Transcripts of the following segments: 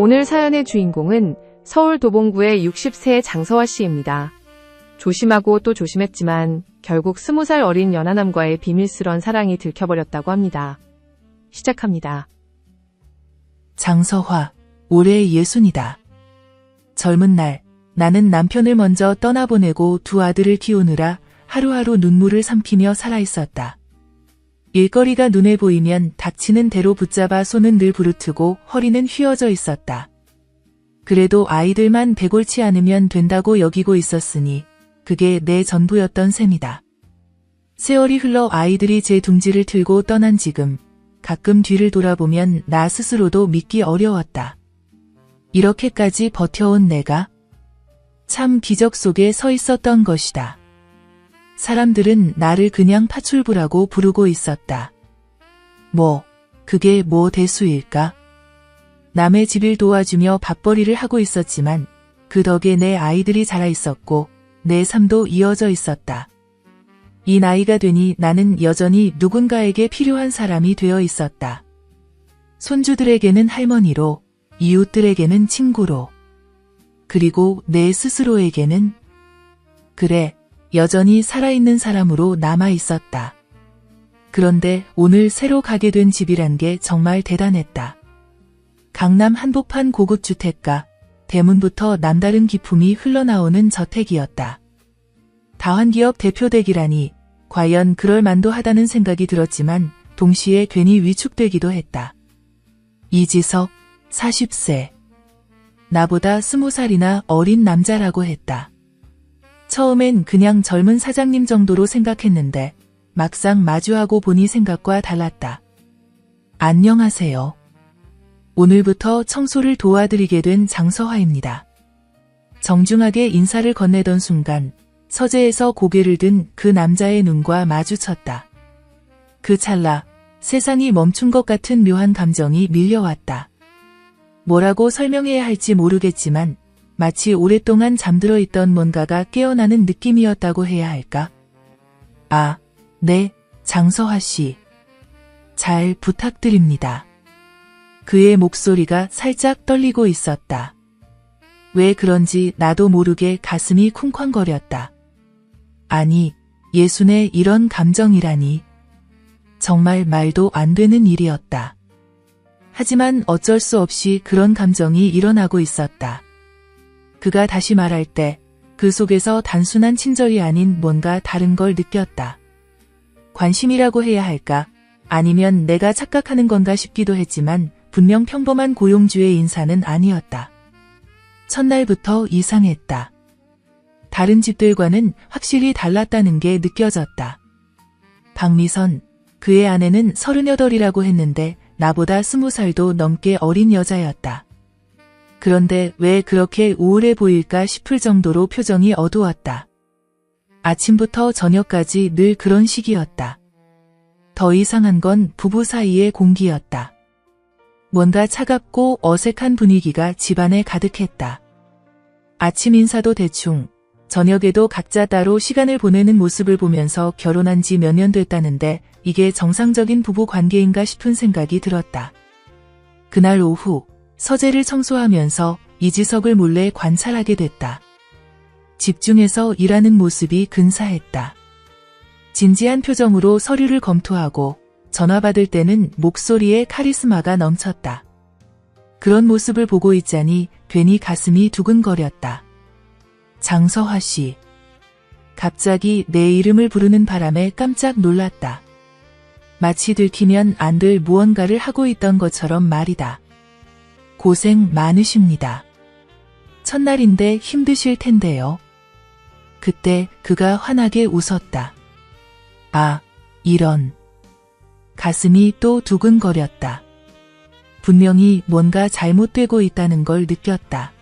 오늘 사연의 주인공은 서울 도봉구의 60세 장서화 씨입니다. 조심하고 또 조심했지만 결국 20살 어린 연하남과의 비밀스런 사랑이 들켜버렸다고 합니다. 시작합니다. 장서화, 올해 60이다. 젊은 날, 나는 남편을 먼저 떠나보내고 두 아들을 키우느라 하루하루 눈물을 삼키며 살아있었다. 일거리가 눈에 보이면 닥치는 대로 붙잡아 손은 늘 부르트고 허리는 휘어져 있었다. 그래도 아이들만 배골치 않으면 된다고 여기고 있었으니 그게 내 전부였던 셈이다. 세월이 흘러 아이들이 제 둥지를 틀고 떠난 지금 가끔 뒤를 돌아보면 나 스스로도 믿기 어려웠다. 이렇게까지 버텨온 내가 참 기적 속에 서 있었던 것이다. 사람들은 나를 그냥 파출부라고 부르고 있었다. 그게 뭐 대수일까? 남의 집일 도와주며 밥벌이를 하고 있었지만 그 덕에 내 아이들이 자라 있었고 내 삶도 이어져 있었다. 이 나이가 되니 나는 여전히 누군가에게 필요한 사람이 되어 있었다. 손주들에게는 할머니로, 이웃들에게는 친구로, 그리고 내 스스로에게는 여전히 살아있는 사람으로 남아 있었다. 그런데 오늘 새로 가게 된 집이란 게 정말 대단했다. 강남 한복판 고급 주택가, 대문부터 남다른 기품이 흘러나오는 저택이었다. 다환기업 대표댁이라니 과연 그럴 만도 하다는 생각이 들었지만 동시에 괜히 위축되기도 했다. 이지석, 40세. 나보다 20살이나 어린 남자라고 했다. 처음엔 그냥 젊은 사장님 정도로 생각했는데 막상 마주하고 보니 생각과 달랐다. 안녕하세요. 오늘부터 청소를 도와드리게 된 장서화입니다. 정중하게 인사를 건네던 순간 서재에서 고개를 든 그 남자의 눈과 마주쳤다. 그 찰나 세상이 멈춘 것 같은 묘한 감정이 밀려왔다. 뭐라고 설명해야 할지 모르겠지만 마치 오랫동안 잠들어 있던 뭔가가 깨어나는 느낌이었다고 해야 할까? 네, 장서화 씨. 잘 부탁드립니다. 그의 목소리가 살짝 떨리고 있었다. 왜 그런지 나도 모르게 가슴이 쿵쾅거렸다. 아니, 예순에 이런 감정이라니. 정말 말도 안 되는 일이었다. 하지만 어쩔 수 없이 그런 감정이 일어나고 있었다. 그가 다시 말할 때 그 속에서 단순한 친절이 아닌 뭔가 다른 걸 느꼈다. 관심이라고 해야 할까? 아니면 내가 착각하는 건가 싶기도 했지만 분명 평범한 고용주의 인사는 아니었다. 첫날부터 이상했다. 다른 집들과는 확실히 달랐다는 게 느껴졌다. 박미선, 그의 아내는 38이라고 했는데 나보다 20살도 넘게 어린 여자였다. 그런데 왜 그렇게 우울해 보일까 싶을 정도로 표정이 어두웠다. 아침부터 저녁까지 늘 그런 식이었다. 더 이상한 건 부부 사이의 공기였다. 뭔가 차갑고 어색한 분위기가 집안에 가득했다. 아침 인사도 대충, 저녁에도 각자 따로 시간을 보내는 모습을 보면서 결혼한 지 몇 년 됐다는데 이게 정상적인 부부 관계인가 싶은 생각이 들었다. 그날 오후 서재를 청소하면서 이지석을 몰래 관찰하게 됐다. 집중해서 일하는 모습이 근사했다. 진지한 표정으로 서류를 검토하고 전화 받을 때는 목소리에 카리스마가 넘쳤다. 그런 모습을 보고 있자니 괜히 가슴이 두근거렸다. 장서화 씨. 갑자기 내 이름을 부르는 바람에 깜짝 놀랐다. 마치 들키면 안 될 무언가를 하고 있던 것처럼 말이다. 고생 많으십니다. 첫날인데 힘드실 텐데요. 그때 그가 환하게 웃었다. 이런. 가슴이 또 두근거렸다. 분명히 뭔가 잘못되고 있다는 걸 느꼈다.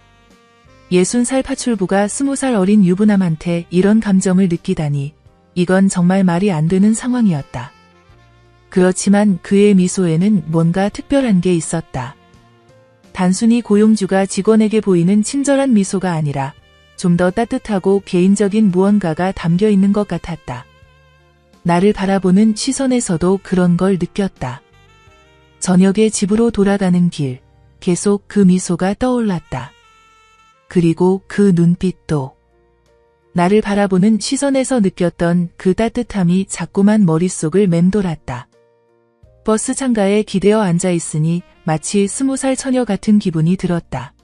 60살 파출부가 20살 어린 유부남한테 이런 감정을 느끼다니 이건 정말 말이 안 되는 상황이었다. 그렇지만 그의 미소에는 뭔가 특별한 게 있었다. 단순히 고용주가 직원에게 보이는 친절한 미소가 아니라 좀 더 따뜻하고 개인적인 무언가가 담겨 있는 것 같았다. 나를 바라보는 시선에서도 그런 걸 느꼈다. 저녁에 집으로 돌아가는 길, 계속 그 미소가 떠올랐다. 그리고 그 눈빛도 나를 바라보는 시선에서 느꼈던 그 따뜻함이 자꾸만 머릿속을 맴돌았다. 버스 창가에 기대어 앉아 있으니 마치 20살 처녀 같은 기분이 들었다.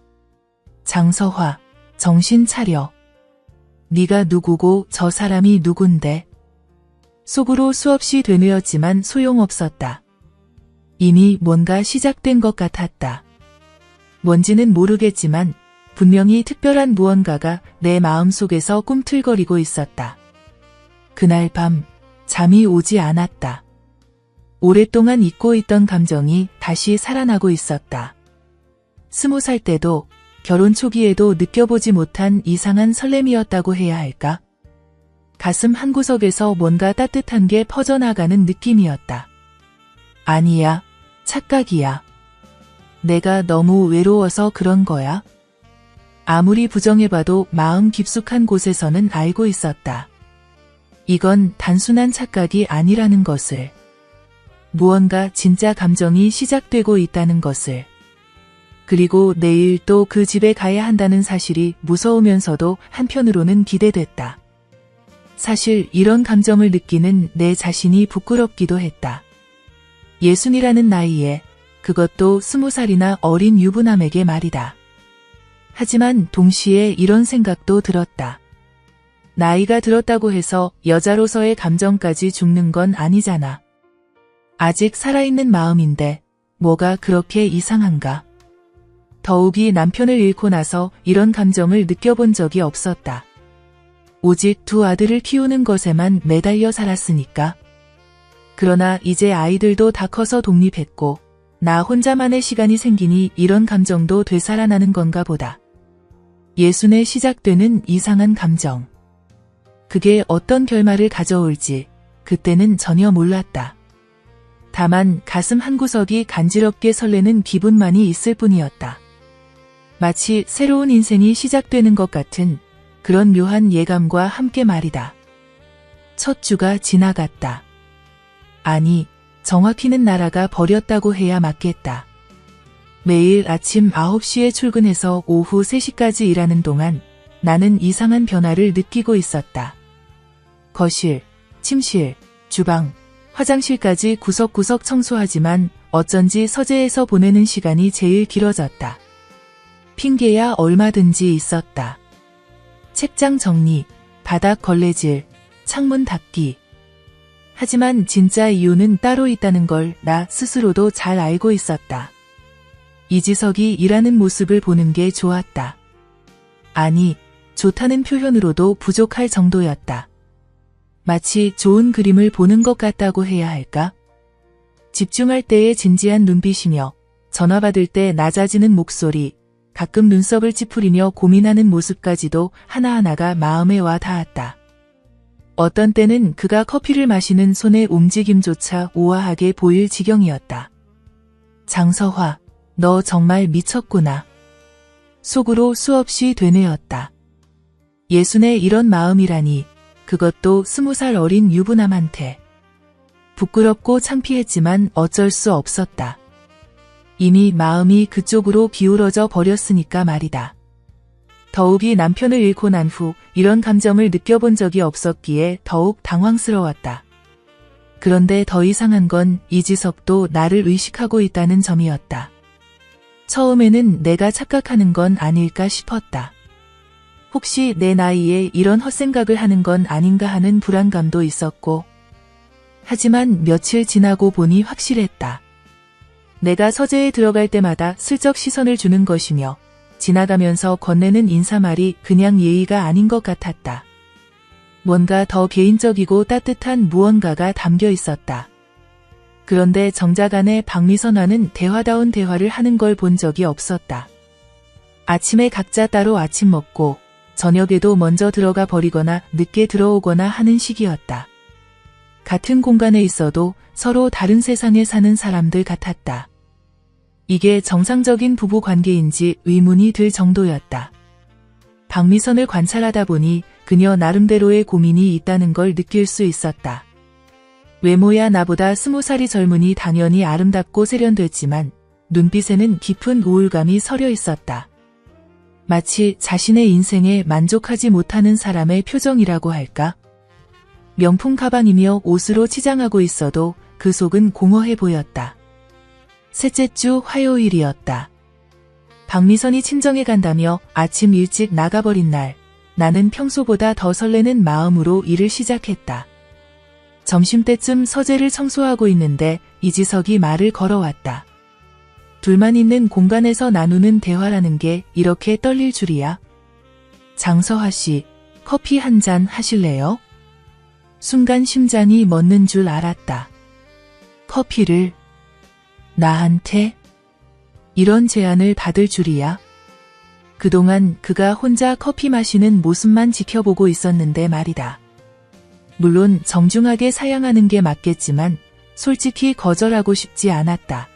장서화, 정신 차려. 네가 누구고 저 사람이 누군데? 속으로 수없이 되뇌었지만 소용없었다. 이미 뭔가 시작된 것 같았다. 뭔지는 모르겠지만 분명히 특별한 무언가가 내 마음속에서 꿈틀거리고 있었다. 그날 밤 잠이 오지 않았다. 오랫동안 잊고 있던 감정이 다시 살아나고 있었다. 20살 때도 결혼 초기에도 느껴보지 못한 이상한 설렘이었다고 해야 할까? 가슴 한구석에서 뭔가 따뜻한 게 퍼져나가는 느낌이었다. 아니야, 착각이야. 내가 너무 외로워서 그런 거야? 아무리 부정해봐도 마음 깊숙한 곳에서는 알고 있었다. 이건 단순한 착각이 아니라는 것을. 무언가 진짜 감정이 시작되고 있다는 것을. 그리고 내일 또 그 집에 가야 한다는 사실이 무서우면서도 한편으로는 기대됐다. 사실 이런 감정을 느끼는 내 자신이 부끄럽기도 했다. 60이라는 나이에, 그것도 20살이나 어린 유부남에게 말이다. 하지만 동시에 이런 생각도 들었다. 나이가 들었다고 해서 여자로서의 감정까지 죽는 건 아니잖아. 아직 살아있는 마음인데 뭐가 그렇게 이상한가? 더욱이 남편을 잃고 나서 이런 감정을 느껴본 적이 없었다. 오직 두 아들을 키우는 것에만 매달려 살았으니까. 그러나 이제 아이들도 다 커서 독립했고 나 혼자만의 시간이 생기니 이런 감정도 되살아나는 건가 보다. 예순에 시작되는 이상한 감정. 그게 어떤 결말을 가져올지 그때는 전혀 몰랐다. 다만 가슴 한구석이 간지럽게 설레는 기분만이 있을 뿐이었다. 마치 새로운 인생이 시작되는 것 같은 그런 묘한 예감과 함께 말이다. 첫 주가 지나갔다. 아니, 정확히는 나라가 버렸다고 해야 맞겠다. 매일 아침 9시에 출근해서 오후 3시까지 일하는 동안 나는 이상한 변화를 느끼고 있었다. 거실, 침실, 주방, 화장실까지 구석구석 청소하지만 어쩐지 서재에서 보내는 시간이 제일 길어졌다. 핑계야 얼마든지 있었다. 책장 정리, 바닥 걸레질, 창문 닫기. 하지만 진짜 이유는 따로 있다는 걸 나 스스로도 잘 알고 있었다. 이지석이 일하는 모습을 보는 게 좋았다. 아니, 좋다는 표현으로도 부족할 정도였다. 마치 좋은 그림을 보는 것 같다고 해야 할까? 집중할 때의 진지한 눈빛이며 전화 받을 때 낮아지는 목소리, 가끔 눈썹을 찌푸리며 고민하는 모습까지도 하나하나가 마음에 와 닿았다. 어떤 때는 그가 커피를 마시는 손의 움직임조차 우아하게 보일 지경이었다. 장서화, 너 정말 미쳤구나. 속으로 수없이 되뇌었다. 예순의 이런 마음이라니, 그것도 20살 어린 유부남한테. 부끄럽고 창피했지만 어쩔 수 없었다. 이미 마음이 그쪽으로 기울어져 버렸으니까 말이다. 더욱이 남편을 잃고 난 후 이런 감정을 느껴본 적이 없었기에 더욱 당황스러웠다. 그런데 더 이상한 건 이지석도 나를 의식하고 있다는 점이었다. 처음에는 내가 착각하는 건 아닐까 싶었다. 혹시 내 나이에 이런 헛생각을 하는 건 아닌가 하는 불안감도 있었고, 하지만 며칠 지나고 보니 확실했다. 내가 서재에 들어갈 때마다 슬쩍 시선을 주는 것이며 지나가면서 건네는 인사말이 그냥 예의가 아닌 것 같았다. 뭔가 더 개인적이고 따뜻한 무언가가 담겨 있었다. 그런데 정작 아내 박미선와는 대화다운 대화를 하는 걸 본 적이 없었다. 아침에 각자 따로 아침 먹고 저녁에도 먼저 들어가 버리거나 늦게 들어오거나 하는 시기였다. 같은 공간에 있어도 서로 다른 세상에 사는 사람들 같았다. 이게 정상적인 부부 관계인지 의문이 들 정도였다. 박미선을 관찰하다 보니 그녀 나름대로의 고민이 있다는 걸 느낄 수 있었다. 외모야 나보다 20살이 젊으니 당연히 아름답고 세련됐지만 눈빛에는 깊은 우울감이 서려 있었다. 마치 자신의 인생에 만족하지 못하는 사람의 표정이라고 할까? 명품 가방이며 옷으로 치장하고 있어도 그 속은 공허해 보였다. 셋째 주 화요일이었다. 박미선이 친정에 간다며 아침 일찍 나가버린 날, 나는 평소보다 더 설레는 마음으로 일을 시작했다. 점심때쯤 서재를 청소하고 있는데 이지석이 말을 걸어왔다. 둘만 있는 공간에서 나누는 대화라는 게 이렇게 떨릴 줄이야. 장서화 씨, 커피 한 잔 하실래요? 순간 심장이 멎는 줄 알았다. 커피를 나한테? 이런 제안을 받을 줄이야. 그동안 그가 혼자 커피 마시는 모습만 지켜보고 있었는데 말이다. 물론 정중하게 사양하는 게 맞겠지만 솔직히 거절하고 싶지 않았다.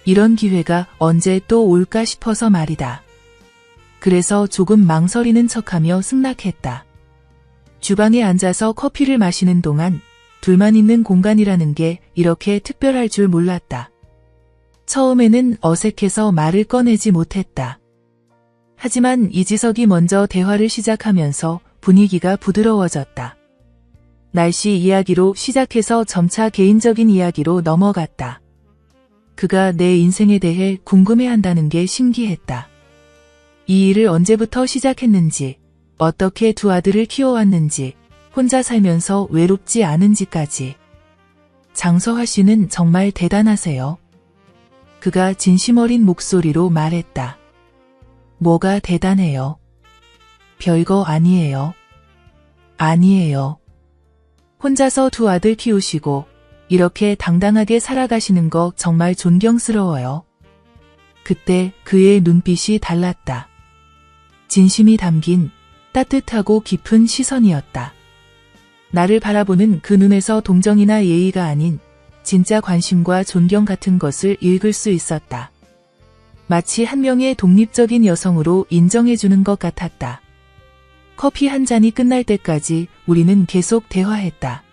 이런 기회가 언제 또 올까 싶어서 말이다. 그래서 조금 망설이는 척하며 승낙했다. 주방에 앉아서 커피를 마시는 동안 둘만 있는 공간이라는 게 이렇게 특별할 줄 몰랐다. 처음에는 어색해서 말을 꺼내지 못했다. 하지만 이지석이 먼저 대화를 시작하면서 분위기가 부드러워졌다. 날씨 이야기로 시작해서 점차 개인적인 이야기로 넘어갔다. 그가 내 인생에 대해 궁금해한다는 게 신기했다. 이 일을 언제부터 시작했는지, 어떻게 두 아들을 키워왔는지, 혼자 살면서 외롭지 않은지까지. 장서화 씨는 정말 대단하세요. 그가 진심 어린 목소리로 말했다. 뭐가 대단해요? 별거 아니에요. 아니에요. 혼자서 두 아들 키우시고 이렇게 당당하게 살아가시는 거 정말 존경스러워요. 그때 그의 눈빛이 달랐다. 진심이 담긴 따뜻하고 깊은 시선이었다. 나를 바라보는 그 눈에서 동정이나 예의가 아닌 진짜 관심과 존경 같은 것을 읽을 수 있었다. 마치 한 명의 독립적인 여성으로 인정해주는 것 같았다. 커피 한 잔이 끝날 때까지 우리는 계속 대화했다.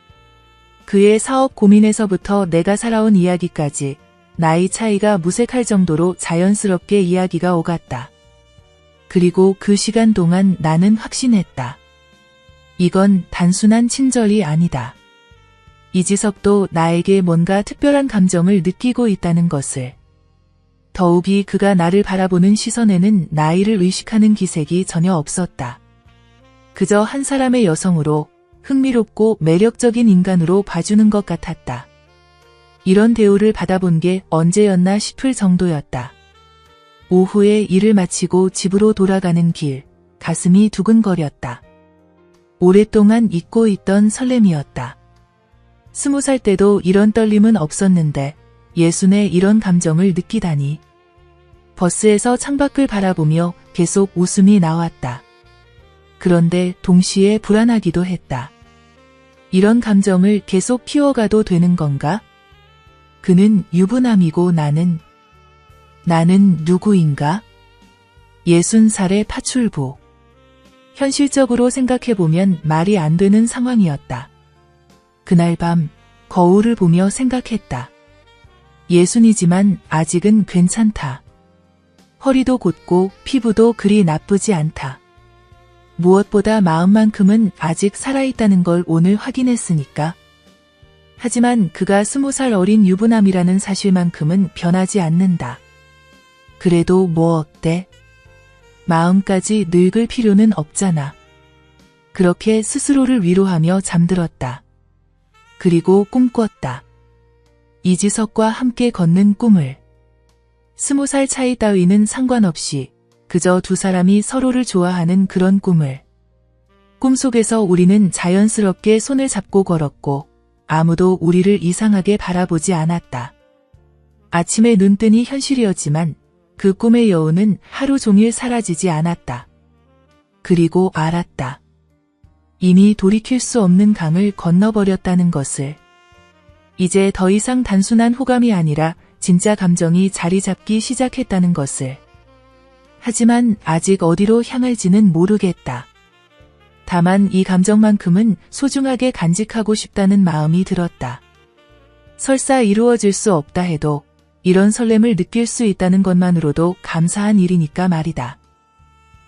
그의 사업 고민에서부터 내가 살아온 이야기까지 나이 차이가 무색할 정도로 자연스럽게 이야기가 오갔다. 그리고 그 시간 동안 나는 확신했다. 이건 단순한 친절이 아니다. 이지석도 나에게 뭔가 특별한 감정을 느끼고 있다는 것을. 더욱이 그가 나를 바라보는 시선에는 나이를 의식하는 기색이 전혀 없었다. 그저 한 사람의 여성으로 흥미롭고 매력적인 인간으로 봐주는 것 같았다. 이런 대우를 받아본 게 언제였나 싶을 정도였다. 오후에 일을 마치고 집으로 돌아가는 길, 가슴이 두근거렸다. 오랫동안 잊고 있던 설렘이었다. 20살 때도 이런 떨림은 없었는데 예순에 이런 감정을 느끼다니. 버스에서 창밖을 바라보며 계속 웃음이 나왔다. 그런데 동시에 불안하기도 했다. 이런 감정을 계속 키워가도 되는 건가? 그는 유부남이고 나는 누구인가? 60살의 파출부. 현실적으로 생각해보면 말이 안 되는 상황이었다. 그날 밤 거울을 보며 생각했다. 60이지만 아직은 괜찮다. 허리도 곧고 피부도 그리 나쁘지 않다. 무엇보다 마음만큼은 아직 살아있다는 걸 오늘 확인했으니까. 하지만 그가 20살 어린 유부남이라는 사실만큼은 변하지 않는다. 그래도 뭐 어때? 마음까지 늙을 필요는 없잖아. 그렇게 스스로를 위로하며 잠들었다. 그리고 꿈꿨다. 이지석과 함께 걷는 꿈을. 20살 차이 따위는 상관없이 그저 두 사람이 서로를 좋아하는 그런 꿈을. 꿈속에서 우리는 자연스럽게 손을 잡고 걸었고 아무도 우리를 이상하게 바라보지 않았다. 아침에 눈 뜨니 현실이었지만 그 꿈의 여운은 하루 종일 사라지지 않았다. 그리고 알았다. 이미 돌이킬 수 없는 강을 건너버렸다는 것을. 이제 더 이상 단순한 호감이 아니라 진짜 감정이 자리 잡기 시작했다는 것을. 하지만 아직 어디로 향할지는 모르겠다. 다만 이 감정만큼은 소중하게 간직하고 싶다는 마음이 들었다. 설사 이루어질 수 없다 해도 이런 설렘을 느낄 수 있다는 것만으로도 감사한 일이니까 말이다.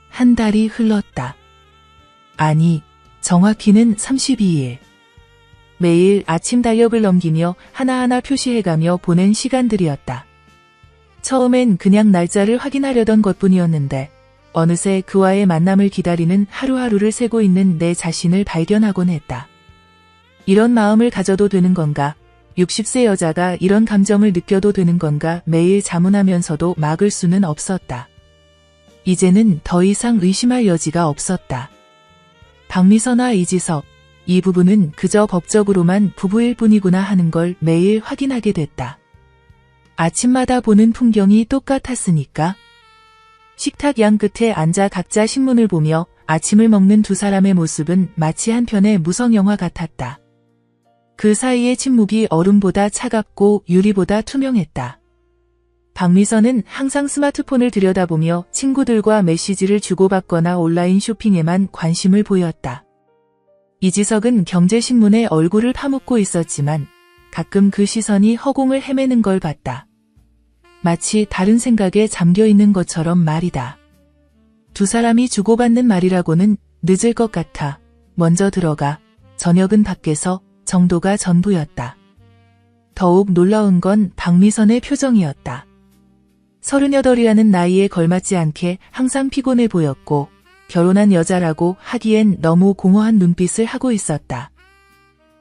한 달이 흘렀다. 아니, 정확히는 32일. 매일 아침 달력을 넘기며 하나하나 표시해가며 보낸 시간들이었다. 처음엔 그냥 날짜를 확인하려던 것뿐이었는데 어느새 그와의 만남을 기다리는 하루하루를 세고 있는 내 자신을 발견하곤 했다. 이런 마음을 가져도 되는 건가? 60세 여자가 이런 감정을 느껴도 되는 건가? 매일 자문하면서도 막을 수는 없었다. 이제는 더 이상 의심할 여지가 없었다. 박미선과 이지석, 이 부부는 그저 법적으로만 부부일 뿐이구나 하는 걸 매일 확인하게 됐다. 아침마다 보는 풍경이 똑같았으니까. 식탁 양 끝에 앉아 각자 신문을 보며 아침을 먹는 두 사람의 모습은 마치 한 편의 무성영화 같았다. 그 사이의 침묵이 얼음보다 차갑고 유리보다 투명했다. 박미선은 항상 스마트폰을 들여다보며 친구들과 메시지를 주고받거나 온라인 쇼핑에만 관심을 보였다. 이지석은 경제신문에 얼굴을 파묻고 있었지만 가끔 그 시선이 허공을 헤매는 걸 봤다. 마치 다른 생각에 잠겨 있는 것처럼 말이다. 두 사람이 주고받는 말이라고는 늦을 것 같아. 먼저 들어가. 저녁은 밖에서. 정도가 전부였다. 더욱 놀라운 건 박미선의 표정이었다. 38이라는 나이에 걸맞지 않게 항상 피곤해 보였고 결혼한 여자라고 하기엔 너무 공허한 눈빛을 하고 있었다.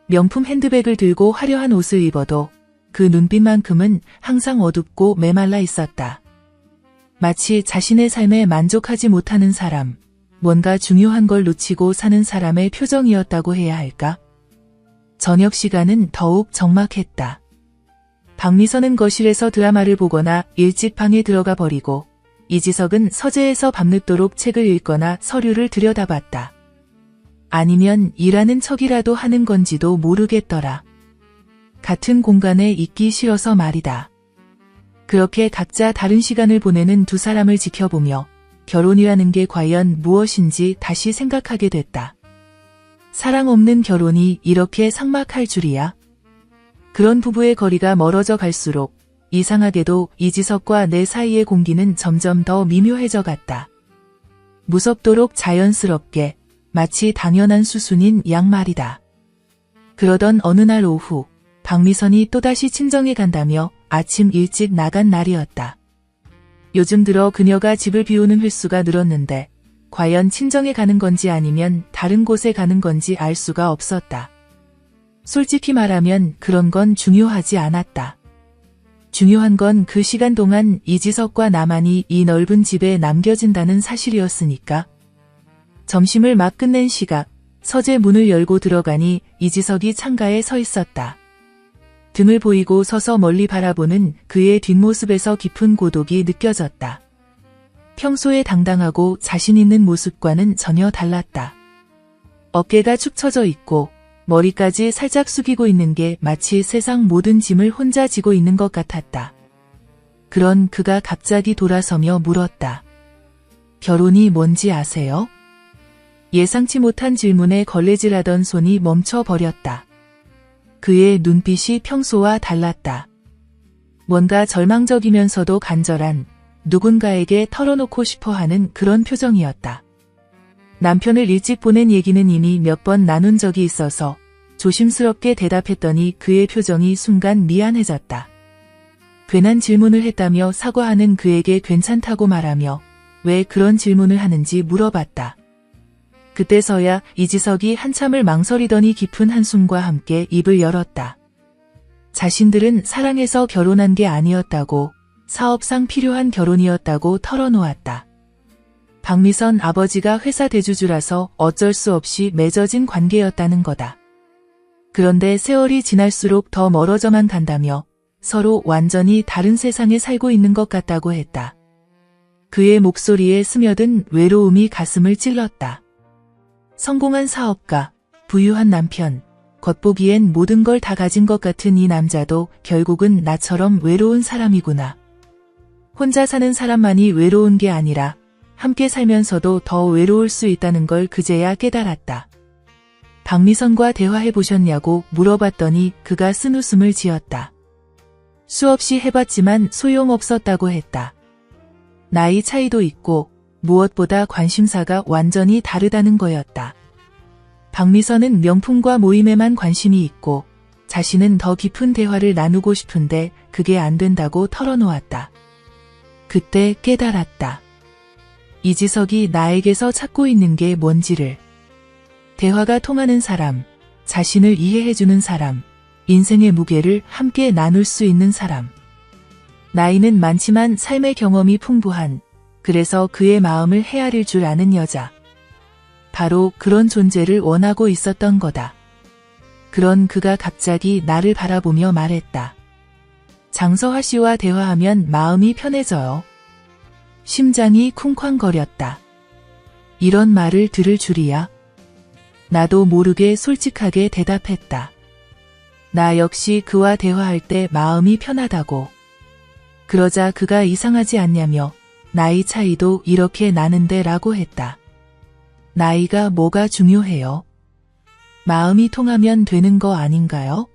명품 핸드백을 들고 화려한 옷을 입어도 그 눈빛만큼은 항상 어둡고 메말라 있었다. 마치 자신의 삶에 만족하지 못하는 사람, 뭔가 중요한 걸 놓치고 사는 사람의 표정이었다고 해야 할까? 저녁 시간은 더욱 적막했다. 박미선은 거실에서 드라마를 보거나 일찍 방에 들어가 버리고 이지석은 서재에서 밤늦도록 책을 읽거나 서류를 들여다봤다. 아니면 일하는 척이라도 하는 건지도 모르겠더라. 같은 공간에 있기 싫어서 말이다. 그렇게 각자 다른 시간을 보내는 두 사람을 지켜보며 결혼이라는 게 과연 무엇인지 다시 생각하게 됐다. 사랑 없는 결혼이 이렇게 삭막할 줄이야. 그런 부부의 거리가 멀어져 갈수록 이상하게도 이지석과 내 사이의 공기는 점점 더 미묘해져 갔다. 무섭도록 자연스럽게 마치 당연한 수순인 양 말이다. 그러던 어느 날 오후 박미선이 또다시 친정에 간다며 아침 일찍 나간 날이었다. 요즘 들어 그녀가 집을 비우는 횟수가 늘었는데 과연 친정에 가는 건지 아니면 다른 곳에 가는 건지 알 수가 없었다. 솔직히 말하면 그런 건 중요하지 않았다. 중요한 건 그 시간 동안 이지석과 나만이 이 넓은 집에 남겨진다는 사실이었으니까. 점심을 막 끝낸 시각, 서재 문을 열고 들어가니 이지석이 창가에 서 있었다. 등을 보이고 서서 멀리 바라보는 그의 뒷모습에서 깊은 고독이 느껴졌다. 평소에 당당하고 자신 있는 모습과는 전혀 달랐다. 어깨가 축 처져 있고 머리까지 살짝 숙이고 있는 게 마치 세상 모든 짐을 혼자 지고 있는 것 같았다. 그런 그가 갑자기 돌아서며 물었다. 결혼이 뭔지 아세요? 예상치 못한 질문에 걸레질하던 손이 멈춰버렸다. 그의 눈빛이 평소와 달랐다. 뭔가 절망적이면서도 간절한, 누군가에게 털어놓고 싶어하는 그런 표정이었다. 남편을 일찍 보낸 얘기는 이미 몇 번 나눈 적이 있어서 조심스럽게 대답했더니 그의 표정이 순간 미안해졌다. 괜한 질문을 했다며 사과하는 그에게 괜찮다고 말하며 왜 그런 질문을 하는지 물어봤다. 그때서야 이지석이 한참을 망설이더니 깊은 한숨과 함께 입을 열었다. 자신들은 사랑해서 결혼한 게 아니었다고, 사업상 필요한 결혼이었다고 털어놓았다. 박미선 아버지가 회사 대주주라서 어쩔 수 없이 맺어진 관계였다는 거다. 그런데 세월이 지날수록 더 멀어져만 간다며 서로 완전히 다른 세상에 살고 있는 것 같다고 했다. 그의 목소리에 스며든 외로움이 가슴을 찔렀다. 성공한 사업가, 부유한 남편, 겉보기엔 모든 걸 다 가진 것 같은 이 남자도 결국은 나처럼 외로운 사람이구나. 혼자 사는 사람만이 외로운 게 아니라 함께 살면서도 더 외로울 수 있다는 걸 그제야 깨달았다. 박미선과 대화해보셨냐고 물어봤더니 그가 쓴웃음을 지었다. 수없이 해봤지만 소용없었다고 했다. 나이 차이도 있고 무엇보다 관심사가 완전히 다르다는 거였다. 박미선은 명품과 모임에만 관심이 있고 자신은 더 깊은 대화를 나누고 싶은데 그게 안 된다고 털어놓았다. 그때 깨달았다. 이지석이 나에게서 찾고 있는 게 뭔지를. 대화가 통하는 사람, 자신을 이해해주는 사람, 인생의 무게를 함께 나눌 수 있는 사람. 나이는 많지만 삶의 경험이 풍부한, 그래서 그의 마음을 헤아릴 줄 아는 여자. 바로 그런 존재를 원하고 있었던 거다. 그런 그가 갑자기 나를 바라보며 말했다. 장서화 씨와 대화하면 마음이 편해져요. 심장이 쿵쾅거렸다. 이런 말을 들을 줄이야. 나도 모르게 솔직하게 대답했다. 나 역시 그와 대화할 때 마음이 편하다고. 그러자 그가 이상하지 않냐며 나이 차이도 이렇게 나는데 라고 했다. 나이가 뭐가 중요해요? 마음이 통하면 되는 거 아닌가요?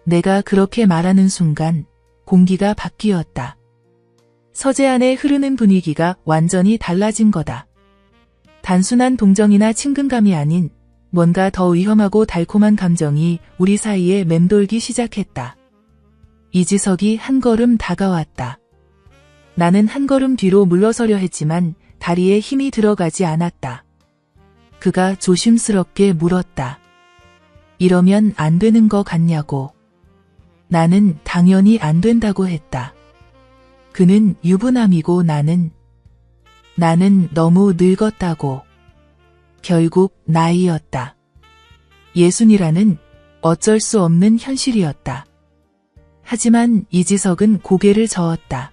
내가 그렇게 말하는 순간 공기가 바뀌었다. 서재 안에 흐르는 분위기가 완전히 달라진 거다. 단순한 동정이나 친근감이 아닌 뭔가 더 위험하고 달콤한 감정이 우리 사이에 맴돌기 시작했다. 이지석이 한 걸음 다가왔다. 나는 한 걸음 뒤로 물러서려 했지만 다리에 힘이 들어가지 않았다. 그가 조심스럽게 물었다. 이러면 안 되는 거 같냐고. 나는 당연히 안 된다고 했다. 그는 유부남이고 나는 너무 늙었다고. 결국 나이였다. 예순이라는 어쩔 수 없는 현실이었다. 하지만 이지석은 고개를 저었다.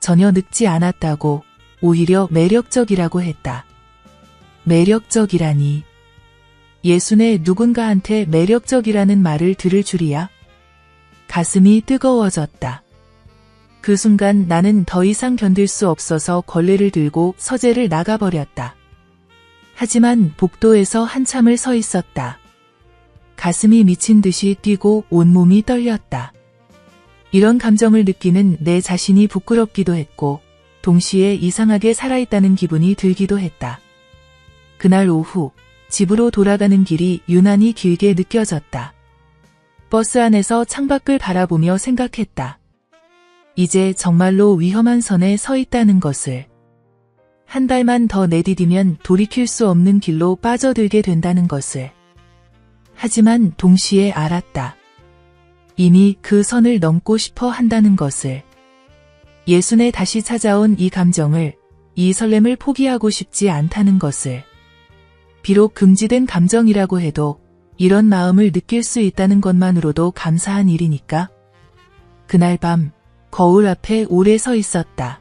전혀 늙지 않았다고, 오히려 매력적이라고 했다. 매력적이라니. 예순의 누군가한테 매력적이라는 말을 들을 줄이야? 가슴이 뜨거워졌다. 그 순간 나는 더 이상 견딜 수 없어서 걸레를 들고 서재를 나가버렸다. 하지만 복도에서 한참을 서 있었다. 가슴이 미친 듯이 뛰고 온몸이 떨렸다. 이런 감정을 느끼는 내 자신이 부끄럽기도 했고 동시에 이상하게 살아있다는 기분이 들기도 했다. 그날 오후 집으로 돌아가는 길이 유난히 길게 느껴졌다. 버스 안에서 창밖을 바라보며 생각했다. 이제 정말로 위험한 선에 서 있다는 것을. 한 달만 더 내디디면 돌이킬 수 없는 길로 빠져들게 된다는 것을. 하지만 동시에 알았다. 이미 그 선을 넘고 싶어 한다는 것을. 예순에 다시 찾아온 이 감정을, 이 설렘을 포기하고 싶지 않다는 것을. 비록 금지된 감정이라고 해도 이런 마음을 느낄 수 있다는 것만으로도 감사한 일이니까. 그날 밤 거울 앞에 오래 서 있었다.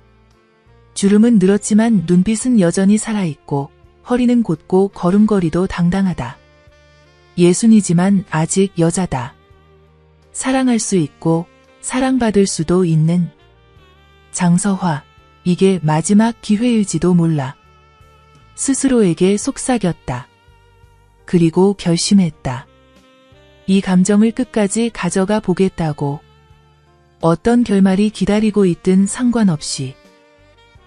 주름은 늘었지만 눈빛은 여전히 살아있고 허리는 곧고 걸음걸이도 당당하다. 예순이지만 아직 여자다. 사랑할 수 있고 사랑받을 수도 있는. 장서화, 이게 마지막 기회일지도 몰라. 스스로에게 속삭였다. 그리고 결심했다. 이 감정을 끝까지 가져가 보겠다고. 어떤 결말이 기다리고 있든 상관없이.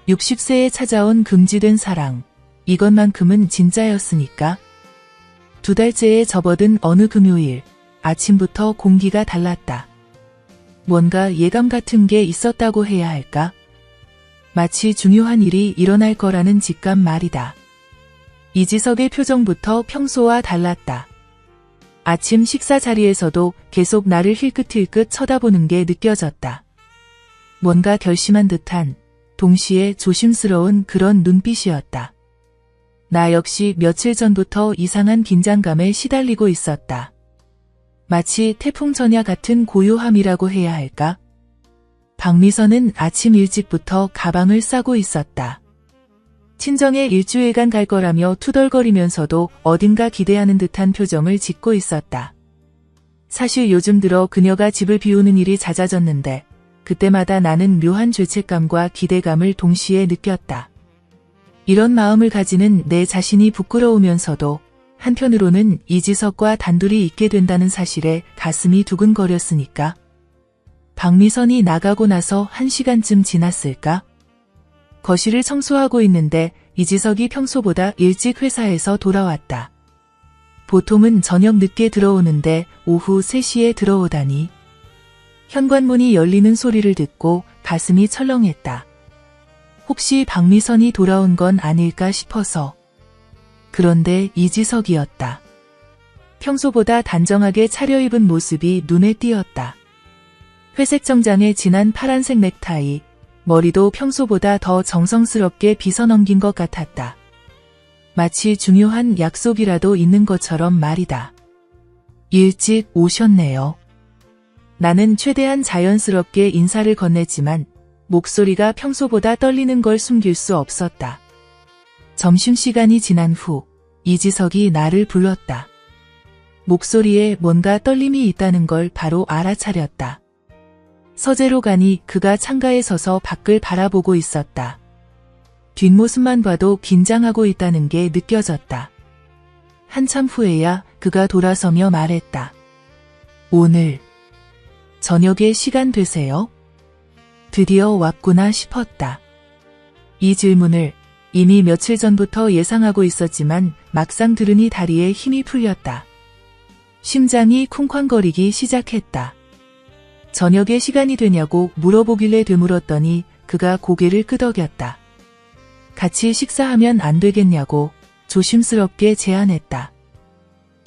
60세에 찾아온 금지된 사랑, 이것만큼은 진짜였으니까. 2달째에 접어든 어느 금요일, 아침부터 공기가 달랐다. 뭔가 예감 같은 게 있었다고 해야 할까? 마치 중요한 일이 일어날 거라는 직감 말이다. 이지석의 표정부터 평소와 달랐다. 아침 식사 자리에서도 계속 나를 힐끗힐끗 쳐다보는 게 느껴졌다. 뭔가 결심한 듯한, 동시에 조심스러운 그런 눈빛이었다. 나 역시 며칠 전부터 이상한 긴장감에 시달리고 있었다. 마치 태풍 전야 같은 고요함이라고 해야 할까? 박미선은 아침 일찍부터 가방을 싸고 있었다. 친정에 일주일간 갈 거라며 투덜거리면서도 어딘가 기대하는 듯한 표정을 짓고 있었다. 사실 요즘 들어 그녀가 집을 비우는 일이 잦아졌는데 그때마다 나는 묘한 죄책감과 기대감을 동시에 느꼈다. 이런 마음을 가지는 내 자신이 부끄러우면서도 한편으로는 이지석과 단둘이 있게 된다는 사실에 가슴이 두근거렸으니까. 박미선이 나가고 나서 1시간쯤 지났을까? 거실을 청소하고 있는데 이지석이 평소보다 일찍 회사에서 돌아왔다. 보통은 저녁 늦게 들어오는데 오후 3시에 들어오다니. 현관문이 열리는 소리를 듣고 가슴이 철렁했다. 혹시 박미선이 돌아온 건 아닐까 싶어서. 그런데 이지석이었다. 평소보다 단정하게 차려입은 모습이 눈에 띄었다. 회색 정장에 진한 파란색 넥타이, 머리도 평소보다 더 정성스럽게 빗어넘긴 것 같았다. 마치 중요한 약속이라도 있는 것처럼 말이다. 일찍 오셨네요. 나는 최대한 자연스럽게 인사를 건넸지만 목소리가 평소보다 떨리는 걸 숨길 수 없었다. 점심시간이 지난 후 이지석이 나를 불렀다. 목소리에 뭔가 떨림이 있다는 걸 바로 알아차렸다. 서재로 가니 그가 창가에 서서 밖을 바라보고 있었다. 뒷모습만 봐도 긴장하고 있다는 게 느껴졌다. 한참 후에야 그가 돌아서며 말했다. 오늘 저녁에 시간 되세요? 드디어 왔구나 싶었다. 이 질문을 이미 며칠 전부터 예상하고 있었지만 막상 들으니 다리에 힘이 풀렸다. 심장이 쿵쾅거리기 시작했다. 저녁에 시간이 되냐고 물어보길래 되물었더니 그가 고개를 끄덕였다. 같이 식사하면 안 되겠냐고 조심스럽게 제안했다.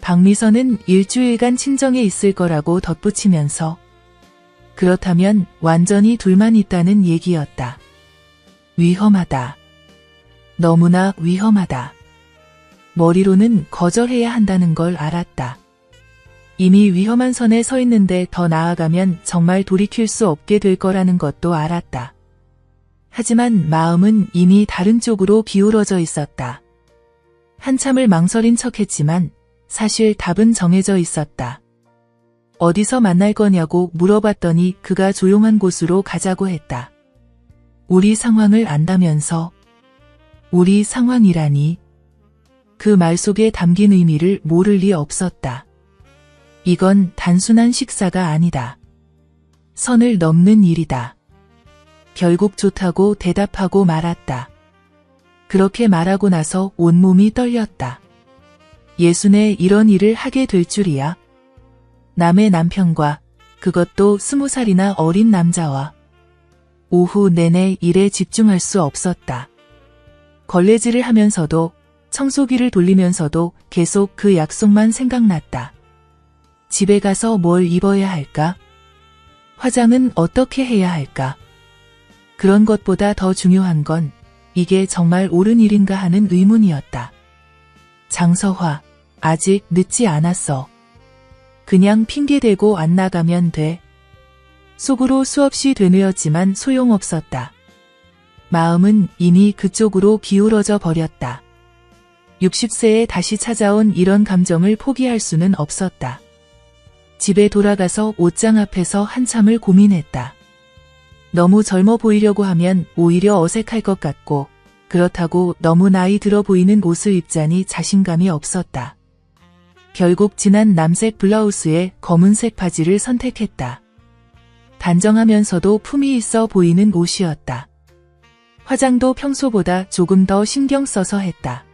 박미선은 일주일간 친정에 있을 거라고 덧붙이면서 그렇다면 완전히 둘만 있다는 얘기였다. 위험하다. 너무나 위험하다. 머리로는 거절해야 한다는 걸 알았다. 이미 위험한 선에 서 있는데 더 나아가면 정말 돌이킬 수 없게 될 거라는 것도 알았다. 하지만 마음은 이미 다른 쪽으로 기울어져 있었다. 한참을 망설인 척했지만 사실 답은 정해져 있었다. 어디서 만날 거냐고 물어봤더니 그가 조용한 곳으로 가자고 했다. 우리 상황을 안다면서. 우리 상황이라니. 그 말 속에 담긴 의미를 모를 리 없었다. 이건 단순한 식사가 아니다. 선을 넘는 일이다. 결국 좋다고 대답하고 말았다. 그렇게 말하고 나서 온몸이 떨렸다. 예순에 이런 일을 하게 될 줄이야. 남의 남편과, 그것도 20살이나 어린 남자와. 오후 내내 일에 집중할 수 없었다. 걸레질을 하면서도, 청소기를 돌리면서도 계속 그 약속만 생각났다. 집에 가서 뭘 입어야 할까? 화장은 어떻게 해야 할까? 그런 것보다 더 중요한 건 이게 정말 옳은 일인가 하는 의문이었다. 장서화, 아직 늦지 않았어. 그냥 핑계대고 안 나가면 돼. 속으로 수없이 되뇌었지만 소용없었다. 마음은 이미 그쪽으로 기울어져 버렸다. 60세에 다시 찾아온 이런 감정을 포기할 수는 없었다. 집에 돌아가서 옷장 앞에서 한참을 고민했다. 너무 젊어 보이려고 하면 오히려 어색할 것 같고, 그렇다고 너무 나이 들어 보이는 옷을 입자니 자신감이 없었다. 결국 진한 남색 블라우스에 검은색 바지를 선택했다. 단정하면서도 품위 있어 보이는 옷이었다. 화장도 평소보다 조금 더 신경 써서 했다.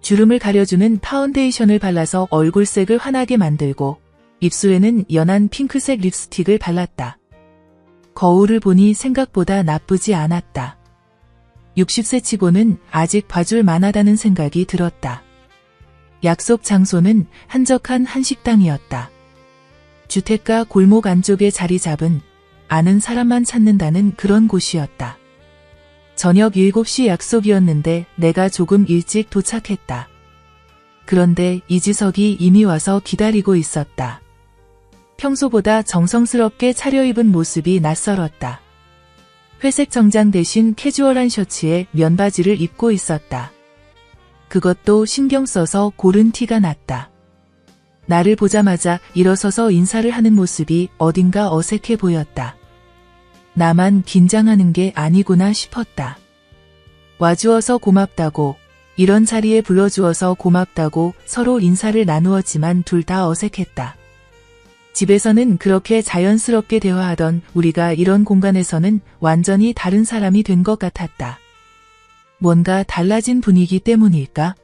주름을 가려주는 파운데이션을 발라서 얼굴색을 환하게 만들고 입술에는 연한 핑크색 립스틱을 발랐다. 거울을 보니 생각보다 나쁘지 않았다. 60세 치고는 아직 봐줄 만하다는 생각이 들었다. 약속 장소는 한적한 한식당이었다. 주택가 골목 안쪽에 자리 잡은 아는 사람만 찾는다는 그런 곳이었다. 저녁 7시 약속이었는데 내가 조금 일찍 도착했다. 그런데 이지석이 이미 와서 기다리고 있었다. 평소보다 정성스럽게 차려입은 모습이 낯설었다. 회색 정장 대신 캐주얼한 셔츠에 면바지를 입고 있었다. 그것도 신경 써서 고른 티가 났다. 나를 보자마자 일어서서 인사를 하는 모습이 어딘가 어색해 보였다. 나만 긴장하는 게 아니구나 싶었다. 와주어서 고맙다고, 이런 자리에 불러주어서 고맙다고 서로 인사를 나누었지만 둘 다 어색했다. 집에서는 그렇게 자연스럽게 대화하던 우리가 이런 공간에서는 완전히 다른 사람이 된 것 같았다. 뭔가 달라진 분위기 때문일까?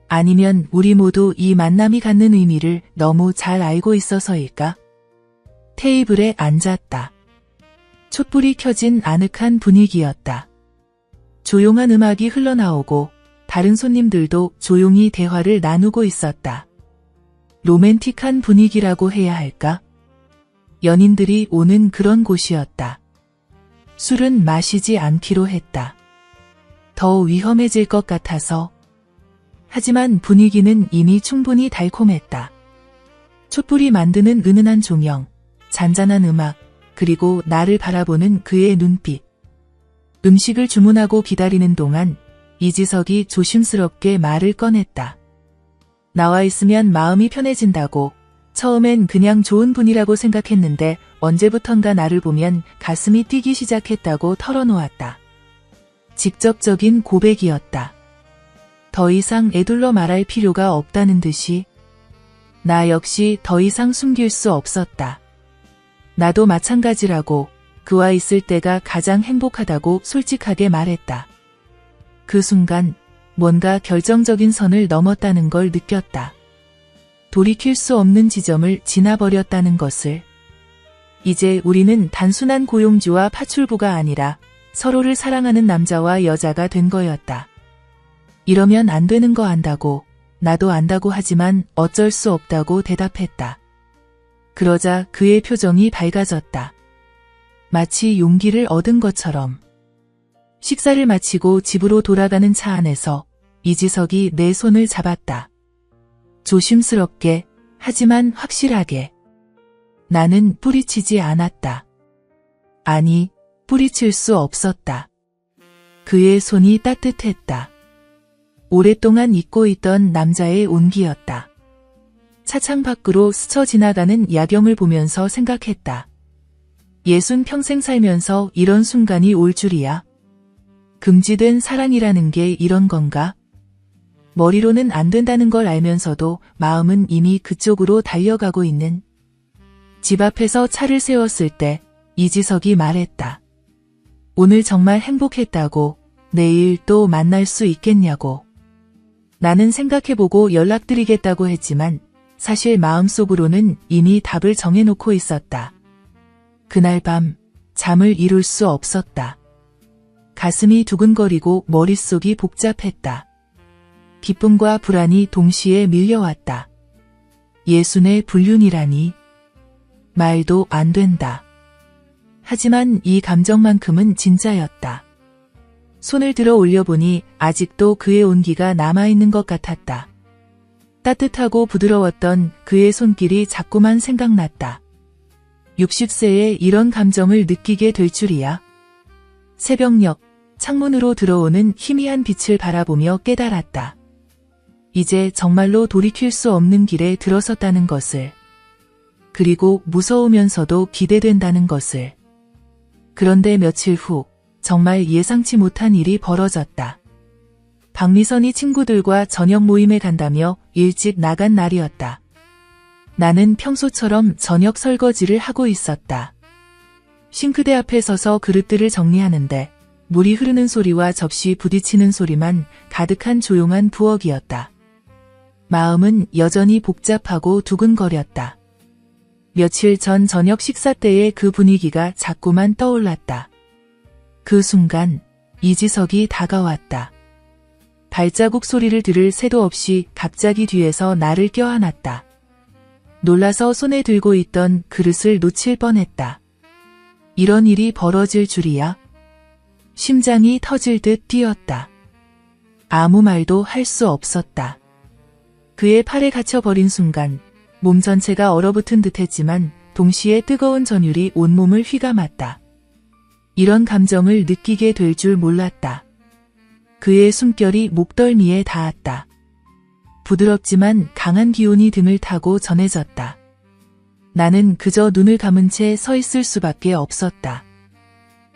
아니면 우리 모두 이 만남이 갖는 의미를 너무 잘 알고 있어서일까? 테이블에 앉았다. 촛불이 켜진 아늑한 분위기였다. 조용한 음악이 흘러나오고 다른 손님들도 조용히 대화를 나누고 있었다. 로맨틱한 분위기라고 해야 할까? 연인들이 오는 그런 곳이었다. 술은 마시지 않기로 했다. 더 위험해질 것 같아서. 하지만 분위기는 이미 충분히 달콤했다. 촛불이 만드는 은은한 조명, 잔잔한 음악, 그리고 나를 바라보는 그의 눈빛. 음식을 주문하고 기다리는 동안 이지석이 조심스럽게 말을 꺼냈다. 나와 있으면 마음이 편해진다고. 처음엔 그냥 좋은 분이라고 생각했는데 언제부턴가 나를 보면 가슴이 뛰기 시작했다고 털어놓았다. 직접적인 고백이었다. 더 이상 애둘러 말할 필요가 없다는 듯이. 나 역시 더 이상 숨길 수 없었다. 나도 마찬가지라고, 그와 있을 때가 가장 행복하다고 솔직하게 말했다. 그 순간 뭔가 결정적인 선을 넘었다는 걸 느꼈다. 돌이킬 수 없는 지점을 지나버렸다는 것을. 이제 우리는 단순한 고용주와 파출부가 아니라 서로를 사랑하는 남자와 여자가 된 거였다. 이러면 안 되는 거 안다고, 나도 안다고 하지만 어쩔 수 없다고 대답했다. 그러자 그의 표정이 밝아졌다. 마치 용기를 얻은 것처럼. 식사를 마치고 집으로 돌아가는 차 안에서 이지석이 내 손을 잡았다. 조심스럽게, 하지만 확실하게. 나는 뿌리치지 않았다. 아니, 뿌리칠 수 없었다. 그의 손이 따뜻했다. 오랫동안 잊고 있던 남자의 온기였다. 차창 밖으로 스쳐 지나가는 야경을 보면서 생각했다. 60평생 살면서 이런 순간이 올 줄이야. 금지된 사랑이라는 게 이런 건가? 머리로는 안 된다는 걸 알면서도 마음은 이미 그쪽으로 달려가고 있는. 집 앞에서 차를 세웠을 때 이지석이 말했다. 오늘 정말 행복했다고. 내일 또 만날 수 있겠냐고. 나는 생각해보고 연락드리겠다고 했지만 사실 마음속으로는 이미 답을 정해놓고 있었다. 그날 밤 잠을 이룰 수 없었다. 가슴이 두근거리고 머릿속이 복잡했다. 기쁨과 불안이 동시에 밀려왔다. 예순의 불륜이라니. 말도 안 된다. 하지만 이 감정만큼은 진짜였다. 손을 들어 올려보니 아직도 그의 온기가 남아있는 것 같았다. 따뜻하고 부드러웠던 그의 손길이 자꾸만 생각났다. 60세에 이런 감정을 느끼게 될 줄이야. 새벽녘, 창문으로 들어오는 희미한 빛을 바라보며 깨달았다. 이제 정말로 돌이킬 수 없는 길에 들어섰다는 것을. 그리고 무서우면서도 기대된다는 것을. 그런데 며칠 후 정말 예상치 못한 일이 벌어졌다. 박미선이 친구들과 저녁 모임에 간다며 일찍 나간 날이었다. 나는 평소처럼 저녁 설거지를 하고 있었다. 싱크대 앞에 서서 그릇들을 정리하는데 물이 흐르는 소리와 접시 부딪히는 소리만 가득한 조용한 부엌이었다. 마음은 여전히 복잡하고 두근거렸다. 며칠 전 저녁 식사 때의 그 분위기가 자꾸만 떠올랐다. 그 순간 이지석이 다가왔다. 발자국 소리를 들을 새도 없이 갑자기 뒤에서 나를 껴안았다. 놀라서 손에 들고 있던 그릇을 놓칠 뻔했다. 이런 일이 벌어질 줄이야. 심장이 터질 듯 뛰었다. 아무 말도 할 수 없었다. 그의 팔에 갇혀버린 순간 몸 전체가 얼어붙은 듯했지만 동시에 뜨거운 전율이 온몸을 휘감았다. 이런 감정을 느끼게 될 줄 몰랐다. 그의 숨결이 목덜미에 닿았다. 부드럽지만 강한 기운이 등을 타고 전해졌다. 나는 그저 눈을 감은 채 서 있을 수밖에 없었다.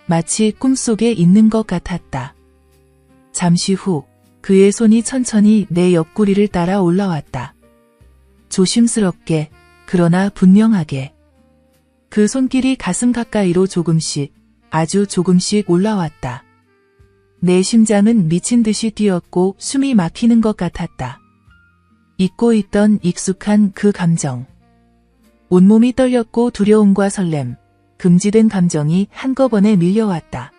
마치 꿈속에 있는 것 같았다. 잠시 후 그의 손이 천천히 내 옆구리를 따라 올라왔다. 조심스럽게, 그러나 분명하게. 그 손길이 가슴 가까이로 조금씩, 아주 조금씩 올라왔다. 내 심장은 미친 듯이 뛰었고 숨이 막히는 것 같았다. 잊고 있던 익숙한 그 감정. 온몸이 떨렸고 두려움과 설렘, 금지된 감정이 한꺼번에 밀려왔다.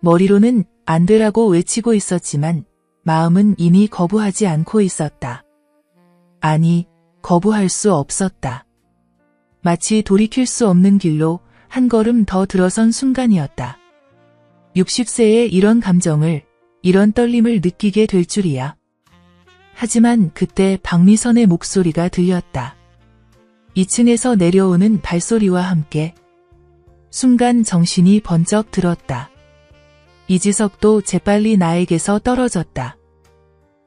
머리로는 안 되라고 외치고 있었지만 마음은 이미 거부하지 않고 있었다. 아니, 거부할 수 없었다. 마치 돌이킬 수 없는 길로 한 걸음 더 들어선 순간이었다. 60세에 이런 감정을, 이런 떨림을 느끼게 될 줄이야. 하지만 그때 박미선의 목소리가 들렸다. 2층에서 내려오는 발소리와 함께 순간 정신이 번쩍 들었다. 이지석도 재빨리 나에게서 떨어졌다.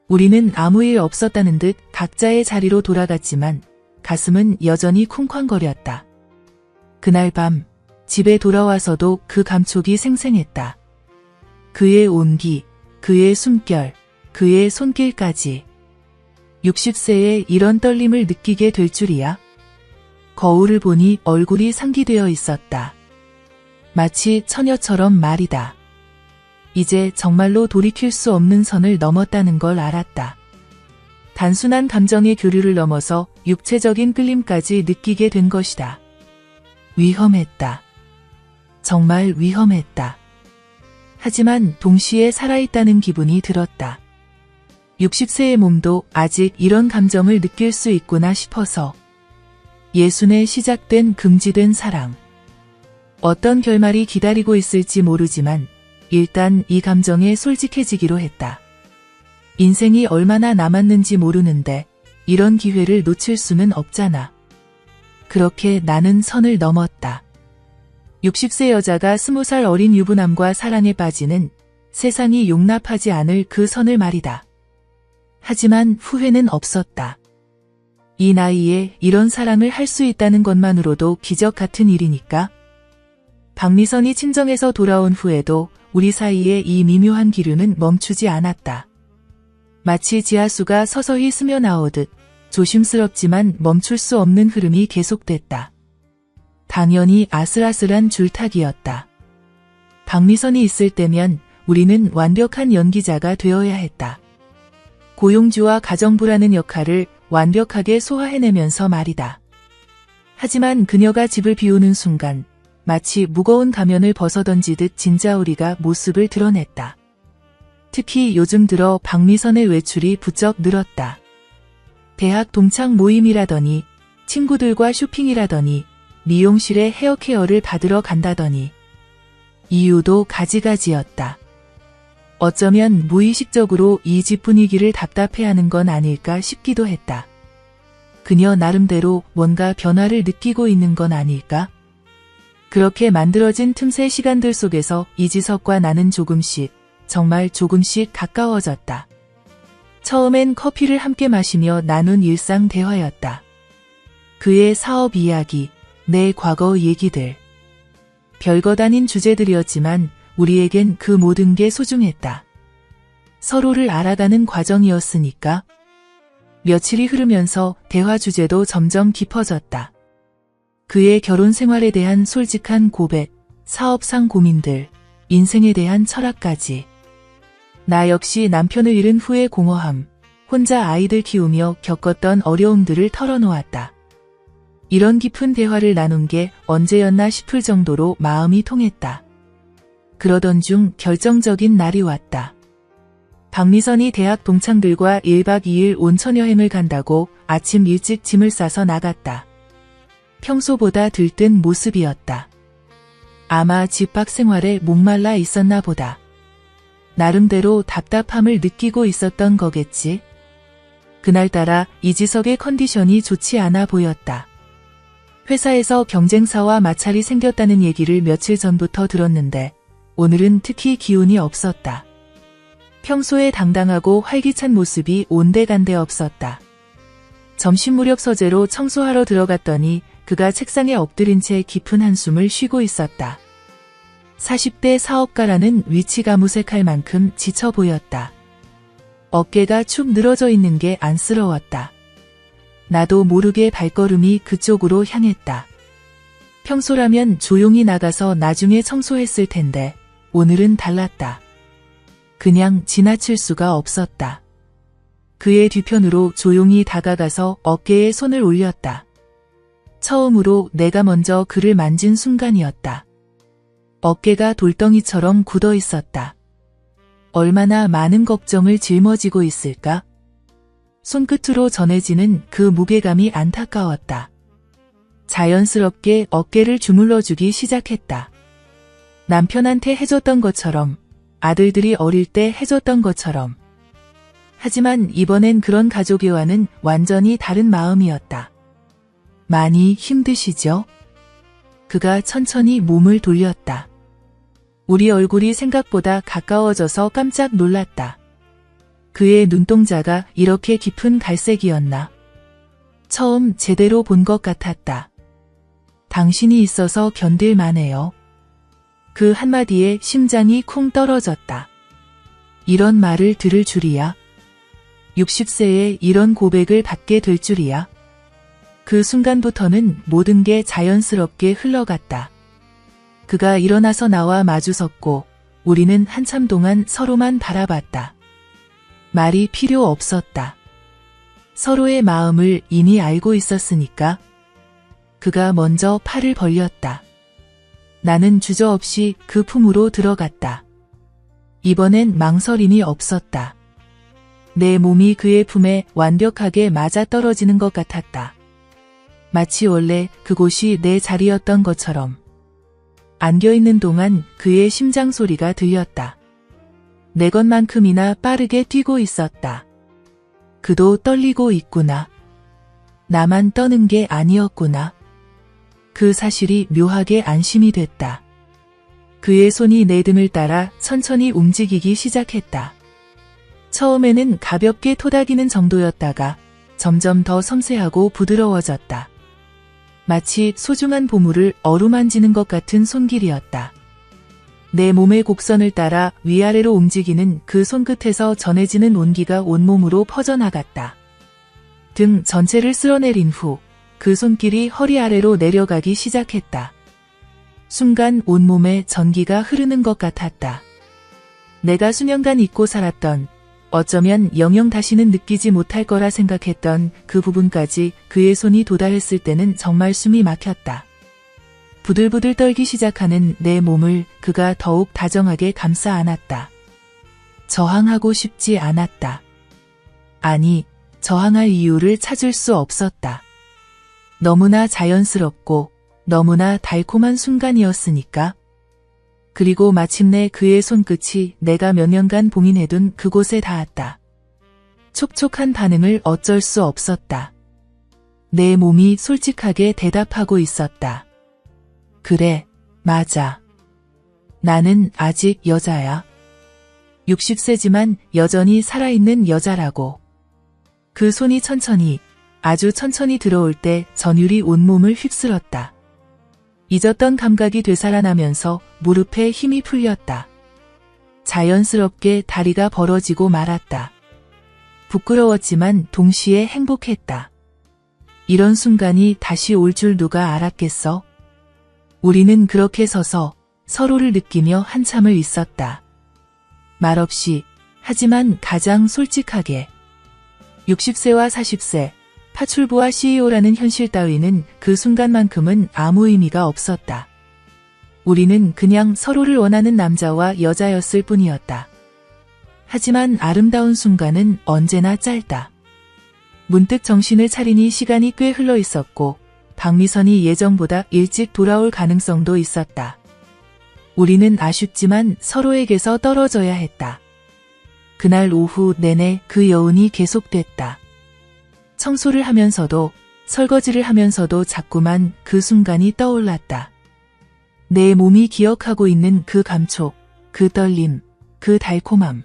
우리는 아무 일 없었다는 듯 각자의 자리로 돌아갔지만 가슴은 여전히 쿵쾅거렸다. 그날 밤 집에 돌아와서도 그 감촉이 생생했다. 그의 온기, 그의 숨결, 그의 손길까지. 60세에 이런 떨림을 느끼게 될 줄이야. 거울을 보니 얼굴이 상기되어 있었다. 마치 처녀처럼 말이다. 이제 정말로 돌이킬 수 없는 선을 넘었다는 걸 알았다. 단순한 감정의 교류를 넘어서 육체적인 끌림까지 느끼게 된 것이다. 위험했다. 정말 위험했다. 하지만 동시에 살아있다는 기분이 들었다. 60세의 몸도 아직 이런 감정을 느낄 수 있구나 싶어서. 예순에 시작된 금지된 사랑. 어떤 결말이 기다리고 있을지 모르지만 일단 이 감정에 솔직해지기로 했다. 인생이 얼마나 남았는지 모르는데 이런 기회를 놓칠 수는 없잖아. 그렇게 나는 선을 넘었다. 60세 여자가 20살 어린 유부남과 사랑에 빠지는 세상이 용납하지 않을 그 선을 말이다. 하지만 후회는 없었다. 이 나이에 이런 사랑을 할 수 있다는 것만으로도 기적 같은 일이니까. 박미선이 친정에서 돌아온 후에도 우리 사이의 이 미묘한 기류는 멈추지 않았다. 마치 지하수가 서서히 스며나오듯 조심스럽지만 멈출 수 없는 흐름이 계속됐다. 당연히 아슬아슬한 줄타기였다. 박미선이 있을 때면 우리는 완벽한 연기자가 되어야 했다. 고용주와 가정부라는 역할을 완벽하게 소화해내면서 말이다. 하지만 그녀가 집을 비우는 순간 마치 무거운 가면을 벗어던지듯 진짜 우리가 모습을 드러냈다. 특히 요즘 들어 박미선의 외출이 부쩍 늘었다. 대학 동창 모임이라더니 친구들과 쇼핑이라더니 미용실에 헤어케어를 받으러 간다더니 이유도 가지가지였다. 어쩌면 무의식적으로 이 집 분위기를 답답해하는 건 아닐까 싶기도 했다. 그녀 나름대로 뭔가 변화를 느끼고 있는 건 아닐까? 그렇게 만들어진 틈새 시간들 속에서 이지석과 나는 조금씩, 정말 조금씩 가까워졌다. 처음엔 커피를 함께 마시며 나눈 일상 대화였다. 그의 사업 이야기, 내 과거 얘기들. 별것 아닌 주제들이었지만 우리에겐 그 모든 게 소중했다. 서로를 알아가는 과정이었으니까. 며칠이 흐르면서 대화 주제도 점점 깊어졌다. 그의 결혼 생활에 대한 솔직한 고백, 사업상 고민들, 인생에 대한 철학까지. 나 역시 남편을 잃은 후의 공허함, 혼자 아이들 키우며 겪었던 어려움들을 털어놓았다. 이런 깊은 대화를 나눈 게 언제였나 싶을 정도로 마음이 통했다. 그러던 중 결정적인 날이 왔다. 박미선이 대학 동창들과 1박 2일 온천 여행을 간다고 아침 일찍 짐을 싸서 나갔다. 평소보다 들뜬 모습이었다. 아마 집 밖 생활에 목말라 있었나 보다. 나름대로 답답함을 느끼고 있었던 거겠지. 그날따라 이지석의 컨디션이 좋지 않아 보였다. 회사에서 경쟁사와 마찰이 생겼다는 얘기를 며칠 전부터 들었는데 오늘은 특히 기운이 없었다. 평소에 당당하고 활기찬 모습이 온데간데 없었다. 점심 무렵 서재로 청소하러 들어갔더니 그가 책상에 엎드린 채 깊은 한숨을 쉬고 있었다. 40대 사업가라는 위치가 무색할 만큼 지쳐 보였다. 어깨가 축 늘어져 있는 게 안쓰러웠다. 나도 모르게 발걸음이 그쪽으로 향했다. 평소라면 조용히 나가서 나중에 청소했을 텐데 오늘은 달랐다. 그냥 지나칠 수가 없었다. 그의 뒤편으로 조용히 다가가서 어깨에 손을 올렸다. 처음으로 내가 먼저 그를 만진 순간이었다. 어깨가 돌덩이처럼 굳어 있었다. 얼마나 많은 걱정을 짊어지고 있을까? 손끝으로 전해지는 그 무게감이 안타까웠다. 자연스럽게 어깨를 주물러주기 시작했다. 남편한테 해줬던 것처럼, 아들들이 어릴 때 해줬던 것처럼. 하지만 이번엔 그런 가족애와는 완전히 다른 마음이었다. 많이 힘드시죠? 그가 천천히 몸을 돌렸다. 우리 얼굴이 생각보다 가까워져서 깜짝 놀랐다. 그의 눈동자가 이렇게 깊은 갈색이었나? 처음 제대로 본 것 같았다. 당신이 있어서 견딜만해요. 그 한마디에 심장이 쿵 떨어졌다. 이런 말을 들을 줄이야. 60세에 이런 고백을 받게 될 줄이야. 그 순간부터는 모든 게 자연스럽게 흘러갔다. 그가 일어나서 나와 마주섰고 우리는 한참 동안 서로만 바라봤다. 말이 필요 없었다. 서로의 마음을 이미 알고 있었으니까. 그가 먼저 팔을 벌렸다. 나는 주저없이 그 품으로 들어갔다. 이번엔 망설임이 없었다. 내 몸이 그의 품에 완벽하게 맞아떨어지는 것 같았다. 마치 원래 그곳이 내 자리였던 것처럼. 안겨있는 동안 그의 심장 소리가 들렸다. 내 것만큼이나 빠르게 뛰고 있었다. 그도 떨리고 있구나. 나만 떠는 게 아니었구나. 그 사실이 묘하게 안심이 됐다. 그의 손이 내 등을 따라 천천히 움직이기 시작했다. 처음에는 가볍게 토닥이는 정도였다가 점점 더 섬세하고 부드러워졌다. 마치 소중한 보물을 어루만지는 것 같은 손길이었다. 내 몸의 곡선을 따라 위아래로 움직이는 그 손끝에서 전해지는 온기가 온몸으로 퍼져나갔다. 등 전체를 쓸어내린 후 그 손길이 허리 아래로 내려가기 시작했다. 순간 온몸에 전기가 흐르는 것 같았다. 내가 수년간 잊고 살았던, 어쩌면 영영 다시는 느끼지 못할 거라 생각했던 그 부분까지 그의 손이 도달했을 때는 정말 숨이 막혔다. 부들부들 떨기 시작하는 내 몸을 그가 더욱 다정하게 감싸 안았다. 저항하고 싶지 않았다. 아니, 저항할 이유를 찾을 수 없었다. 너무나 자연스럽고 너무나 달콤한 순간이었으니까. 그리고 마침내 그의 손끝이 내가 몇 년간 봉인해둔 그곳에 닿았다. 촉촉한 반응을 어쩔 수 없었다. 내 몸이 솔직하게 대답하고 있었다. 그래, 맞아. 나는 아직 여자야. 60세지만 여전히 살아있는 여자라고. 그 손이 천천히, 아주 천천히 들어올 때 전율이 온몸을 휩쓸었다. 잊었던 감각이 되살아나면서 무릎에 힘이 풀렸다. 자연스럽게 다리가 벌어지고 말았다. 부끄러웠지만 동시에 행복했다. 이런 순간이 다시 올 줄 누가 알았겠어? 우리는 그렇게 서서 서로를 느끼며 한참을 있었다. 말없이, 하지만 가장 솔직하게. 60세와 40세, 파출부와 CEO라는 현실 따위는 그 순간만큼은 아무 의미가 없었다. 우리는 그냥 서로를 원하는 남자와 여자였을 뿐이었다. 하지만 아름다운 순간은 언제나 짧다. 문득 정신을 차리니 시간이 꽤 흘러 있었고 박미선이 예정보다 일찍 돌아올 가능성도 있었다. 우리는 아쉽지만 서로에게서 떨어져야 했다. 그날 오후 내내 그 여운이 계속됐다. 청소를 하면서도 설거지를 하면서도 자꾸만 그 순간이 떠올랐다. 내 몸이 기억하고 있는 그 감촉, 그 떨림, 그 달콤함.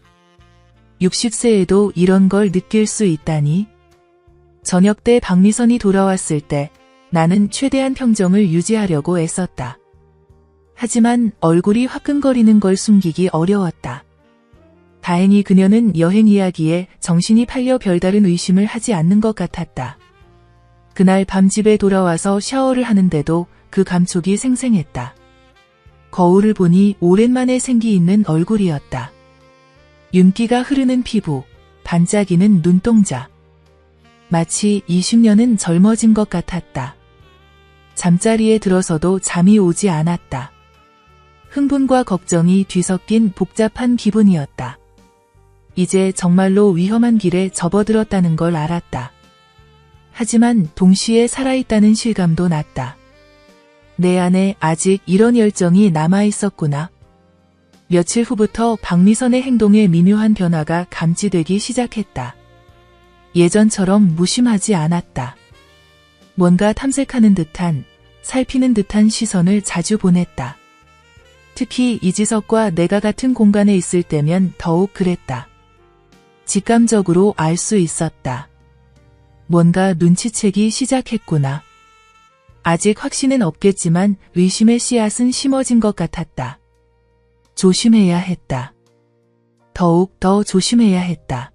60세에도 이런 걸 느낄 수 있다니? 저녁 때 박미선이 돌아왔을 때 나는 최대한 평정을 유지하려고 애썼다. 하지만 얼굴이 화끈거리는 걸 숨기기 어려웠다. 다행히 그녀는 여행 이야기에 정신이 팔려 별다른 의심을 하지 않는 것 같았다. 그날 밤 집에 돌아와서 샤워를 하는데도 그 감촉이 생생했다. 거울을 보니 오랜만에 생기 있는 얼굴이었다. 윤기가 흐르는 피부, 반짝이는 눈동자. 마치 20년은 젊어진 것 같았다. 잠자리에 들어서도 잠이 오지 않았다. 흥분과 걱정이 뒤섞인 복잡한 기분이었다. 이제 정말로 위험한 길에 접어들었다는 걸 알았다. 하지만 동시에 살아있다는 실감도 났다. 내 안에 아직 이런 열정이 남아있었구나. 며칠 후부터 박미선의 행동에 미묘한 변화가 감지되기 시작했다. 예전처럼 무심하지 않았다. 뭔가 탐색하는 듯한, 살피는 듯한 시선을 자주 보냈다. 특히 이지석과 내가 같은 공간에 있을 때면 더욱 그랬다. 직감적으로 알 수 있었다. 뭔가 눈치채기 시작했구나. 아직 확신은 없겠지만 의심의 씨앗은 심어진 것 같았다. 조심해야 했다. 더욱 더 조심해야 했다.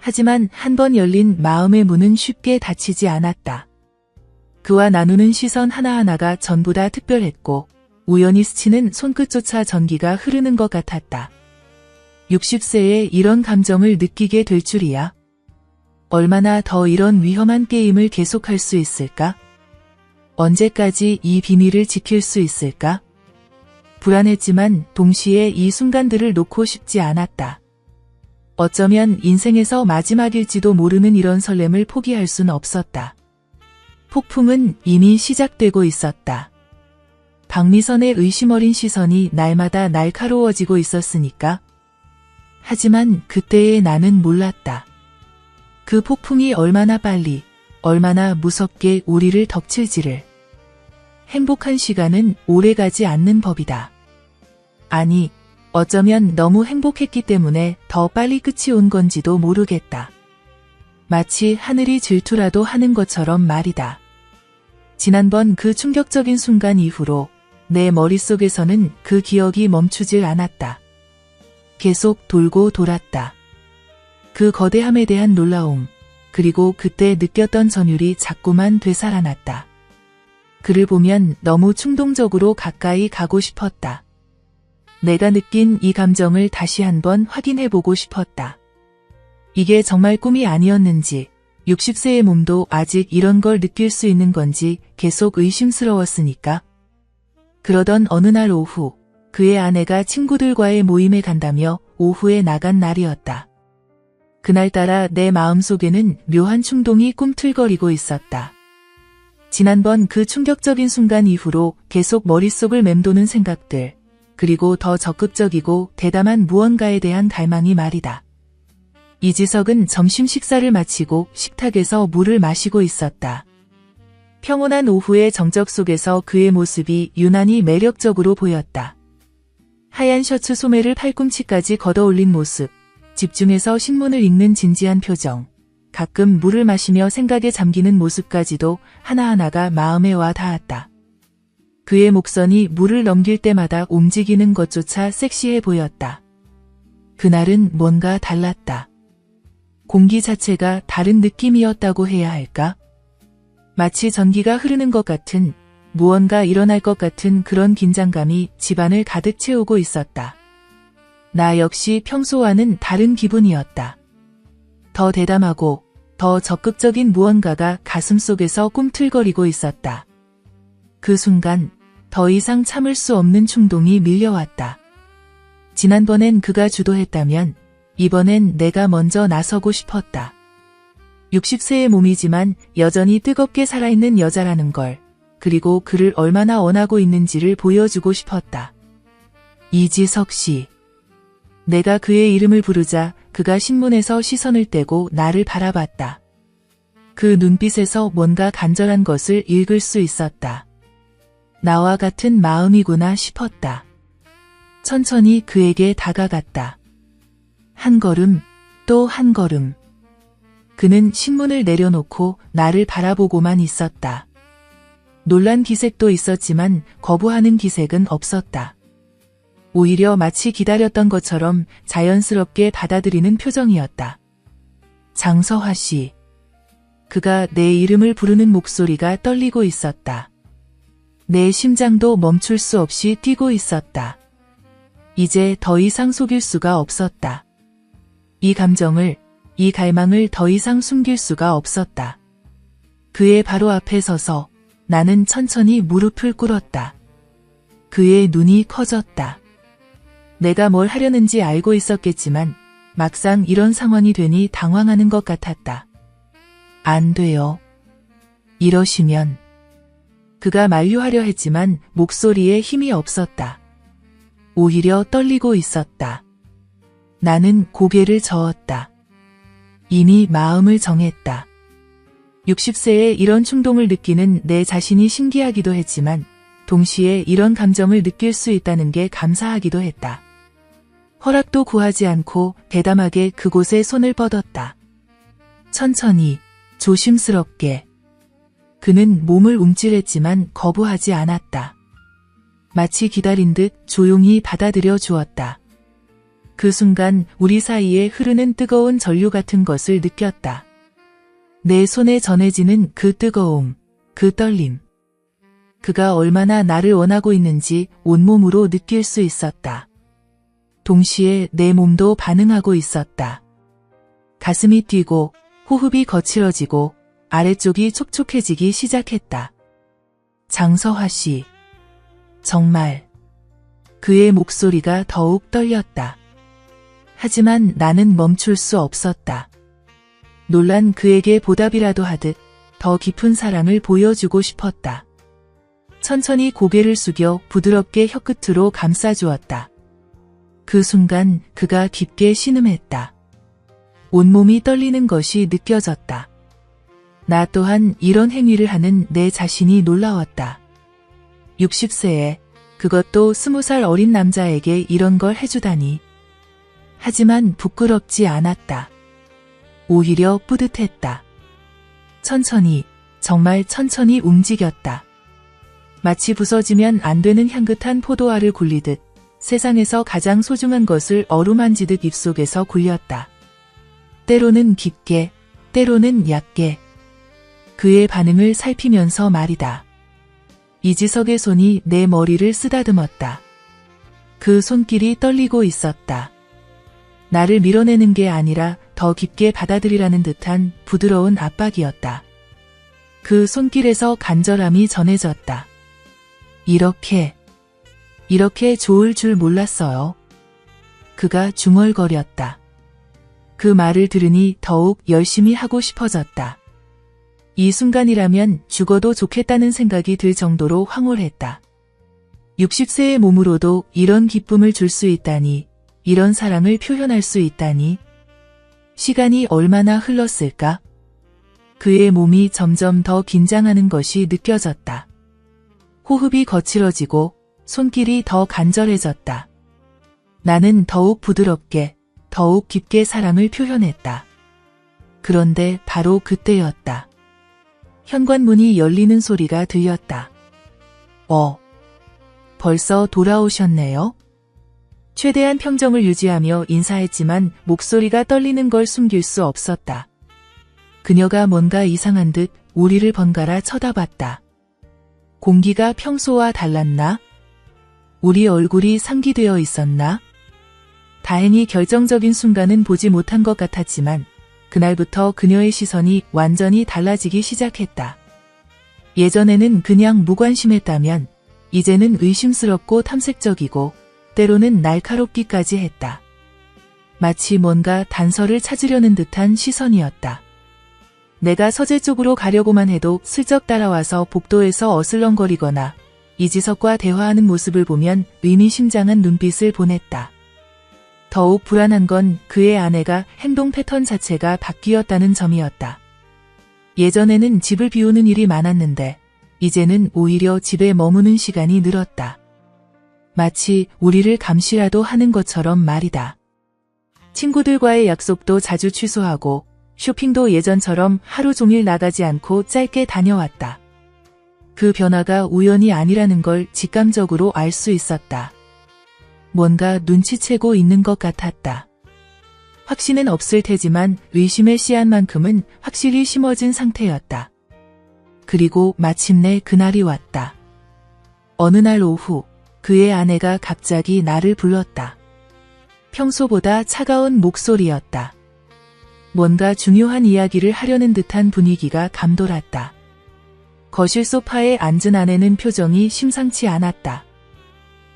하지만 한 번 열린 마음의 문은 쉽게 닫히지 않았다. 그와 나누는 시선 하나하나가 전부 다 특별했고 우연히 스치는 손끝조차 전기가 흐르는 것 같았다. 60세에 이런 감정을 느끼게 될 줄이야. 얼마나 더 이런 위험한 게임을 계속할 수 있을까? 언제까지 이 비밀을 지킬 수 있을까? 불안했지만 동시에 이 순간들을 놓고 싶지 않았다. 어쩌면 인생에서 마지막일지도 모르는 이런 설렘을 포기할 순 없었다. 폭풍은 이미 시작되고 있었다. 박미선의 의심 어린 시선이 날마다 날카로워지고 있었으니까. 하지만 그때의 나는 몰랐다. 그 폭풍이 얼마나 빨리, 얼마나 무섭게 우리를 덮칠지를. 행복한 시간은 오래가지 않는 법이다. 아니, 어쩌면 너무 행복했기 때문에 더 빨리 끝이 온 건지도 모르겠다. 마치 하늘이 질투라도 하는 것처럼 말이다. 지난번 그 충격적인 순간 이후로 내 머릿속에서는 그 기억이 멈추질 않았다. 계속 돌고 돌았다. 그 거대함에 대한 놀라움, 그리고 그때 느꼈던 전율이 자꾸만 되살아났다. 그를 보면 너무 충동적으로 가까이 가고 싶었다. 내가 느낀 이 감정을 다시 한번 확인해보고 싶었다. 이게 정말 꿈이 아니었는지, 60세의 몸도 아직 이런 걸 느낄 수 있는 건지 계속 의심스러웠으니까. 그러던 어느 날 오후, 그의 아내가 친구들과의 모임에 간다며 오후에 나간 날이었다. 그날따라 내 마음속에는 묘한 충동이 꿈틀거리고 있었다. 지난번 그 충격적인 순간 이후로 계속 머릿속을 맴도는 생각들, 그리고 더 적극적이고 대담한 무언가에 대한 갈망이 말이다. 이지석은 점심 식사를 마치고 식탁에서 물을 마시고 있었다. 평온한 오후의 정적 속에서 그의 모습이 유난히 매력적으로 보였다. 하얀 셔츠 소매를 팔꿈치까지 걷어올린 모습, 집중해서 신문을 읽는 진지한 표정, 가끔 물을 마시며 생각에 잠기는 모습까지도 하나하나가 마음에 와 닿았다. 그의 목선이 물을 넘길 때마다 움직이는 것조차 섹시해 보였다. 그날은 뭔가 달랐다. 공기 자체가 다른 느낌이었다고 해야 할까? 마치 전기가 흐르는 것 같은, 무언가 일어날 것 같은 그런 긴장감이 집안을 가득 채우고 있었다. 나 역시 평소와는 다른 기분이었다. 더 대담하고 더 적극적인 무언가가 가슴속에서 꿈틀거리고 있었다. 그 순간 더 이상 참을 수 없는 충동이 밀려왔다. 지난번엔 그가 주도했다면 이번엔 내가 먼저 나서고 싶었다. 60세의 몸이지만 여전히 뜨겁게 살아있는 여자라는 걸, 그리고 그를 얼마나 원하고 있는지를 보여주고 싶었다. 이지석 씨. 내가 그의 이름을 부르자 그가 신문에서 시선을 떼고 나를 바라봤다. 그 눈빛에서 뭔가 간절한 것을 읽을 수 있었다. 나와 같은 마음이구나 싶었다. 천천히 그에게 다가갔다. 한 걸음, 또 한 걸음. 그는 신문을 내려놓고 나를 바라보고만 있었다. 놀란 기색도 있었지만 거부하는 기색은 없었다. 오히려 마치 기다렸던 것처럼 자연스럽게 받아들이는 표정이었다. 장서화 씨. 그가 내 이름을 부르는 목소리가 떨리고 있었다. 내 심장도 멈출 수 없이 뛰고 있었다. 이제 더 이상 속일 수가 없었다. 이 감정을, 이 갈망을 더 이상 숨길 수가 없었다. 그의 바로 앞에 서서 나는 천천히 무릎을 꿇었다. 그의 눈이 커졌다. 내가 뭘 하려는지 알고 있었겠지만 막상 이런 상황이 되니 당황하는 것 같았다. 안 돼요. 이러시면. 그가 만류하려 했지만 목소리에 힘이 없었다. 오히려 떨리고 있었다. 나는 고개를 저었다. 이미 마음을 정했다. 60세에 이런 충동을 느끼는 내 자신이 신기하기도 했지만 동시에 이런 감정을 느낄 수 있다는 게 감사하기도 했다. 허락도 구하지 않고 대담하게 그곳에 손을 뻗었다. 천천히, 조심스럽게. 그는 몸을 움찔했지만 거부하지 않았다. 마치 기다린 듯 조용히 받아들여 주었다. 그 순간 우리 사이에 흐르는 뜨거운 전류 같은 것을 느꼈다. 내 손에 전해지는 그 뜨거움, 그 떨림. 그가 얼마나 나를 원하고 있는지 온몸으로 느낄 수 있었다. 동시에 내 몸도 반응하고 있었다. 가슴이 뛰고 호흡이 거칠어지고 아래쪽이 촉촉해지기 시작했다. 장서화 씨. 정말. 그의 목소리가 더욱 떨렸다. 하지만 나는 멈출 수 없었다. 놀란 그에게 보답이라도 하듯 더 깊은 사랑을 보여주고 싶었다. 천천히 고개를 숙여 부드럽게 혀끝으로 감싸주었다. 그 순간 그가 깊게 신음했다. 온몸이 떨리는 것이 느껴졌다. 나 또한 이런 행위를 하는 내 자신이 놀라웠다. 60세에 그것도 20살 어린 남자에게 이런 걸 해주다니. 하지만 부끄럽지 않았다. 오히려 뿌듯했다. 천천히, 정말 천천히 움직였다. 마치 부서지면 안 되는 향긋한 포도알을 굴리듯 세상에서 가장 소중한 것을 어루만지듯 입속에서 굴렸다. 때로는 깊게, 때로는 얕게. 그의 반응을 살피면서 말이다. 이지석의 손이 내 머리를 쓰다듬었다. 그 손길이 떨리고 있었다. 나를 밀어내는 게 아니라 더 깊게 받아들이라는 듯한 부드러운 압박이었다. 그 손길에서 간절함이 전해졌다. 이렇게 좋을 줄 몰랐어요. 그가 중얼거렸다. 그 말을 들으니 더욱 열심히 하고 싶어졌다. 이 순간이라면 죽어도 좋겠다는 생각이 들 정도로 황홀했다. 60세의 몸으로도 이런 기쁨을 줄 수 있다니, 이런 사랑을 표현할 수 있다니. 시간이 얼마나 흘렀을까? 그의 몸이 점점 더 긴장하는 것이 느껴졌다. 호흡이 거칠어지고 손길이 더 간절해졌다. 나는 더욱 부드럽게, 더욱 깊게 사랑을 표현했다. 그런데 바로 그때였다. 현관문이 열리는 소리가 들렸다. 벌써 돌아오셨네요? 최대한 평정을 유지하며 인사했지만 목소리가 떨리는 걸 숨길 수 없었다. 그녀가 뭔가 이상한 듯 우리를 번갈아 쳐다봤다. 공기가 평소와 달랐나? 우리 얼굴이 상기되어 있었나? 다행히 결정적인 순간은 보지 못한 것 같았지만 그날부터 그녀의 시선이 완전히 달라지기 시작했다. 예전에는 그냥 무관심했다면 이제는 의심스럽고 탐색적이고 때로는 날카롭기까지 했다. 마치 뭔가 단서를 찾으려는 듯한 시선이었다. 내가 서재 쪽으로 가려고만 해도 슬쩍 따라와서 복도에서 어슬렁거리거나 이지석과 대화하는 모습을 보면 의미심장한 눈빛을 보냈다. 더욱 불안한 건 그의 아내가 행동 패턴 자체가 바뀌었다는 점이었다. 예전에는 집을 비우는 일이 많았는데 이제는 오히려 집에 머무는 시간이 늘었다. 마치 우리를 감시라도 하는 것처럼 말이다. 친구들과의 약속도 자주 취소하고 쇼핑도 예전처럼 하루 종일 나가지 않고 짧게 다녀왔다. 그 변화가 우연이 아니라는 걸 직감적으로 알 수 있었다. 뭔가 눈치채고 있는 것 같았다. 확신은 없을 테지만 의심의 씨앗만큼은 확실히 심어진 상태였다. 그리고 마침내 그날이 왔다. 어느 날 오후 그의 아내가 갑자기 나를 불렀다. 평소보다 차가운 목소리였다. 뭔가 중요한 이야기를 하려는 듯한 분위기가 감돌았다. 거실 소파에 앉은 아내는 표정이 심상치 않았다.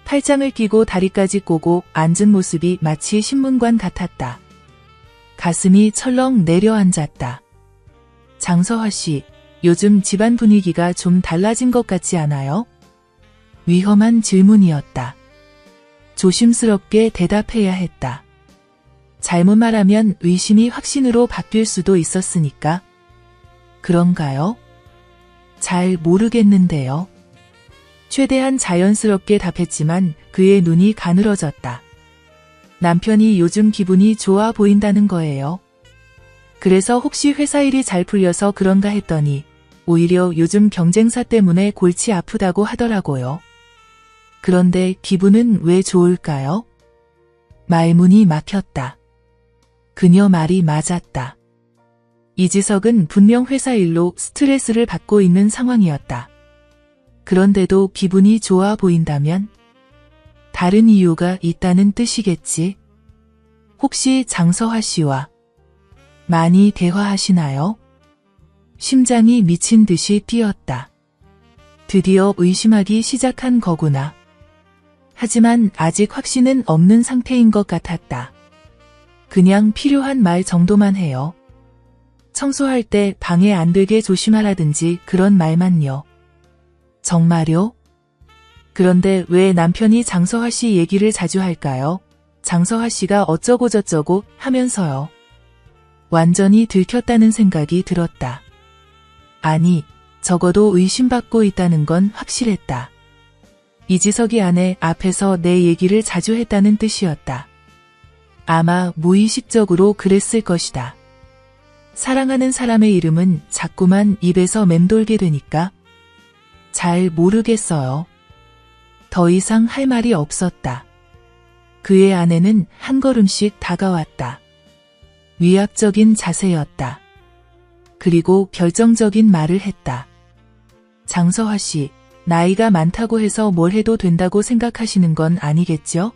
팔짱을 끼고 다리까지 꼬고 앉은 모습이 마치 신문관 같았다. 가슴이 철렁 내려앉았다. 장서화 씨, 요즘 집안 분위기가 좀 달라진 것 같지 않아요? 위험한 질문이었다. 조심스럽게 대답해야 했다. 잘못 말하면 의심이 확신으로 바뀔 수도 있었으니까. 그런가요? 잘 모르겠는데요. 최대한 자연스럽게 답했지만 그의 눈이 가늘어졌다. 남편이 요즘 기분이 좋아 보인다는 거예요. 그래서 혹시 회사 일이 잘 풀려서 그런가 했더니 오히려 요즘 경쟁사 때문에 골치 아프다고 하더라고요. 그런데 기분은 왜 좋을까요? 말문이 막혔다. 그녀 말이 맞았다. 이지석은 분명 회사 일로 스트레스를 받고 있는 상황이었다. 그런데도 기분이 좋아 보인다면? 다른 이유가 있다는 뜻이겠지. 혹시 장서화 씨와 많이 대화하시나요? 심장이 미친 듯이 뛰었다. 드디어 의심하기 시작한 거구나. 하지만 아직 확신은 없는 상태인 것 같았다. 그냥 필요한 말 정도만 해요. 청소할 때 방해 안 되게 조심하라든지 그런 말만요. 정말요? 그런데 왜 남편이 장서화 씨 얘기를 자주 할까요? 장서화 씨가 어쩌고저쩌고 하면서요. 완전히 들켰다는 생각이 들었다. 아니, 적어도 의심받고 있다는 건 확실했다. 이지석이 아내 앞에서 내 얘기를 자주 했다는 뜻이었다. 아마 무의식적으로 그랬을 것이다. 사랑하는 사람의 이름은 자꾸만 입에서 맴돌게 되니까. 잘 모르겠어요. 더 이상 할 말이 없었다. 그의 아내는 한 걸음씩 다가왔다. 위압적인 자세였다. 그리고 결정적인 말을 했다. 장서화 씨, 나이가 많다고 해서 뭘 해도 된다고 생각하시는 건 아니겠죠?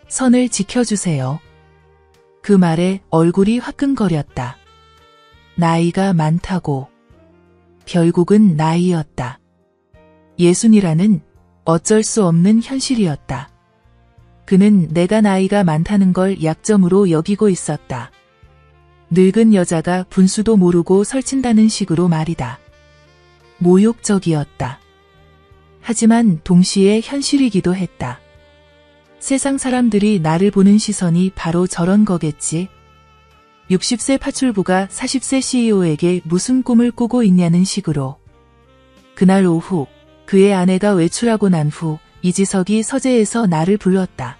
선을 지켜주세요. 그 말에 얼굴이 화끈거렸다. 나이가 많다고. 결국은 나이였다. 예순이라는 어쩔 수 없는 현실이었다. 그는 내가 나이가 많다는 걸 약점으로 여기고 있었다. 늙은 여자가 분수도 모르고 설친다는 식으로 말이다. 모욕적이었다. 하지만 동시에 현실이기도 했다. 세상 사람들이 나를 보는 시선이 바로 저런 거겠지. 60세 파출부가 40세 CEO에게 무슨 꿈을 꾸고 있냐는 식으로. 그날 오후 그의 아내가 외출하고 난 후 이지석이 서재에서 나를 불렀다.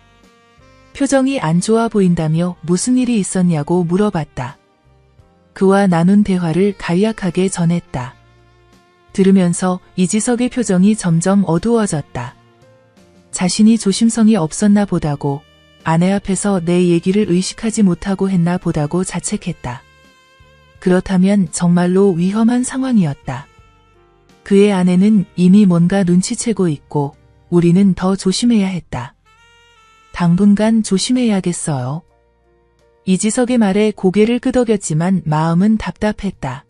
표정이 안 좋아 보인다며 무슨 일이 있었냐고 물어봤다. 그와 나눈 대화를 간략하게 전했다. 들으면서 이지석의 표정이 점점 어두워졌다. 자신이 조심성이 없었나 보다고, 아내 앞에서 내 얘기를 의식하지 못하고 했나 보다고 자책했다. 그렇다면 정말로 위험한 상황이었다. 그의 아내는 이미 뭔가 눈치채고 있고 우리는 더 조심해야 했다. 당분간 조심해야겠어요. 이지석의 말에 고개를 끄덕였지만 마음은 답답했다.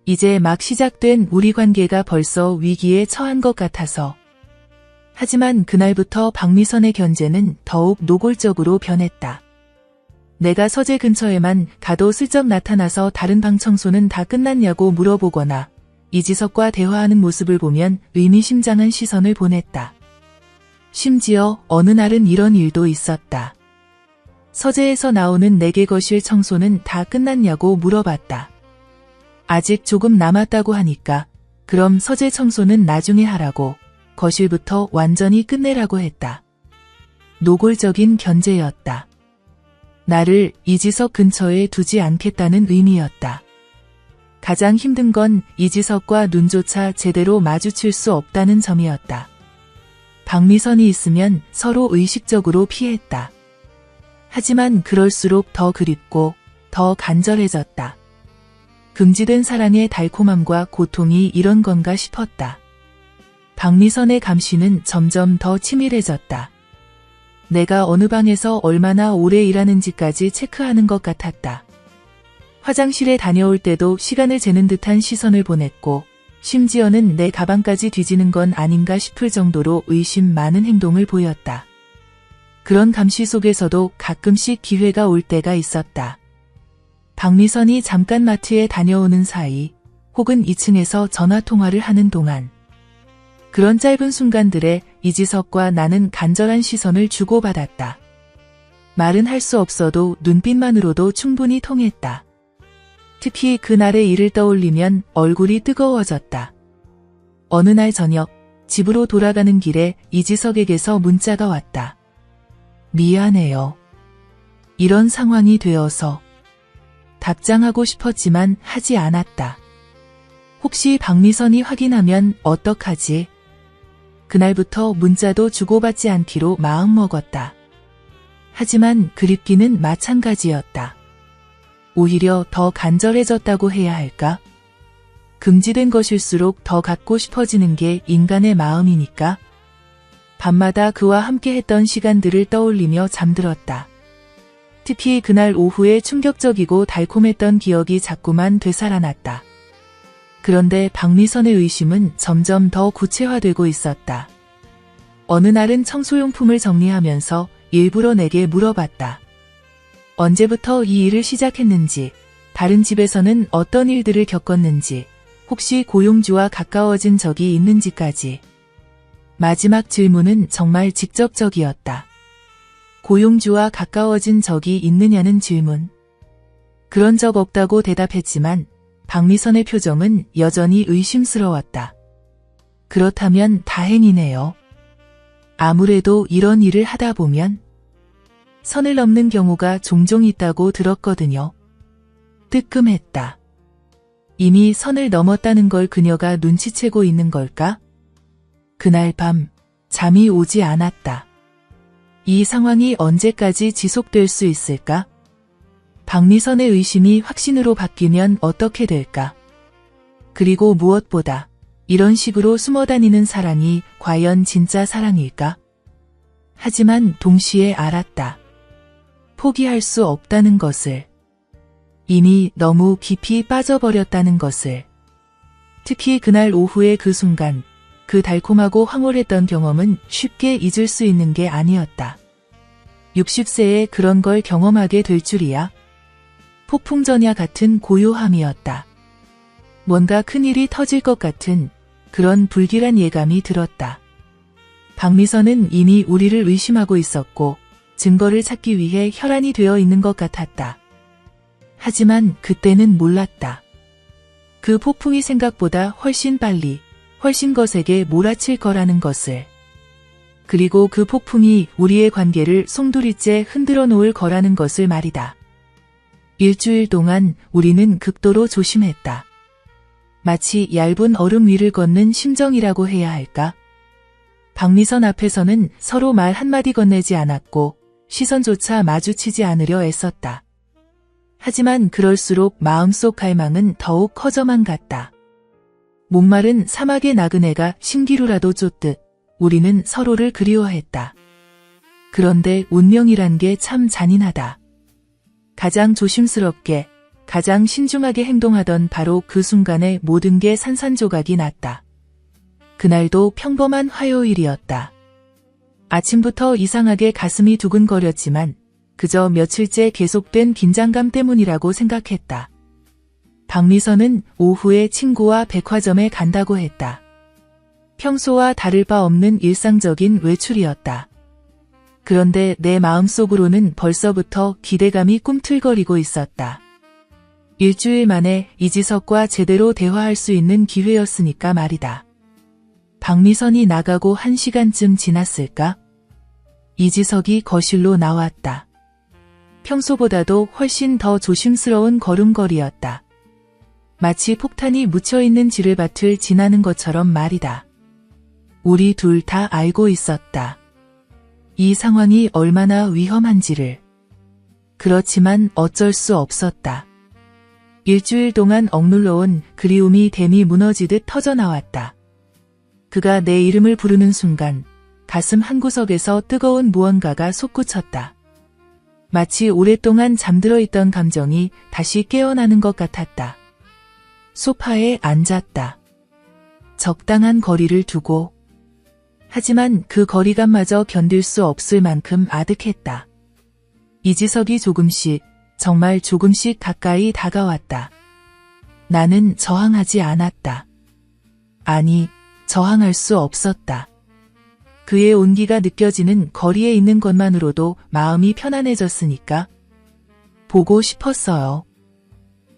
이제 막 시작된 우리 관계가 벌써 위기에 처한 것 같아서. 하지만 그날부터 박미선의 견제는 더욱 노골적으로 변했다. 내가 서재 근처에만 가도 슬쩍 나타나서 다른 방 청소는 다 끝났냐고 물어보거나 이지석과 대화하는 모습을 보면 의미심장한 시선을 보냈다. 심지어 어느 날은 이런 일도 있었다. 서재에서 나오는 내개 거실 청소는 다 끝났냐고 물어봤다. 아직 조금 남았다고 하니까 그럼 서재 청소는 나중에 하라고, 거실부터 완전히 끝내라고 했다. 노골적인 견제였다. 나를 이지석 근처에 두지 않겠다는 의미였다. 가장 힘든 건 이지석과 눈조차 제대로 마주칠 수 없다는 점이었다. 박미선이 있으면 서로 의식적으로 피했다. 하지만 그럴수록 더 그립고 더 간절해졌다. 금지된 사랑의 달콤함과 고통이 이런 건가 싶었다. 박미선의 감시는 점점 더 치밀해졌다. 내가 어느 방에서 얼마나 오래 일하는지까지 체크하는 것 같았다. 화장실에 다녀올 때도 시간을 재는 듯한 시선을 보냈고, 심지어는 내 가방까지 뒤지는 건 아닌가 싶을 정도로 의심 많은 행동을 보였다. 그런 감시 속에서도 가끔씩 기회가 올 때가 있었다. 박미선이 잠깐 마트에 다녀오는 사이, 혹은 2층에서 전화통화를 하는 동안, 그런 짧은 순간들에 이지석과 나는 간절한 시선을 주고받았다. 말은 할 수 없어도 눈빛만으로도 충분히 통했다. 특히 그날의 일을 떠올리면 얼굴이 뜨거워졌다. 어느 날 저녁, 집으로 돌아가는 길에 이지석에게서 문자가 왔다. 미안해요. 이런 상황이 되어서. 답장하고 싶었지만 하지 않았다. 혹시 박미선이 확인하면 어떡하지? 그날부터 문자도 주고받지 않기로 마음먹었다. 하지만 그립기는 마찬가지였다. 오히려 더 간절해졌다고 해야 할까? 금지된 것일수록 더 갖고 싶어지는 게 인간의 마음이니까. 밤마다 그와 함께 했던 시간들을 떠올리며 잠들었다. 특히 그날 오후에 충격적이고 달콤했던 기억이 자꾸만 되살아났다. 그런데 박미선의 의심은 점점 더 구체화되고 있었다. 어느 날은 청소용품을 정리하면서 일부러 내게 물어봤다. 언제부터 이 일을 시작했는지, 다른 집에서는 어떤 일들을 겪었는지, 혹시 고용주와 가까워진 적이 있는지까지. 마지막 질문은 정말 직접적이었다. 고용주와 가까워진 적이 있느냐는 질문. 그런 적 없다고 대답했지만 박미선의 표정은 여전히 의심스러웠다. 그렇다면 다행이네요. 아무래도 이런 일을 하다 보면 선을 넘는 경우가 종종 있다고 들었거든요. 뜨끔했다. 이미 선을 넘었다는 걸 그녀가 눈치채고 있는 걸까? 그날 밤 잠이 오지 않았다. 이 상황이 언제까지 지속될 수 있을까? 박미선의 의심이 확신으로 바뀌면 어떻게 될까? 그리고 무엇보다 이런 식으로 숨어다니는 사랑이 과연 진짜 사랑일까? 하지만 동시에 알았다. 포기할 수 없다는 것을. 이미 너무 깊이 빠져버렸다는 것을. 특히 그날 오후의 그 순간, 그 달콤하고 황홀했던 경험은 쉽게 잊을 수 있는 게 아니었다. 60세에 그런 걸 경험하게 될 줄이야. 폭풍전야 같은 고요함이었다. 뭔가 큰일이 터질 것 같은 그런 불길한 예감이 들었다. 박미선은 이미 우리를 의심하고 있었고 증거를 찾기 위해 혈안이 되어 있는 것 같았다. 하지만 그때는 몰랐다. 그 폭풍이 생각보다 훨씬 빨리, 훨씬 거세게 몰아칠 거라는 것을. 그리고 그 폭풍이 우리의 관계를 송두리째 흔들어 놓을 거라는 것을 말이다. 일주일 동안 우리는 극도로 조심했다. 마치 얇은 얼음 위를 걷는 심정이라고 해야 할까? 박미선 앞에서는 서로 말 한마디 건네지 않았고 시선조차 마주치지 않으려 애썼다. 하지만 그럴수록 마음속 갈망은 더욱 커져만 갔다. 목마른 사막의 나그네가 신기루라도 쫓듯 우리는 서로를 그리워했다. 그런데 운명이란 게 참 잔인하다. 가장 조심스럽게, 가장 신중하게 행동하던 바로 그 순간에 모든 게 산산조각이 났다. 그날도 평범한 화요일이었다. 아침부터 이상하게 가슴이 두근거렸지만 그저 며칠째 계속된 긴장감 때문이라고 생각했다. 박미선은 오후에 친구와 백화점에 간다고 했다. 평소와 다를 바 없는 일상적인 외출이었다. 그런데 내 마음속으로는 벌써부터 기대감이 꿈틀거리고 있었다. 일주일 만에 이지석과 제대로 대화할 수 있는 기회였으니까 말이다. 박미선이 나가고 1시간쯤 지났을까? 이지석이 거실로 나왔다. 평소보다도 훨씬 더 조심스러운 걸음걸이였다. 마치 폭탄이 묻혀있는 지뢰밭을 지나는 것처럼 말이다. 우리 둘 다 알고 있었다. 이 상황이 얼마나 위험한지를. 그렇지만 어쩔 수 없었다. 일주일 동안 억눌러온 그리움이 댐이 무너지듯 터져나왔다. 그가 내 이름을 부르는 순간 가슴 한구석에서 뜨거운 무언가가 솟구쳤다. 마치 오랫동안 잠들어 있던 감정이 다시 깨어나는 것 같았다. 소파에 앉았다. 적당한 거리를 두고. 하지만 그 거리감마저 견딜 수 없을 만큼 아득했다. 이지석이 조금씩, 정말 조금씩 가까이 다가왔다. 나는 저항하지 않았다. 아니, 저항할 수 없었다. 그의 온기가 느껴지는 거리에 있는 것만으로도 마음이 편안해졌으니까. 보고 싶었어요.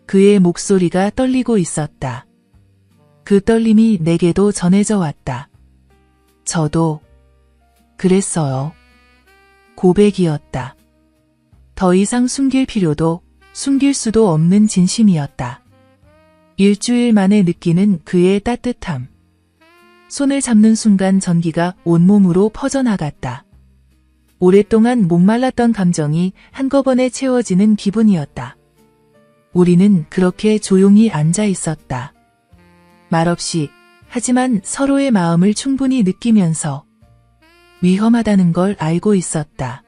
그의 목소리가 떨리고 있었다. 그 떨림이 내게도 전해져 왔다. 저도 그랬어요. 고백이었다. 더 이상 숨길 필요도 숨길 수도 없는 진심이었다. 일주일 만에 느끼는 그의 따뜻함. 손을 잡는 순간 전기가 온몸으로 퍼져나갔다. 오랫동안 목말랐던 감정이 한꺼번에 채워지는 기분이었다. 우리는 그렇게 조용히 앉아 있었다. 말없이, 하지만 서로의 마음을 충분히 느끼면서 위험하다는 걸 알고 있었다.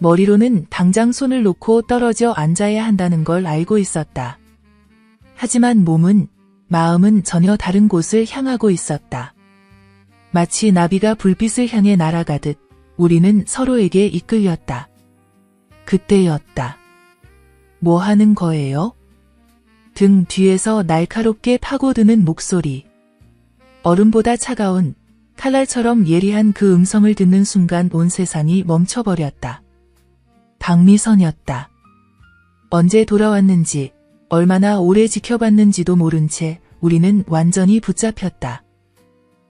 머리로는 당장 손을 놓고 떨어져 앉아야 한다는 걸 알고 있었다. 하지만 몸은, 마음은 전혀 다른 곳을 향하고 있었다. 마치 나비가 불빛을 향해 날아가듯 우리는 서로에게 이끌렸다. 그때였다. 뭐 하는 거예요? 등 뒤에서 날카롭게 파고드는 목소리. 얼음보다 차가운 칼날처럼 예리한 그 음성을 듣는 순간 온 세상이 멈춰버렸다. 박미선이었다. 언제 돌아왔는지, 얼마나 오래 지켜봤는지도 모른 채 우리는 완전히 붙잡혔다.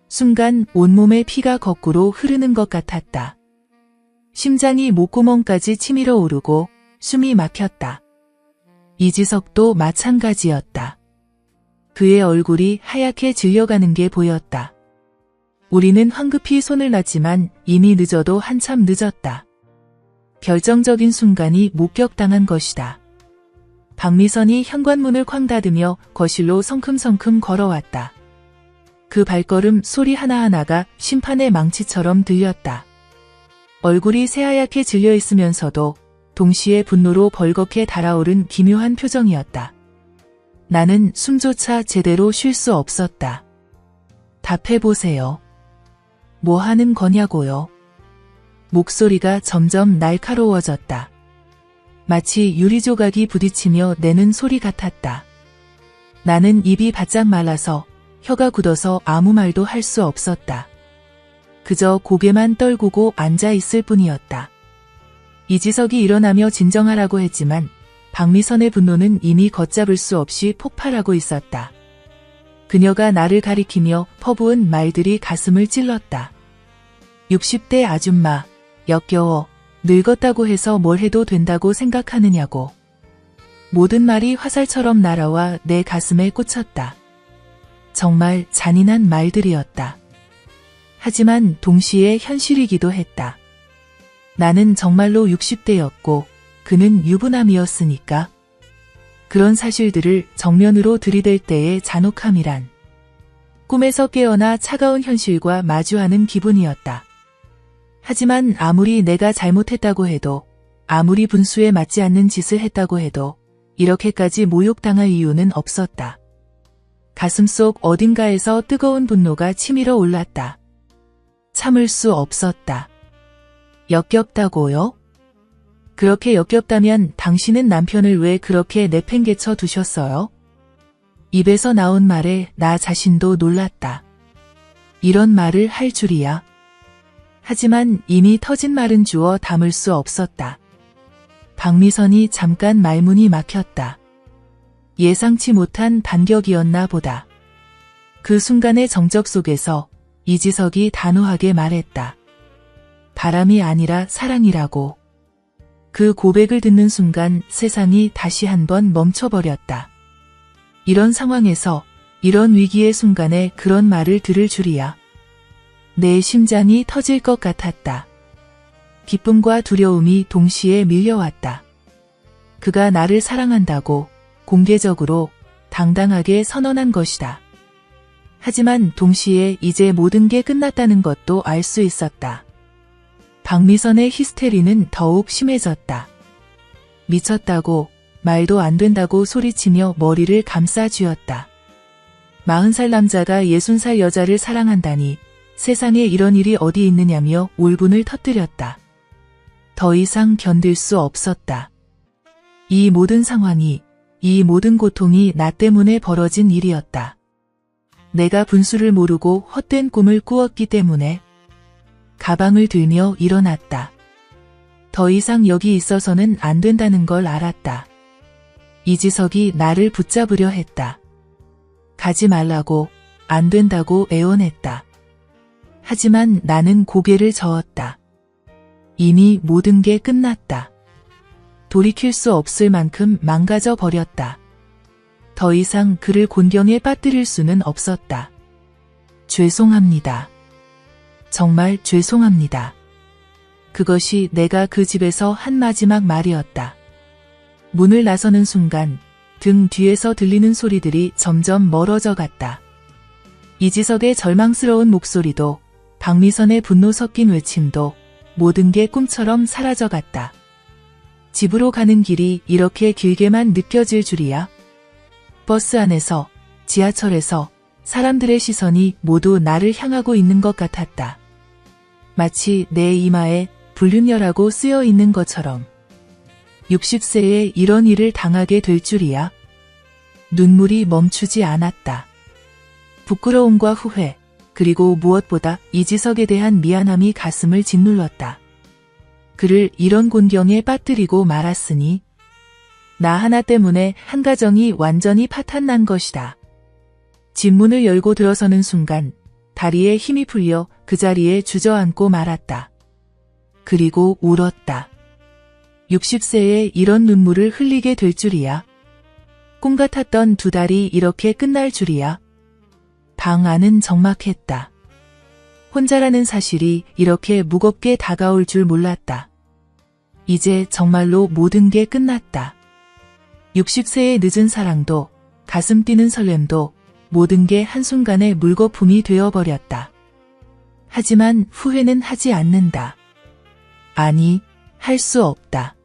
순간 온몸에 피가 거꾸로 흐르는 것 같았다. 심장이 목구멍까지 치밀어 오르고 숨이 막혔다. 이지석도 마찬가지였다. 그의 얼굴이 하얗게 질려가는 게 보였다. 우리는 황급히 손을 놨지만 이미 늦어도 한참 늦었다. 결정적인 순간이 목격당한 것이다. 박미선이 현관문을 쾅 닫으며 거실로 성큼성큼 걸어왔다. 그 발걸음 소리 하나하나가 심판의 망치처럼 들렸다. 얼굴이 새하얗게 질려 있으면서도 동시에 분노로 벌겋게 달아오른 기묘한 표정이었다. 나는 숨조차 제대로 쉴 수 없었다. 답해보세요. 뭐 하는 거냐고요? 목소리가 점점 날카로워졌다. 마치 유리조각이 부딪히며 내는 소리 같았다. 나는 입이 바짝 말라서 혀가 굳어서 아무 말도 할 수 없었다. 그저 고개만 떨구고 앉아 있을 뿐이었다. 이지석이 일어나며 진정하라고 했지만 박미선의 분노는 이미 걷잡을 수 없이 폭발하고 있었다. 그녀가 나를 가리키며 퍼부은 말들이 가슴을 찔렀다. 60대 아줌마, 역겨워, 늙었다고 해서 뭘 해도 된다고 생각하느냐고. 모든 말이 화살처럼 날아와 내 가슴에 꽂혔다. 정말 잔인한 말들이었다. 하지만 동시에 현실이기도 했다. 나는 정말로 60대였고 그는 유부남이었으니까. 그런 사실들을 정면으로 들이댈 때의 잔혹함이란 꿈에서 깨어나 차가운 현실과 마주하는 기분이었다. 하지만 아무리 내가 잘못했다고 해도, 아무리 분수에 맞지 않는 짓을 했다고 해도 이렇게까지 모욕당할 이유는 없었다. 가슴속 어딘가에서 뜨거운 분노가 치밀어 올랐다. 참을 수 없었다. 역겹다고요? 그렇게 역겹다면 당신은 남편을 왜 그렇게 내팽개쳐 두셨어요? 입에서 나온 말에 나 자신도 놀랐다. 이런 말을 할 줄이야. 하지만 이미 터진 말은 주워 담을 수 없었다. 박미선이 잠깐 말문이 막혔다. 예상치 못한 반격이었나 보다. 그 순간의 정적 속에서 이지석이 단호하게 말했다. 바람이 아니라 사랑이라고. 그 고백을 듣는 순간 세상이 다시 한번 멈춰버렸다. 이런 상황에서, 이런 위기의 순간에 그런 말을 들을 줄이야. 내 심장이 터질 것 같았다. 기쁨과 두려움이 동시에 밀려왔다. 그가 나를 사랑한다고 공개적으로 당당하게 선언한 것이다. 하지만 동시에 이제 모든 게 끝났다는 것도 알 수 있었다. 박미선의 히스테리는 더욱 심해졌다. 미쳤다고, 말도 안 된다고 소리치며 머리를 감싸 쥐었다. 40살 남자가 60살 여자를 사랑한다니 세상에 이런 일이 어디 있느냐며 울분을 터뜨렸다. 더 이상 견딜 수 없었다. 이 모든 상황이, 이 모든 고통이 나 때문에 벌어진 일이었다. 내가 분수를 모르고 헛된 꿈을 꾸었기 때문에. 가방을 들며 일어났다. 더 이상 여기 있어서는 안 된다는 걸 알았다. 이지석이 나를 붙잡으려 했다. 가지 말라고, 안 된다고 애원했다. 하지만 나는 고개를 저었다. 이미 모든 게 끝났다. 돌이킬 수 없을 만큼 망가져 버렸다. 더 이상 그를 곤경에 빠뜨릴 수는 없었다. 죄송합니다. 정말 죄송합니다. 그것이 내가 그 집에서 한 마지막 말이었다. 문을 나서는 순간 등 뒤에서 들리는 소리들이 점점 멀어져 갔다. 이지석의 절망스러운 목소리도 박미선의 분노 섞인 외침도 모든 게 꿈처럼 사라져 갔다. 집으로 가는 길이 이렇게 길게만 느껴질 줄이야. 버스 안에서, 지하철에서 사람들의 시선이 모두 나를 향하고 있는 것 같았다. 마치 내 이마에 불륜녀라고 쓰여 있는 것처럼. 60세에 이런 일을 당하게 될 줄이야. 눈물이 멈추지 않았다. 부끄러움과 후회, 그리고 무엇보다 이지석에 대한 미안함이 가슴을 짓눌렀다. 그를 이런 곤경에 빠뜨리고 말았으니 나 하나 때문에 한 가정이 완전히 파탄난 것이다. 집 문을 열고 들어서는 순간 다리에 힘이 풀려 그 자리에 주저앉고 말았다. 그리고 울었다. 60세에 이런 눈물을 흘리게 될 줄이야. 꿈 같았던 두 달이 이렇게 끝날 줄이야. 방 안은 적막했다. 혼자라는 사실이 이렇게 무겁게 다가올 줄 몰랐다. 이제 정말로 모든 게 끝났다. 60세의 늦은 사랑도, 가슴 뛰는 설렘도 모든 게 한순간에 물거품이 되어버렸다. 하지만 후회는 하지 않는다. 아니, 할 수 없다.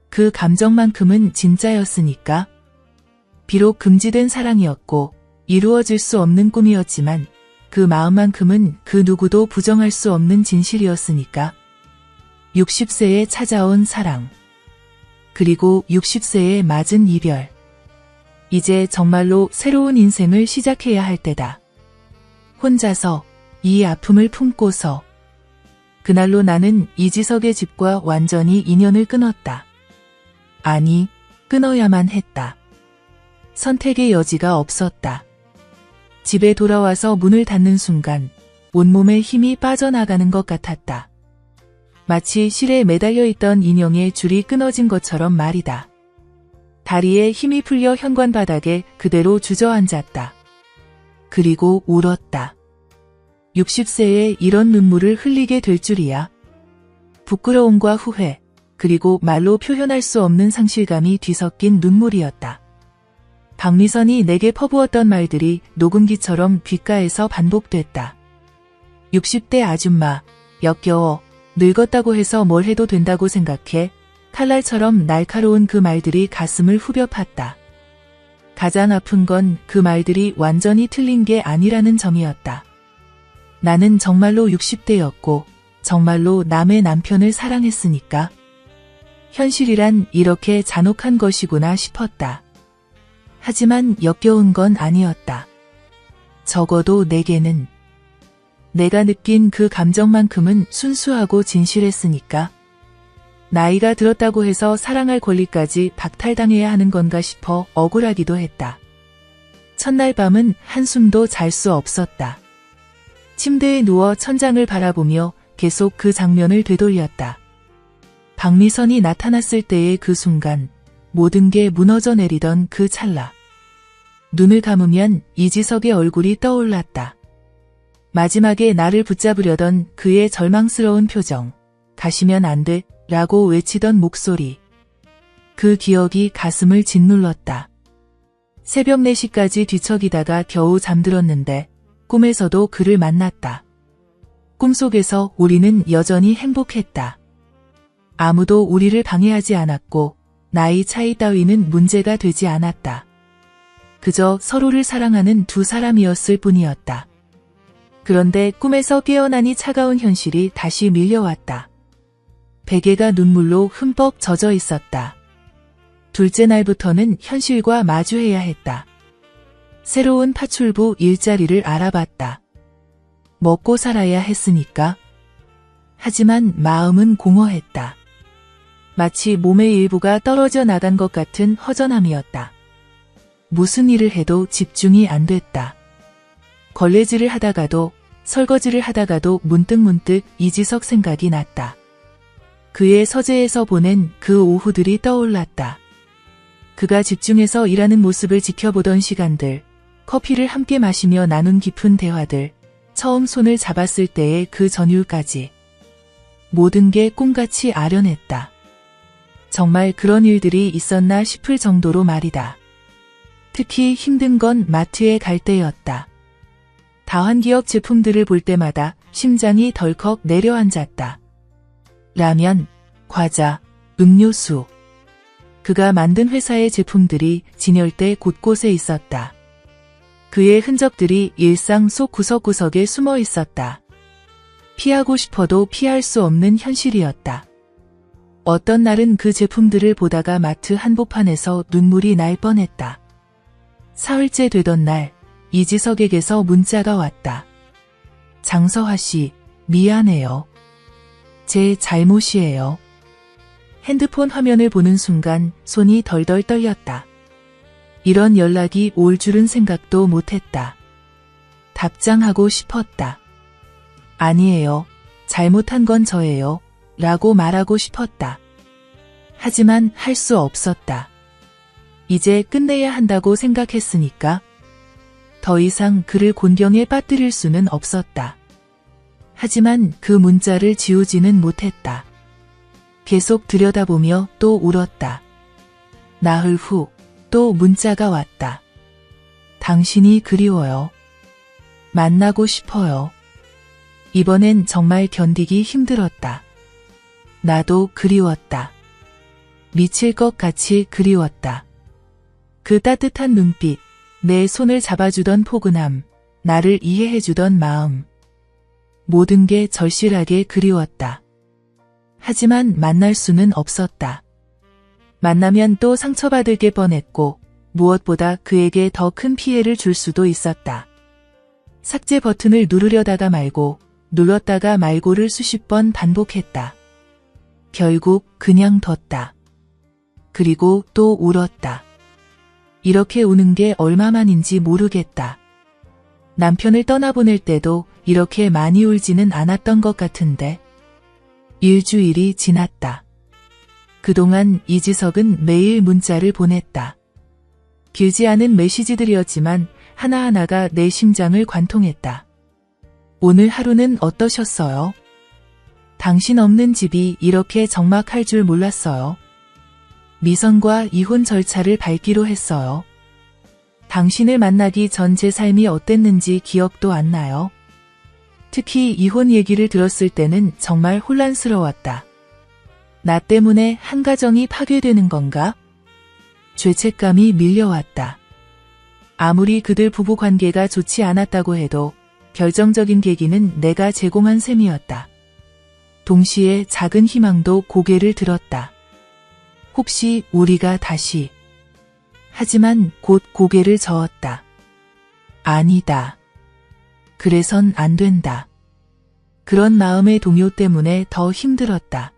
그 감정만큼은 진짜였으니까. 비록 금지된 사랑이었고 이루어질 수 없는 꿈이었지만 그 마음만큼은 그 누구도 부정할 수 없는 진실이었으니까. 60세에 찾아온 사랑. 그리고 60세에 맞은 이별. 이제 정말로 새로운 인생을 시작해야 할 때다. 혼자서, 이 아픔을 품고서. 그날로 나는 이지석의 집과 완전히 인연을 끊었다. 아니, 끊어야만 했다. 선택의 여지가 없었다. 집에 돌아와서 문을 닫는 순간 온몸에 힘이 빠져나가는 것 같았다. 마치 실에 매달려 있던 인형의 줄이 끊어진 것처럼 말이다. 다리에 힘이 풀려 현관 바닥에 그대로 주저앉았다. 그리고 울었다. 60세에 이런 눈물을 흘리게 될 줄이야. 부끄러움과 후회, 그리고 말로 표현할 수 없는 상실감이 뒤섞인 눈물이었다. 박미선이 내게 퍼부었던 말들이 녹음기처럼 귓가에서 반복됐다. 60대 아줌마, 역겨워, 늙었다고 해서 뭘 해도 된다고 생각해. 칼날처럼 날카로운 그 말들이 가슴을 후벼 팠다. 가장 아픈 건 그 말들이 완전히 틀린 게 아니라는 점이었다. 나는 정말로 60대였고 정말로 남의 남편을 사랑했으니까. 현실이란 이렇게 잔혹한 것이구나 싶었다. 하지만 역겨운 건 아니었다. 적어도 내게는. 내가 느낀 그 감정만큼은 순수하고 진실했으니까. 나이가 들었다고 해서 사랑할 권리까지 박탈당해야 하는 건가 싶어 억울하기도 했다. 첫날 밤은 한숨도 잘 수 없었다. 침대에 누워 천장을 바라보며 계속 그 장면을 되돌렸다. 박미선이 나타났을 때의 그 순간, 모든 게 무너져 내리던 그 찰나. 눈을 감으면 이지석의 얼굴이 떠올랐다. 마지막에 나를 붙잡으려던 그의 절망스러운 표정. 가시면 안 돼, 라고 외치던 목소리. 그 기억이 가슴을 짓눌렀다. 새벽 4시까지 뒤척이다가 겨우 잠들었는데 꿈에서도 그를 만났다. 꿈속에서 우리는 여전히 행복했다. 아무도 우리를 방해하지 않았고 나이 차이 따위는 문제가 되지 않았다. 그저 서로를 사랑하는 두 사람이었을 뿐이었다. 그런데 꿈에서 깨어나니 차가운 현실이 다시 밀려왔다. 베개가 눈물로 흠뻑 젖어 있었다. 둘째 날부터는 현실과 마주해야 했다. 새로운 파출부 일자리를 알아봤다. 먹고 살아야 했으니까. 하지만 마음은 공허했다. 마치 몸의 일부가 떨어져 나간 것 같은 허전함이었다. 무슨 일을 해도 집중이 안 됐다. 걸레질을 하다가도 설거지를 하다가도 문득문득 이지석 생각이 났다. 그의 서재에서 보낸 그 오후들이 떠올랐다. 그가 집중해서 일하는 모습을 지켜보던 시간들, 커피를 함께 마시며 나눈 깊은 대화들, 처음 손을 잡았을 때의 그 전율까지. 모든 게 꿈같이 아련했다. 정말 그런 일들이 있었나 싶을 정도로 말이다. 특히 힘든 건 마트에 갈 때였다. 다환기업 제품들을 볼 때마다 심장이 덜컥 내려앉았다. 라면, 과자, 음료수. 그가 만든 회사의 제품들이 진열대 곳곳에 있었다. 그의 흔적들이 일상 속 구석구석에 숨어 있었다. 피하고 싶어도 피할 수 없는 현실이었다. 어떤 날은 그 제품들을 보다가 마트 한복판에서 눈물이 날 뻔했다. 사흘째 되던 날, 이지석에게서 문자가 왔다. 장서화 씨, 미안해요. 제 잘못이에요. 핸드폰 화면을 보는 순간 손이 덜덜 떨렸다. 이런 연락이 올 줄은 생각도 못했다. 답장하고 싶었다. 아니에요. 잘못한 건 저예요. 라고 말하고 싶었다. 하지만 할 수 없었다. 이제 끝내야 한다고 생각했으니까. 더 이상 그를 곤경에 빠뜨릴 수는 없었다. 하지만 그 문자를 지우지는 못했다. 계속 들여다보며 또 울었다. 나흘 후 또 문자가 왔다. 당신이 그리워요. 만나고 싶어요. 이번엔 정말 견디기 힘들었다. 나도 그리웠다. 미칠 것 같이 그리웠다. 그 따뜻한 눈빛, 내 손을 잡아주던 포근함, 나를 이해해주던 마음. 모든 게 절실하게 그리웠다. 하지만 만날 수는 없었다. 만나면 또 상처받을 게 뻔했고 무엇보다 그에게 더 큰 피해를 줄 수도 있었다. 삭제 버튼을 누르려다가 말고 눌렀다가 말고를 수십 번 반복했다. 결국 그냥 뒀다. 그리고 또 울었다. 이렇게 우는 게 얼마만인지 모르겠다. 남편을 떠나보낼 때도 이렇게 많이 울지는 않았던 것 같은데. 일주일이 지났다. 그동안 이지석은 매일 문자를 보냈다. 길지 않은 메시지들이었지만 하나하나가 내 심장을 관통했다. 오늘 하루는 어떠셨어요? 당신 없는 집이 이렇게 적막할 줄 몰랐어요. 미선과 이혼 절차를 밟기로 했어요. 당신을 만나기 전 제 삶이 어땠는지 기억도 안 나요. 특히 이혼 얘기를 들었을 때는 정말 혼란스러웠다. 나 때문에 한 가정이 파괴되는 건가? 죄책감이 밀려왔다. 아무리 그들 부부 관계가 좋지 않았다고 해도 결정적인 계기는 내가 제공한 셈이었다. 동시에 작은 희망도 고개를 들었다. 혹시 우리가 다시. 하지만 곧 고개를 저었다. 아니다. 그래선 안 된다. 그런 마음의 동요 때문에 더 힘들었다.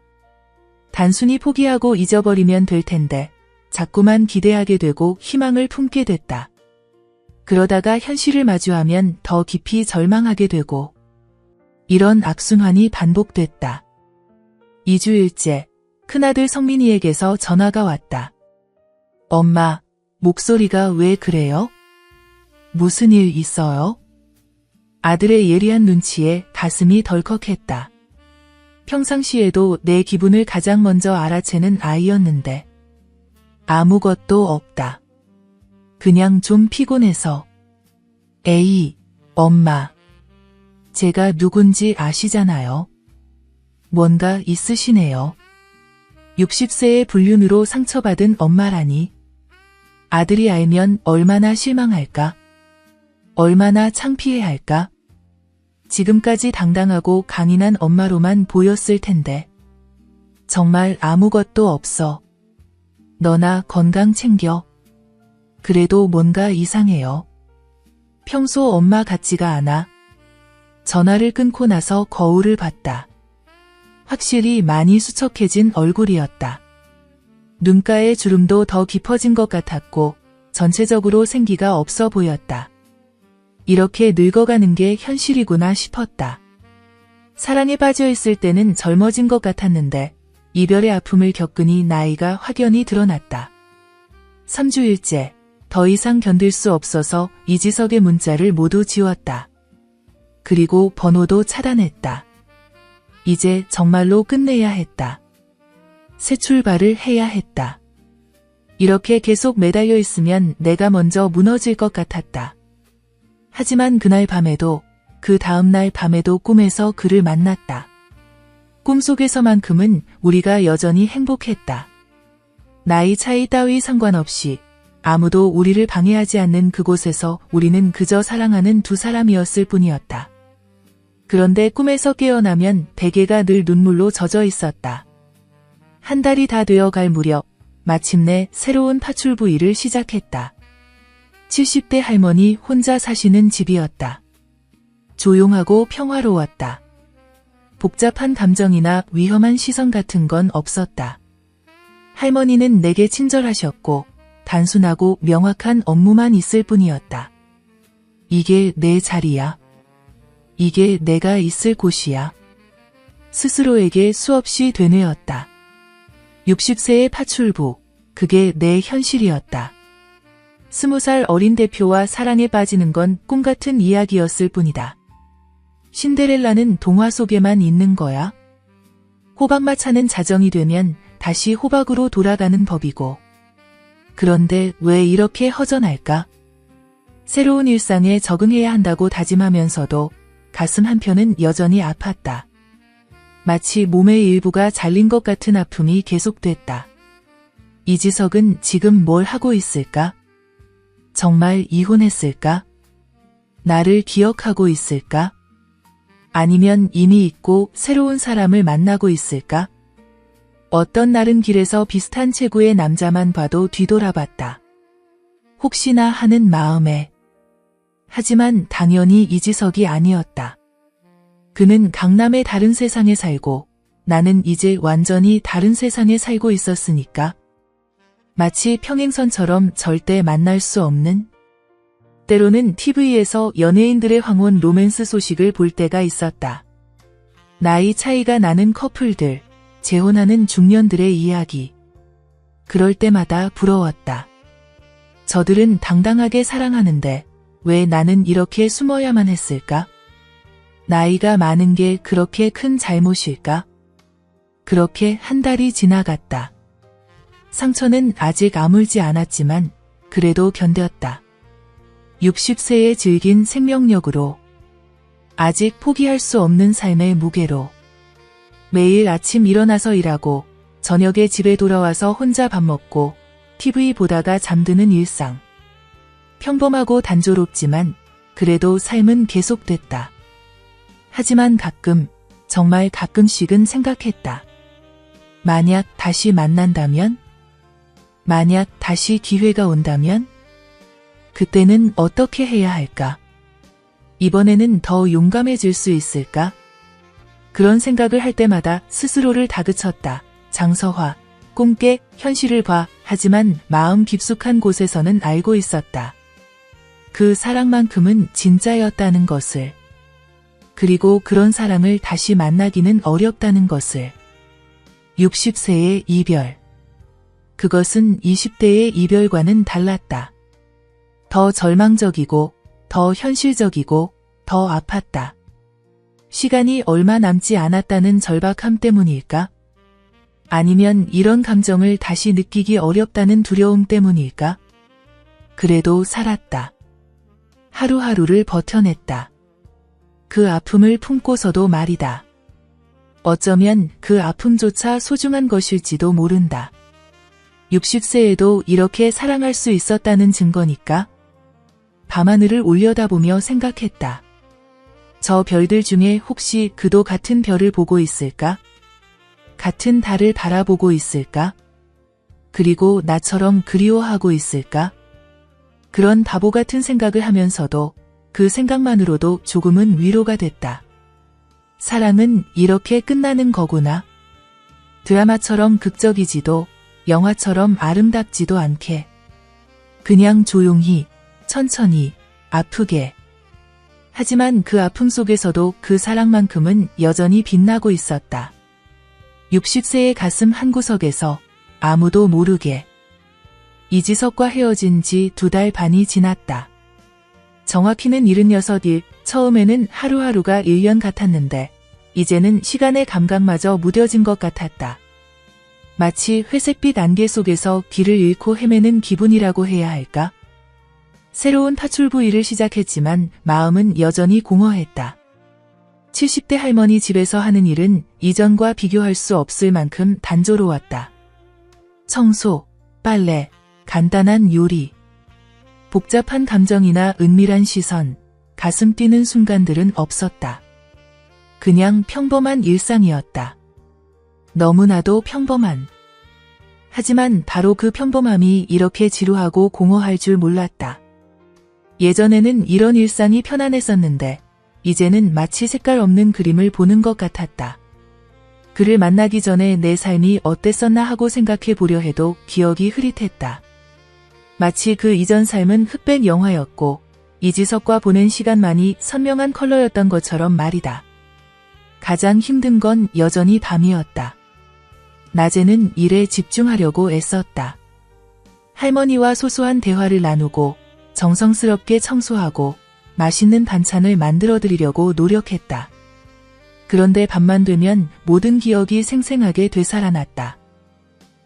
단순히 포기하고 잊어버리면 될 텐데 자꾸만 기대하게 되고 희망을 품게 됐다. 그러다가 현실을 마주하면 더 깊이 절망하게 되고 이런 악순환이 반복됐다. 2주일째 큰아들 성민이에게서 전화가 왔다. 엄마, 목소리가 왜 그래요? 무슨 일 있어요? 아들의 예리한 눈치에 가슴이 덜컥했다. 평상시에도 내 기분을 가장 먼저 알아채는 아이였는데 아무것도 없다. 그냥 좀 피곤해서. 에이, 엄마. 제가 누군지 아시잖아요. 뭔가 있으시네요. 60세의 불륜으로 상처받은 엄마라니. 아들이 알면 얼마나 실망할까? 얼마나 창피해할까? 지금까지 당당하고 강인한 엄마로만 보였을 텐데. 정말 아무것도 없어. 너나 건강 챙겨. 그래도 뭔가 이상해요. 평소 엄마 같지가 않아. 전화를 끊고 나서 거울을 봤다. 확실히 많이 수척해진 얼굴이었다. 눈가의 주름도 더 깊어진 것 같았고 전체적으로 생기가 없어 보였다. 이렇게 늙어가는 게 현실이구나 싶었다. 사랑에 빠져 있을 때는 젊어진 것 같았는데 이별의 아픔을 겪으니 나이가 확연히 드러났다. 3주일째 더 이상 견딜 수 없어서 이지석의 문자를 모두 지웠다. 그리고 번호도 차단했다. 이제 정말로 끝내야 했다. 새 출발을 해야 했다. 이렇게 계속 매달려 있으면 내가 먼저 무너질 것 같았다. 하지만 그날 밤에도 그 다음날 밤에도 꿈에서 그를 만났다. 꿈속에서만큼은 우리가 여전히 행복했다. 나이 차이 따위 상관없이 아무도 우리를 방해하지 않는 그곳에서 우리는 그저 사랑하는 두 사람이었을 뿐이었다. 그런데 꿈에서 깨어나면 베개가 늘 눈물로 젖어 있었다. 한 달이 다 되어갈 무렵 마침내 새로운 파출부 일을 시작했다. 70대 할머니 혼자 사시는 집이었다. 조용하고 평화로웠다. 복잡한 감정이나 위험한 시선 같은 건 없었다. 할머니는 내게 친절하셨고 단순하고 명확한 업무만 있을 뿐이었다. 이게 내 자리야. 이게 내가 있을 곳이야. 스스로에게 수없이 되뇌었다. 60세의 파출부, 그게 내 현실이었다. 20살 어린 대표와 사랑에 빠지는 건 꿈같은 이야기였을 뿐이다. 신데렐라는 동화 속에만 있는 거야. 호박마차는 자정이 되면 다시 호박으로 돌아가는 법이고. 그런데 왜 이렇게 허전할까? 새로운 일상에 적응해야 한다고 다짐하면서도 가슴 한편은 여전히 아팠다. 마치 몸의 일부가 잘린 것 같은 아픔이 계속됐다. 이지석은 지금 뭘 하고 있을까? 정말 이혼했을까? 나를 기억하고 있을까? 아니면 이미 잊고 새로운 사람을 만나고 있을까? 어떤 날은 길에서 비슷한 체구의 남자만 봐도 뒤돌아봤다. 혹시나 하는 마음에. 하지만 당연히 이지석이 아니었다. 그는 강남의 다른 세상에 살고 나는 이제 완전히 다른 세상에 살고 있었으니까. 마치 평행선처럼 절대 만날 수 없는? 때로는 TV에서 연예인들의 황혼 로맨스 소식을 볼 때가 있었다. 나이 차이가 나는 커플들, 재혼하는 중년들의 이야기. 그럴 때마다 부러웠다. 저들은 당당하게 사랑하는데 왜 나는 이렇게 숨어야만 했을까? 나이가 많은 게 그렇게 큰 잘못일까? 그렇게 한 달이 지나갔다. 상처는 아직 아물지 않았지만 그래도 견뎠다. 60세의 질긴 생명력으로, 아직 포기할 수 없는 삶의 무게로. 매일 아침 일어나서 일하고 저녁에 집에 돌아와서 혼자 밥 먹고 TV 보다가 잠드는 일상. 평범하고 단조롭지만 그래도 삶은 계속됐다. 하지만 가끔, 정말 가끔씩은 생각했다. 만약 다시 만난다면? 만약 다시 기회가 온다면? 그때는 어떻게 해야 할까? 이번에는 더 용감해질 수 있을까? 그런 생각을 할 때마다 스스로를 다그쳤다. 장서화, 꿈깨, 현실을 봐. 하지만 마음 깊숙한 곳에서는 알고 있었다. 그 사랑만큼은 진짜였다는 것을. 그리고 그런 사랑을 다시 만나기는 어렵다는 것을. 60세의 이별. 그것은 20대의 이별과는 달랐다. 더 절망적이고, 더 현실적이고, 더 아팠다. 시간이 얼마 남지 않았다는 절박함 때문일까? 아니면 이런 감정을 다시 느끼기 어렵다는 두려움 때문일까? 그래도 살았다. 하루하루를 버텨냈다. 그 아픔을 품고서도 말이다. 어쩌면 그 아픔조차 소중한 것일지도 모른다. 60세에도 이렇게 사랑할 수 있었다는 증거니까? 밤하늘을 올려다보며 생각했다. 저 별들 중에 혹시 그도 같은 별을 보고 있을까? 같은 달을 바라보고 있을까? 그리고 나처럼 그리워하고 있을까? 그런 바보 같은 생각을 하면서도 그 생각만으로도 조금은 위로가 됐다. 사랑은 이렇게 끝나는 거구나. 드라마처럼 극적이지도 영화처럼 아름답지도 않게. 그냥 조용히, 천천히, 아프게. 하지만 그 아픔 속에서도 그 사랑만큼은 여전히 빛나고 있었다. 60세의 가슴 한구석에서 아무도 모르게. 이지석과 헤어진 지 2달 반이 지났다. 정확히는 76일, 처음에는 하루하루가 1년 같았는데 이제는 시간의 감각마저 무뎌진 것 같았다. 마치 회색빛 안개 속에서 길을 잃고 헤매는 기분이라고 해야 할까? 새로운 파출부 일을 시작했지만 마음은 여전히 공허했다. 70대 할머니 집에서 하는 일은 이전과 비교할 수 없을 만큼 단조로웠다. 청소, 빨래, 간단한 요리. 복잡한 감정이나 은밀한 시선, 가슴 뛰는 순간들은 없었다. 그냥 평범한 일상이었다. 너무나도 평범한. 하지만 바로 그 평범함이 이렇게 지루하고 공허할 줄 몰랐다. 예전에는 이런 일상이 편안했었는데 이제는 마치 색깔 없는 그림을 보는 것 같았다. 그를 만나기 전에 내 삶이 어땠었나 하고 생각해 보려 해도 기억이 흐릿했다. 마치 그 이전 삶은 흑백 영화였고 이지석과 보낸 시간만이 선명한 컬러였던 것처럼 말이다. 가장 힘든 건 여전히 밤이었다. 낮에는 일에 집중하려고 애썼다. 할머니와 소소한 대화를 나누고 정성스럽게 청소하고 맛있는 반찬을 만들어 드리려고 노력했다. 그런데 밤만 되면 모든 기억이 생생하게 되살아났다.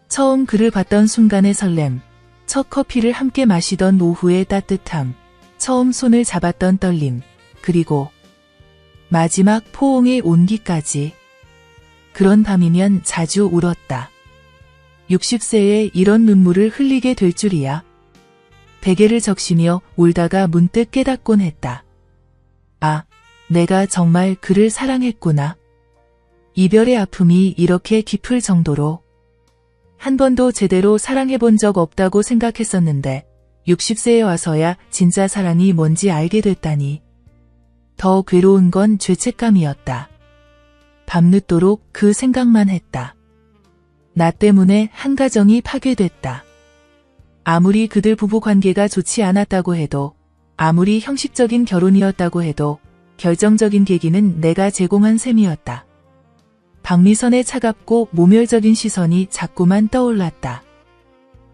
처음 그를 봤던 순간의 설렘, 첫 커피를 함께 마시던 오후의 따뜻함, 처음 손을 잡았던 떨림, 그리고 마지막 포옹의 온기까지. 그런 밤이면 자주 울었다. 60세에 이런 눈물을 흘리게 될 줄이야. 베개를 적시며 울다가 문득 깨닫곤 했다. 아, 내가 정말 그를 사랑했구나. 이별의 아픔이 이렇게 깊을 정도로. 한 번도 제대로 사랑해본 적 없다고 생각했었는데 60세에 와서야 진짜 사랑이 뭔지 알게 됐다니. 더 괴로운 건 죄책감이었다. 밤늦도록 그 생각만 했다. 나 때문에 한 가정이 파괴됐다. 아무리 그들 부부 관계가 좋지 않았다고 해도, 아무리 형식적인 결혼이었다고 해도 결정적인 계기는 내가 제공한 셈이었다. 박미선의 차갑고 모멸적인 시선이 자꾸만 떠올랐다.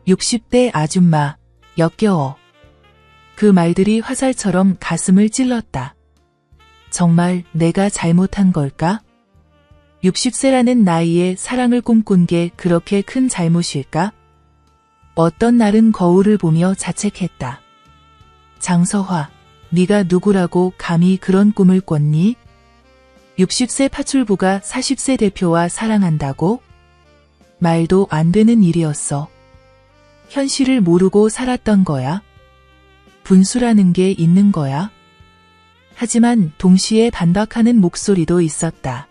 60대 아줌마, 역겨워. 그 말들이 화살처럼 가슴을 찔렀다. 정말 내가 잘못한 걸까? 60세라는 나이에 사랑을 꿈꾼 게 그렇게 큰 잘못일까? 어떤 날은 거울을 보며 자책했다. 장서화, 네가 누구라고 감히 그런 꿈을 꿨니? 60세 파출부가 40세 대표와 사랑한다고? 말도 안 되는 일이었어. 현실을 모르고 살았던 거야? 분수라는 게 있는 거야? 하지만 동시에 반박하는 목소리도 있었다.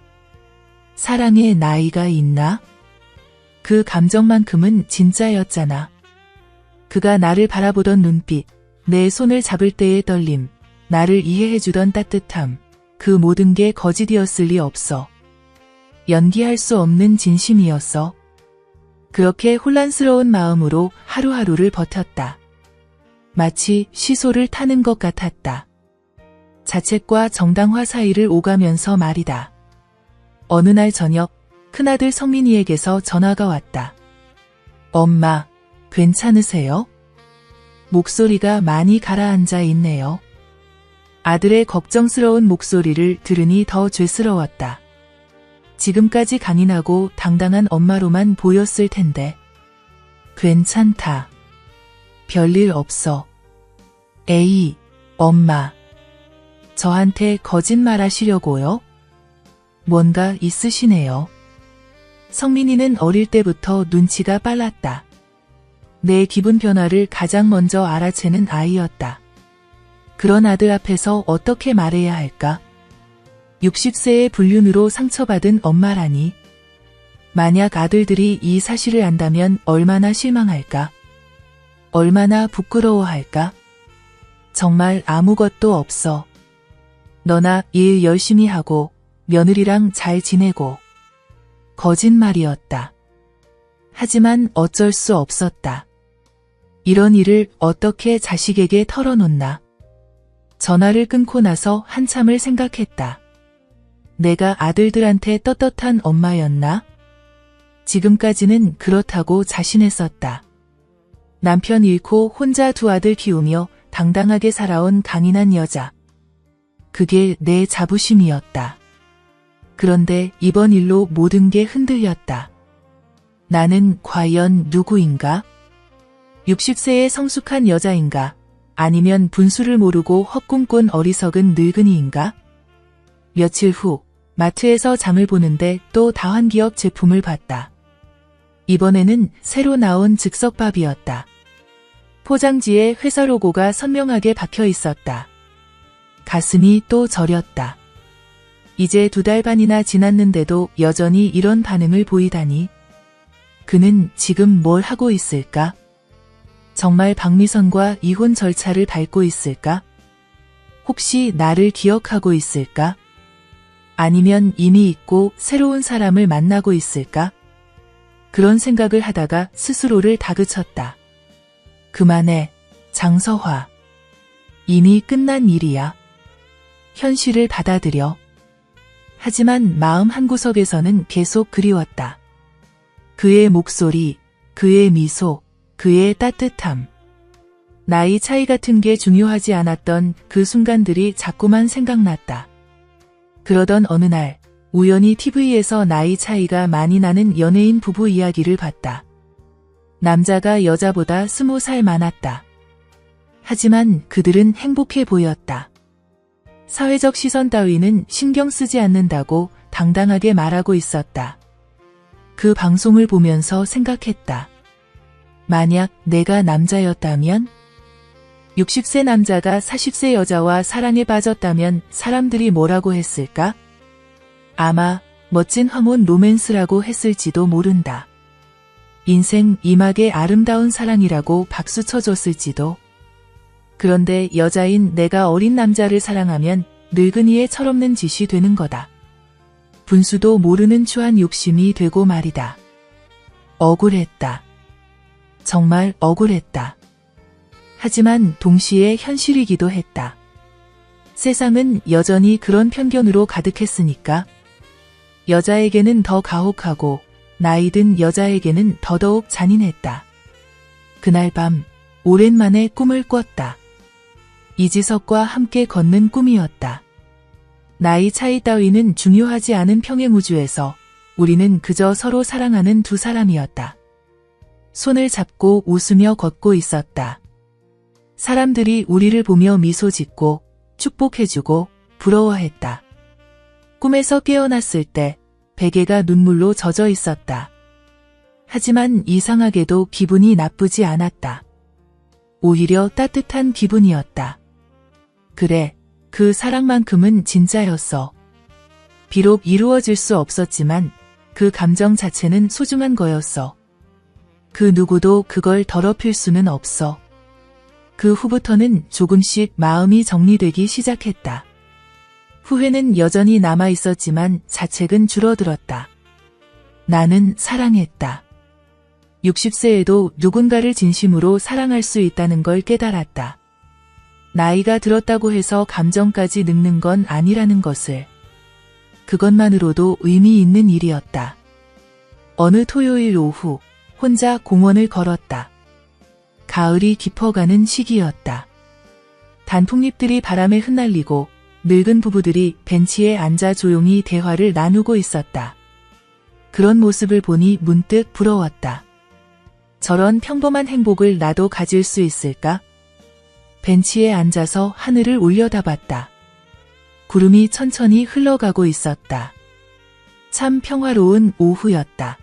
사랑에 나이가 있나? 그 감정만큼은 진짜였잖아. 그가 나를 바라보던 눈빛, 내 손을 잡을 때의 떨림, 나를 이해해주던 따뜻함, 그 모든 게 거짓이었을 리 없어. 연기할 수 없는 진심이었어. 그렇게 혼란스러운 마음으로 하루하루를 버텼다. 마치 시소를 타는 것 같았다. 자책과 정당화 사이를 오가면서 말이다. 어느 날 저녁, 큰아들 성민이에게서 전화가 왔다. 엄마, 괜찮으세요? 목소리가 많이 가라앉아 있네요. 아들의 걱정스러운 목소리를 들으니 더 죄스러웠다. 지금까지 강인하고 당당한 엄마로만 보였을 텐데. 괜찮다. 별일 없어. 에이, 엄마. 저한테 거짓말 하시려고요? 뭔가 있으시네요. 성민이는 어릴 때부터 눈치가 빨랐다. 내 기분 변화를 가장 먼저 알아채는 아이였다. 그런 아들 앞에서 어떻게 말해야 할까? 60세의 불륜으로 상처받은 엄마라니. 만약 아들들이 이 사실을 안다면 얼마나 실망할까? 얼마나 부끄러워할까? 정말 아무것도 없어. 너나 일 열심히 하고 며느리랑 잘 지내고. 거짓말이었다. 하지만 어쩔 수 없었다. 이런 일을 어떻게 자식에게 털어놓나. 전화를 끊고 나서 한참을 생각했다. 내가 아들들한테 떳떳한 엄마였나? 지금까지는 그렇다고 자신했었다. 남편 잃고 혼자 두 아들 키우며 당당하게 살아온 강인한 여자. 그게 내 자부심이었다. 그런데 이번 일로 모든 게 흔들렸다. 나는 과연 누구인가? 60세의 성숙한 여자인가? 아니면 분수를 모르고 헛꿈꾼 어리석은 늙은이인가? 며칠 후 마트에서 장을 보는데 또 다환기업 제품을 봤다. 이번에는 새로 나온 즉석밥이었다. 포장지에 회사 로고가 선명하게 박혀 있었다. 가슴이 또 저렸다. 이제 2달 반이나 지났는데도 여전히 이런 반응을 보이다니. 그는 지금 뭘 하고 있을까? 정말 박미선과 이혼 절차를 밟고 있을까? 혹시 나를 기억하고 있을까? 아니면 이미 있고 새로운 사람을 만나고 있을까? 그런 생각을 하다가 스스로를 다그쳤다. 그만해, 장서화. 이미 끝난 일이야. 현실을 받아들여. 하지만 마음 한구석에서는 계속 그리웠다. 그의 목소리, 그의 미소, 그의 따뜻함. 나이 차이 같은 게 중요하지 않았던 그 순간들이 자꾸만 생각났다. 그러던 어느 날 우연히 TV에서 나이 차이가 많이 나는 연예인 부부 이야기를 봤다. 남자가 여자보다 20살 많았다. 하지만 그들은 행복해 보였다. 사회적 시선 따위는 신경 쓰지 않는다고 당당하게 말하고 있었다. 그 방송을 보면서 생각했다. 만약 내가 남자였다면? 60세 남자가 40세 여자와 사랑에 빠졌다면 사람들이 뭐라고 했을까? 아마 멋진 황혼 로맨스라고 했을지도 모른다. 인생 이막의 아름다운 사랑이라고 박수 쳐줬을지도. 그런데 여자인 내가 어린 남자를 사랑하면 늙은이의 철없는 짓이 되는 거다. 분수도 모르는 추한 욕심이 되고 말이다. 억울했다. 정말 억울했다. 하지만 동시에 현실이기도 했다. 세상은 여전히 그런 편견으로 가득했으니까. 여자에게는 더 가혹하고 나이 든 여자에게는 더더욱 잔인했다. 그날 밤 오랜만에 꿈을 꿨다. 이지석과 함께 걷는 꿈이었다. 나이 차이 따위는 중요하지 않은 평행우주에서 우리는 그저 서로 사랑하는 두 사람이었다. 손을 잡고 웃으며 걷고 있었다. 사람들이 우리를 보며 미소 짓고 축복해주고 부러워했다. 꿈에서 깨어났을 때 베개가 눈물로 젖어 있었다. 하지만 이상하게도 기분이 나쁘지 않았다. 오히려 따뜻한 기분이었다. 그래, 그 사랑만큼은 진짜였어. 비록 이루어질 수 없었지만 그 감정 자체는 소중한 거였어. 그 누구도 그걸 더럽힐 수는 없어. 그 후부터는 조금씩 마음이 정리되기 시작했다. 후회는 여전히 남아 있었지만 자책은 줄어들었다. 나는 사랑했다. 60세에도 누군가를 진심으로 사랑할 수 있다는 걸 깨달았다. 나이가 들었다고 해서 감정까지 늙는 건 아니라는 것을. 그것만으로도 의미 있는 일이었다. 어느 토요일 오후 혼자 공원을 걸었다. 가을이 깊어가는 시기였다. 단풍잎들이 바람에 흩날리고 늙은 부부들이 벤치에 앉아 조용히 대화를 나누고 있었다. 그런 모습을 보니 문득 부러웠다. 저런 평범한 행복을 나도 가질 수 있을까? 벤치에 앉아서 하늘을 올려다봤다. 구름이 천천히 흘러가고 있었다. 참 평화로운 오후였다.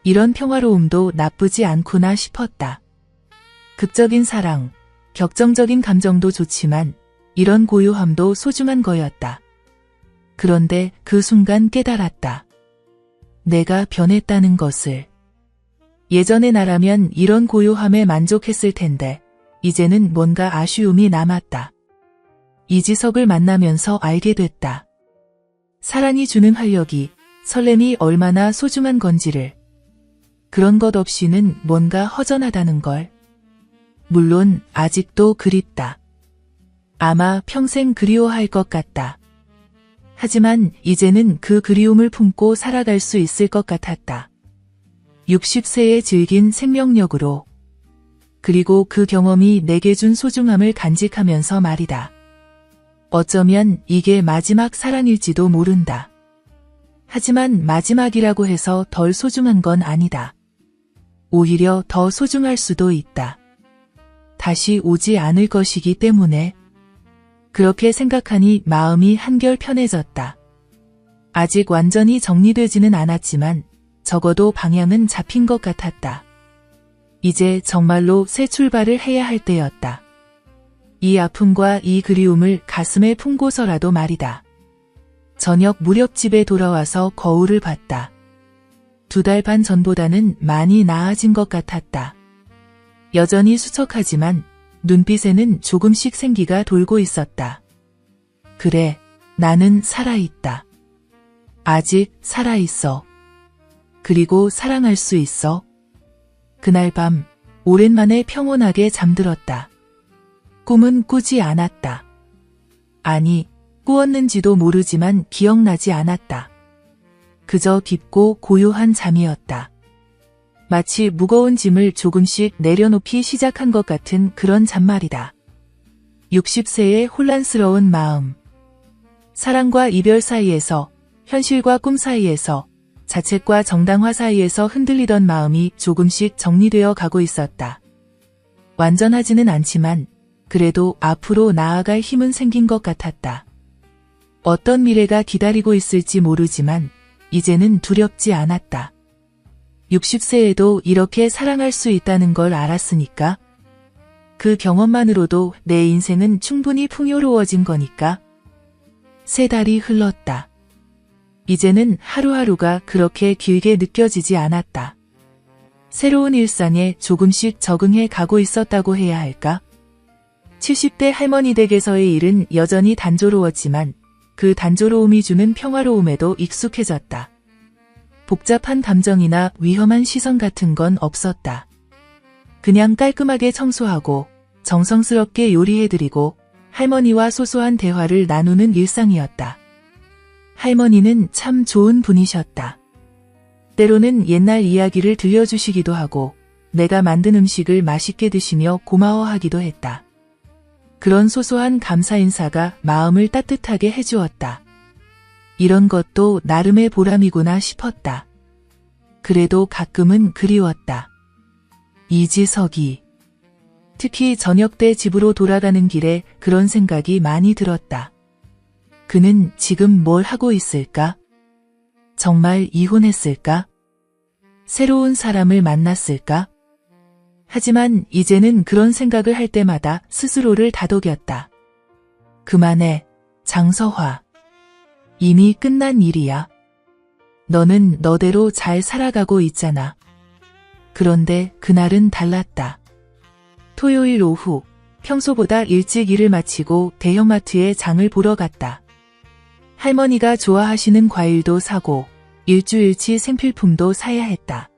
이런 평화로움도 나쁘지 않구나 싶었다. 극적인 사랑, 격정적인 감정도 좋지만 이런 고요함도 소중한 거였다. 그런데 그 순간 깨달았다. 내가 변했다는 것을. 예전의 나라면 이런 고요함에 만족했을 텐데 이제는 뭔가 아쉬움이 남았다. 이지석을 만나면서 알게 됐다. 사랑이 주는 활력이, 설렘이 얼마나 소중한 건지를. 그런 것 없이는 뭔가 허전하다는 걸. 물론 아직도 그립다. 아마 평생 그리워할 것 같다. 하지만 이제는 그 그리움을 품고 살아갈 수 있을 것 같았다. 60세에 즐긴 생명력으로. 그리고 그 경험이 내게 준 소중함을 간직하면서 말이다. 어쩌면 이게 마지막 사랑일지도 모른다. 하지만 마지막이라고 해서 덜 소중한 건 아니다. 오히려 더 소중할 수도 있다. 다시 오지 않을 것이기 때문에. 그렇게 생각하니 마음이 한결 편해졌다. 아직 완전히 정리되지는 않았지만 적어도 방향은 잡힌 것 같았다. 이제 정말로 새 출발을 해야 할 때였다. 이 아픔과 이 그리움을 가슴에 품고서라도 말이다. 저녁 무렵 집에 돌아와서 거울을 봤다. 2달 반 전보다는 많이 나아진 것 같았다. 여전히 수척하지만 눈빛에는 조금씩 생기가 돌고 있었다. 그래, 나는 살아있다. 아직 살아있어. 그리고 사랑할 수 있어. 그날 밤 오랜만에 평온하게 잠들었다. 꿈은 꾸지 않았다. 아니, 꾸었는지도 모르지만 기억나지 않았다. 그저 깊고 고요한 잠이었다. 마치 무거운 짐을 조금씩 내려놓기 시작한 것 같은 그런 잠말이다. 60세의 혼란스러운 마음. 사랑과 이별 사이에서, 현실과 꿈 사이에서, 자책과 정당화 사이에서 흔들리던 마음이 조금씩 정리되어 가고 있었다. 완전하지는 않지만 그래도 앞으로 나아갈 힘은 생긴 것 같았다. 어떤 미래가 기다리고 있을지 모르지만 이제는 두렵지 않았다. 60세에도 이렇게 사랑할 수 있다는 걸 알았으니까. 그 경험만으로도 내 인생은 충분히 풍요로워진 거니까. 3달이 흘렀다. 이제는 하루하루가 그렇게 길게 느껴지지 않았다. 새로운 일상에 조금씩 적응해 가고 있었다고 해야 할까? 70대 할머니 댁에서의 일은 여전히 단조로웠지만 그 단조로움이 주는 평화로움에도 익숙해졌다. 복잡한 감정이나 위험한 시선 같은 건 없었다. 그냥 깔끔하게 청소하고 정성스럽게 요리해드리고 할머니와 소소한 대화를 나누는 일상이었다. 할머니는 참 좋은 분이셨다. 때로는 옛날 이야기를 들려주시기도 하고 내가 만든 음식을 맛있게 드시며 고마워하기도 했다. 그런 소소한 감사 인사가 마음을 따뜻하게 해주었다. 이런 것도 나름의 보람이구나 싶었다. 그래도 가끔은 그리웠다. 이지석이. 특히 저녁 때 집으로 돌아가는 길에 그런 생각이 많이 들었다. 그는 지금 뭘 하고 있을까? 정말 이혼했을까? 새로운 사람을 만났을까? 하지만 이제는 그런 생각을 할 때마다 스스로를 다독였다. 그만해, 장서화. 이미 끝난 일이야. 너는 너대로 잘 살아가고 있잖아. 그런데 그날은 달랐다. 토요일 오후, 평소보다 일찍 일을 마치고 대형마트에 장을 보러 갔다. 할머니가 좋아하시는 과일도 사고 일주일치 생필품도 사야 했다.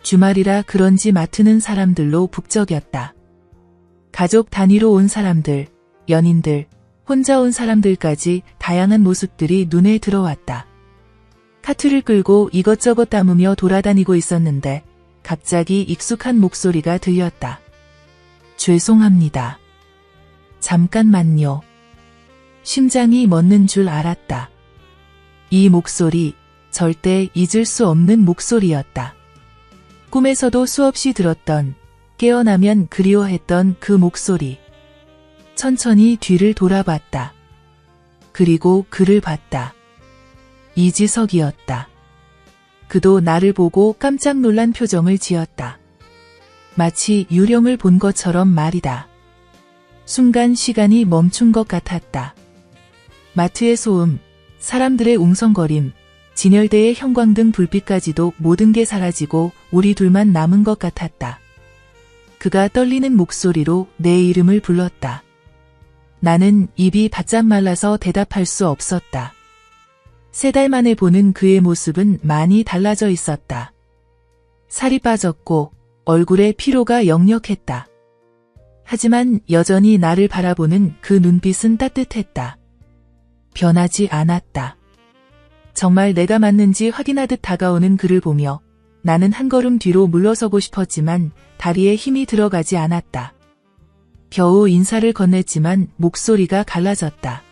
주말이라 그런지 마트는 사람들로 북적였다. 가족 단위로 온 사람들, 연인들, 혼자 온 사람들까지 다양한 모습들이 눈에 들어왔다. 카트를 끌고 이것저것 담으며 돌아다니고 있었는데 갑자기 익숙한 목소리가 들렸다. 죄송합니다. 잠깐만요. 심장이 멎는 줄 알았다. 이 목소리, 절대 잊을 수 없는 목소리였다. 꿈에서도 수없이 들었던, 깨어나면 그리워했던 그 목소리. 천천히 뒤를 돌아봤다. 그리고 그를 봤다. 이지석이었다. 그도 나를 보고 깜짝 놀란 표정을 지었다. 마치 유령을 본 것처럼 말이다. 순간 시간이 멈춘 것 같았다. 마트의 소음, 사람들의 웅성거림, 진열대의 형광등 불빛까지도 모든 게 사라지고 우리 둘만 남은 것 같았다. 그가 떨리는 목소리로 내 이름을 불렀다. 나는 입이 바짝 말라서 대답할 수 없었다. 3달 만에 보는 그의 모습은 많이 달라져 있었다. 살이 빠졌고 얼굴에 피로가 역력했다. 하지만 여전히 나를 바라보는 그 눈빛은 따뜻했다. 변하지 않았다. 정말 내가 맞는지 확인하듯 다가오는 그를 보며 나는 한 걸음 뒤로 물러서고 싶었지만 다리에 힘이 들어가지 않았다. 겨우 인사를 건넸지만 목소리가 갈라졌다.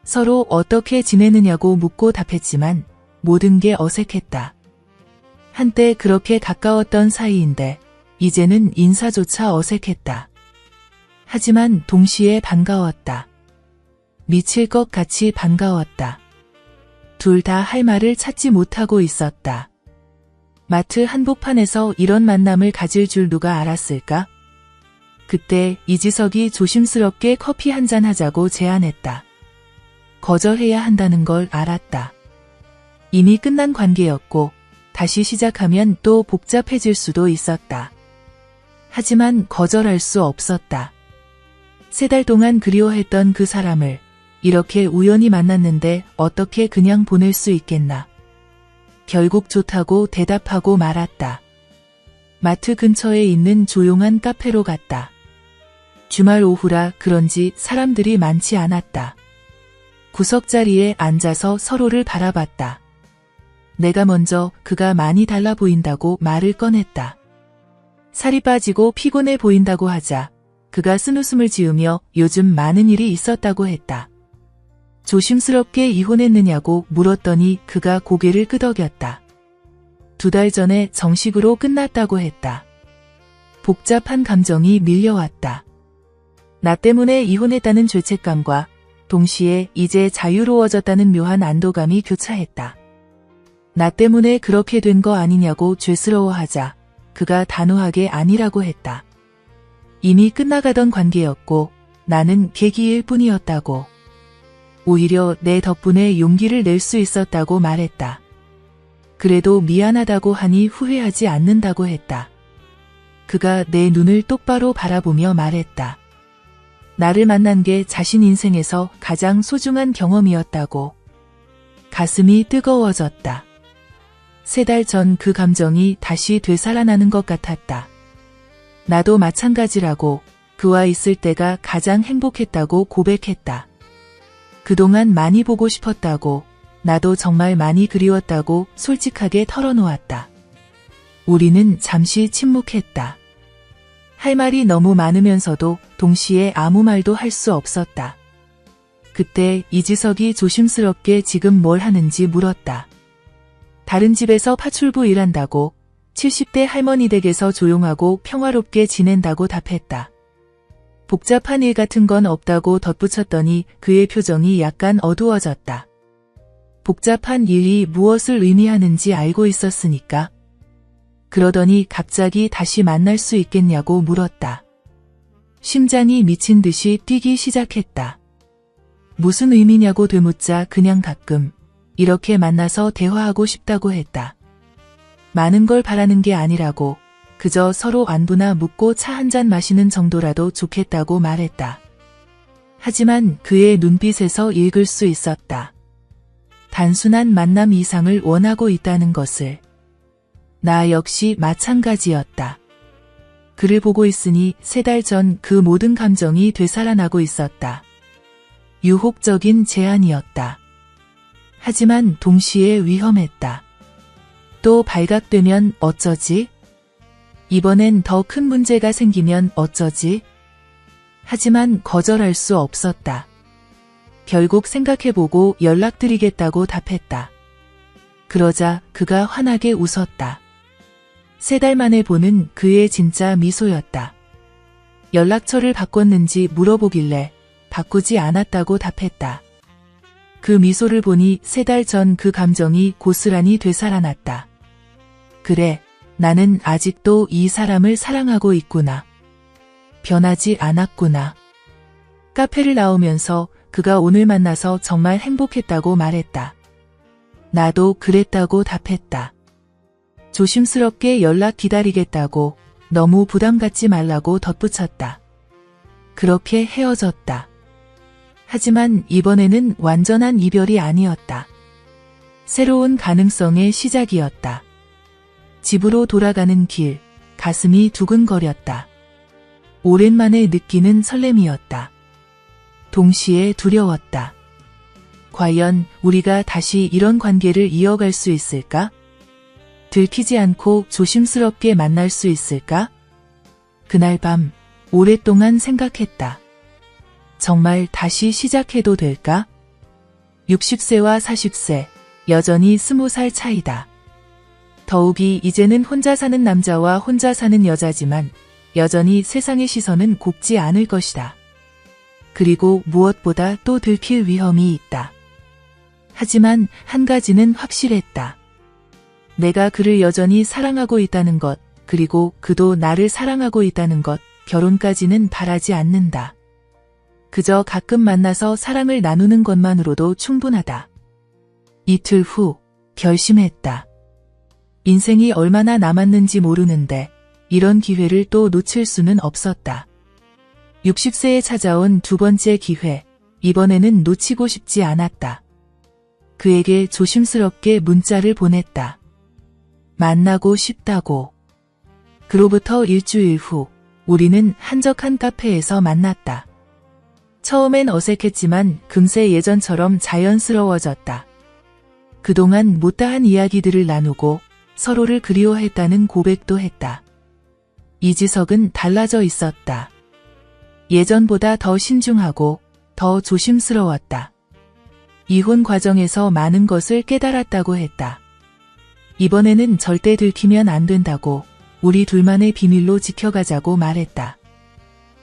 서로 어떻게 지내느냐고 묻고 답했지만 모든 게 어색했다. 한때 그렇게 가까웠던 사이인데 이제는 인사조차 어색했다. 하지만 동시에 반가웠다. 미칠 것 같이 반가웠다. 둘 다 할 말을 찾지 못하고 있었다. 마트 한복판에서 이런 만남을 가질 줄 누가 알았을까? 그때 이지석이 조심스럽게 커피 한잔 하자고 제안했다. 거절해야 한다는 걸 알았다. 이미 끝난 관계였고 다시 시작하면 또 복잡해질 수도 있었다. 하지만 거절할 수 없었다. 3달 동안 그리워했던 그 사람을 이렇게 우연히 만났는데 어떻게 그냥 보낼 수 있겠나. 결국 좋다고 대답하고 말았다. 마트 근처에 있는 조용한 카페로 갔다. 주말 오후라 그런지 사람들이 많지 않았다. 구석자리에 앉아서 서로를 바라봤다. 내가 먼저 그가 많이 달라 보인다고 말을 꺼냈다. 살이 빠지고 피곤해 보인다고 하자 그가 쓴웃음을 지으며 요즘 많은 일이 있었다고 했다. 조심스럽게 이혼했느냐고 물었더니 그가 고개를 끄덕였다. 2달 전에 정식으로 끝났다고 했다. 복잡한 감정이 밀려왔다. 나 때문에 이혼했다는 죄책감과 동시에 이제 자유로워졌다는 묘한 안도감이 교차했다. 나 때문에 그렇게 된 거 아니냐고 죄스러워하자 그가 단호하게 아니라고 했다. 이미 끝나가던 관계였고 나는 계기일 뿐이었다고. 오히려 내 덕분에 용기를 낼 수 있었다고 말했다. 그래도 미안하다고 하니 후회하지 않는다고 했다. 그가 내 눈을 똑바로 바라보며 말했다. 나를 만난 게 자신 인생에서 가장 소중한 경험이었다고. 가슴이 뜨거워졌다. 3달 전 그 감정이 다시 되살아나는 것 같았다. 나도 마찬가지라고 그와 있을 때가 가장 행복했다고 고백했다. 그동안 많이 보고 싶었다고 나도 정말 많이 그리웠다고 솔직하게 털어놓았다. 우리는 잠시 침묵했다. 할 말이 너무 많으면서도 동시에 아무 말도 할 수 없었다. 그때 이지석이 조심스럽게 지금 뭘 하는지 물었다. 다른 집에서 파출부 일한다고 70대 할머니 댁에서 조용하고 평화롭게 지낸다고 답했다. 복잡한 일 같은 건 없다고 덧붙였더니 그의 표정이 약간 어두워졌다. 복잡한 일이 무엇을 의미하는지 알고 있었으니까. 그러더니 갑자기 다시 만날 수 있겠냐고 물었다. 심장이 미친 듯이 뛰기 시작했다. 무슨 의미냐고 되묻자 그냥 가끔 이렇게 만나서 대화하고 싶다고 했다. 많은 걸 바라는 게 아니라고 그저 서로 안부나 묻고 차 한잔 마시는 정도라도 좋겠다고 말했다. 하지만 그의 눈빛에서 읽을 수 있었다. 단순한 만남 이상을 원하고 있다는 것을. 나 역시 마찬가지였다. 그를 보고 있으니 3달 전 그 모든 감정이 되살아나고 있었다. 유혹적인 제안이었다. 하지만 동시에 위험했다. 또 발각되면 어쩌지? 이번엔 더 큰 문제가 생기면 어쩌지? 하지만 거절할 수 없었다. 결국 생각해보고 연락드리겠다고 답했다. 그러자 그가 환하게 웃었다. 3달 만에 보는 그의 진짜 미소였다. 연락처를 바꿨는지 물어보길래 바꾸지 않았다고 답했다. 그 미소를 보니 3달 전 그 감정이 고스란히 되살아났다. 그래, 나는 아직도 이 사람을 사랑하고 있구나. 변하지 않았구나. 카페를 나오면서 그가 오늘 만나서 정말 행복했다고 말했다. 나도 그랬다고 답했다. 조심스럽게 연락 기다리겠다고 너무 부담 갖지 말라고 덧붙였다. 그렇게 헤어졌다. 하지만 이번에는 완전한 이별이 아니었다. 새로운 가능성의 시작이었다. 집으로 돌아가는 길, 가슴이 두근거렸다. 오랜만에 느끼는 설렘이었다. 동시에 두려웠다. 과연 우리가 다시 이런 관계를 이어갈 수 있을까? 들키지 않고 조심스럽게 만날 수 있을까? 그날 밤 오랫동안 생각했다. 정말 다시 시작해도 될까? 60세와 40세, 여전히 20살 차이다. 더욱이 이제는 혼자 사는 남자와 혼자 사는 여자지만 여전히 세상의 시선은 곱지 않을 것이다. 그리고 무엇보다 또 들킬 위험이 있다. 하지만 한 가지는 확실했다. 내가 그를 여전히 사랑하고 있다는 것, 그리고 그도 나를 사랑하고 있다는 것, 결혼까지는 바라지 않는다. 그저 가끔 만나서 사랑을 나누는 것만으로도 충분하다. 이틀 후 결심했다. 인생이 얼마나 남았는지 모르는데 이런 기회를 또 놓칠 수는 없었다. 60세에 찾아온 두 번째 기회, 이번에는 놓치고 싶지 않았다. 그에게 조심스럽게 문자를 보냈다. 만나고 싶다고. 그로부터 일주일 후 우리는 한적한 카페에서 만났다. 처음엔 어색했지만 금세 예전처럼 자연스러워졌다. 그동안 못다한 이야기들을 나누고 서로를 그리워했다는 고백도 했다. 이지석은 달라져 있었다. 예전보다 더 신중하고 더 조심스러웠다. 이혼 과정에서 많은 것을 깨달았다고 했다. 이번에는 절대 들키면 안 된다고 우리 둘만의 비밀로 지켜가자고 말했다.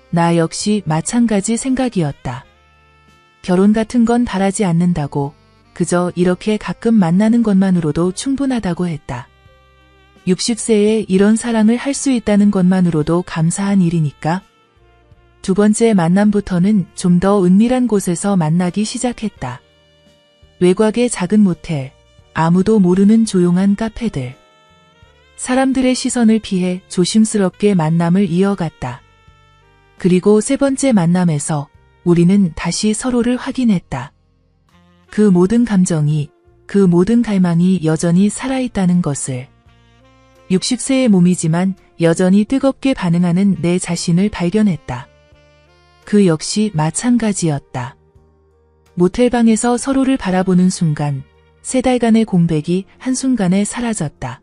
나 역시 마찬가지 생각이었다. 결혼 같은 건 바라지 않는다고, 그저 이렇게 가끔 만나는 것만으로도 충분하다고 했다. 60세에 이런 사랑을 할 수 있다는 것만으로도 감사한 일이니까. 두 번째 만남부터는 좀 더 은밀한 곳에서 만나기 시작했다. 외곽의 작은 모텔, 아무도 모르는 조용한 카페들. 사람들의 시선을 피해 조심스럽게 만남을 이어갔다. 그리고 세 번째 만남에서 우리는 다시 서로를 확인했다. 그 모든 감정이, 그 모든 갈망이 여전히 살아있다는 것을. 60세의 몸이지만 여전히 뜨겁게 반응하는 내 자신을 발견했다. 그 역시 마찬가지였다. 모텔방에서 서로를 바라보는 순간 3달간의 공백이 한순간에 사라졌다.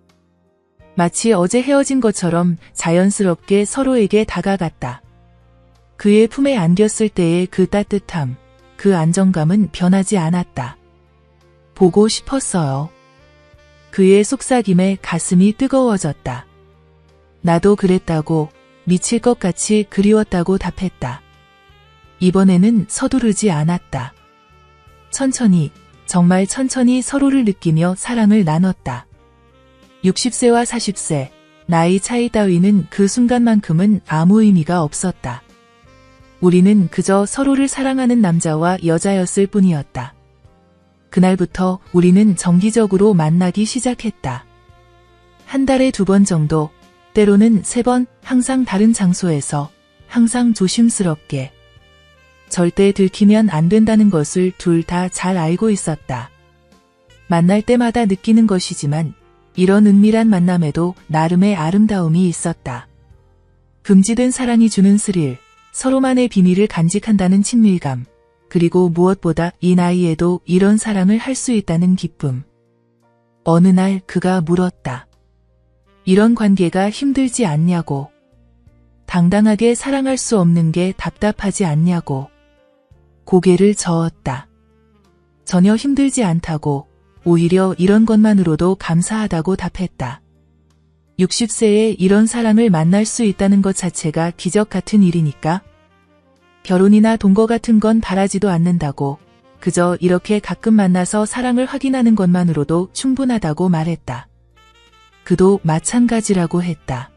마치 어제 헤어진 것처럼 자연스럽게 서로에게 다가갔다. 그의 품에 안겼을 때의 그 따뜻함, 그 안정감은 변하지 않았다. 보고 싶었어요. 그의 속삭임에 가슴이 뜨거워졌다. 나도 그랬다고, 미칠 것 같이 그리웠다고 답했다. 이번에는 서두르지 않았다. 천천히, 정말 천천히 서로를 느끼며 사랑을 나눴다. 60세와 40세, 나이 차이 따위는 그 순간만큼은 아무 의미가 없었다. 우리는 그저 서로를 사랑하는 남자와 여자였을 뿐이었다. 그날부터 우리는 정기적으로 만나기 시작했다. 한 달에 2번 정도, 때로는 3번, 항상 다른 장소에서, 항상 조심스럽게. 절대 들키면 안 된다는 것을 둘 다 잘 알고 있었다. 만날 때마다 느끼는 것이지만 이런 은밀한 만남에도 나름의 아름다움이 있었다. 금지된 사랑이 주는 스릴, 서로만의 비밀을 간직한다는 친밀감, 그리고 무엇보다 이 나이에도 이런 사랑을 할 수 있다는 기쁨. 어느 날 그가 물었다. 이런 관계가 힘들지 않냐고. 당당하게 사랑할 수 없는 게 답답하지 않냐고. 고개를 저었다. 전혀 힘들지 않다고, 오히려 이런 것만으로도 감사하다고 답했다. 60세에 이런 사랑을 만날 수 있다는 것 자체가 기적 같은 일이니까. 결혼이나 동거 같은 건 바라지도 않는다고, 그저 이렇게 가끔 만나서 사랑을 확인하는 것만으로도 충분하다고 말했다. 그도 마찬가지라고 했다.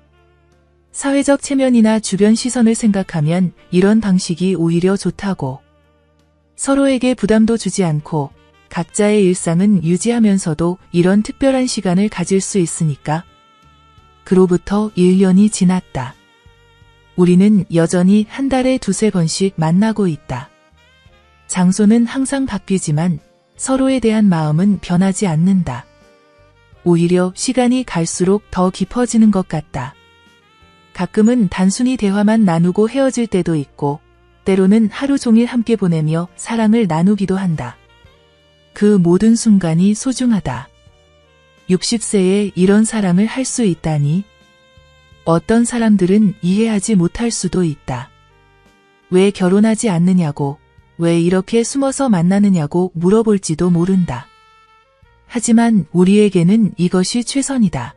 사회적 체면이나 주변 시선을 생각하면 이런 방식이 오히려 좋다고. 서로에게 부담도 주지 않고 각자의 일상은 유지하면서도 이런 특별한 시간을 가질 수 있으니까. 그로부터 1년이 지났다. 우리는 여전히 한 달에 2~3번씩 만나고 있다. 장소는 항상 바뀌지만 서로에 대한 마음은 변하지 않는다. 오히려 시간이 갈수록 더 깊어지는 것 같다. 가끔은 단순히 대화만 나누고 헤어질 때도 있고, 때로는 하루 종일 함께 보내며 사랑을 나누기도 한다. 그 모든 순간이 소중하다. 60세에 이런 사랑을 할 수 있다니? 어떤 사람들은 이해하지 못할 수도 있다. 왜 결혼하지 않느냐고, 왜 이렇게 숨어서 만나느냐고 물어볼지도 모른다. 하지만 우리에게는 이것이 최선이다.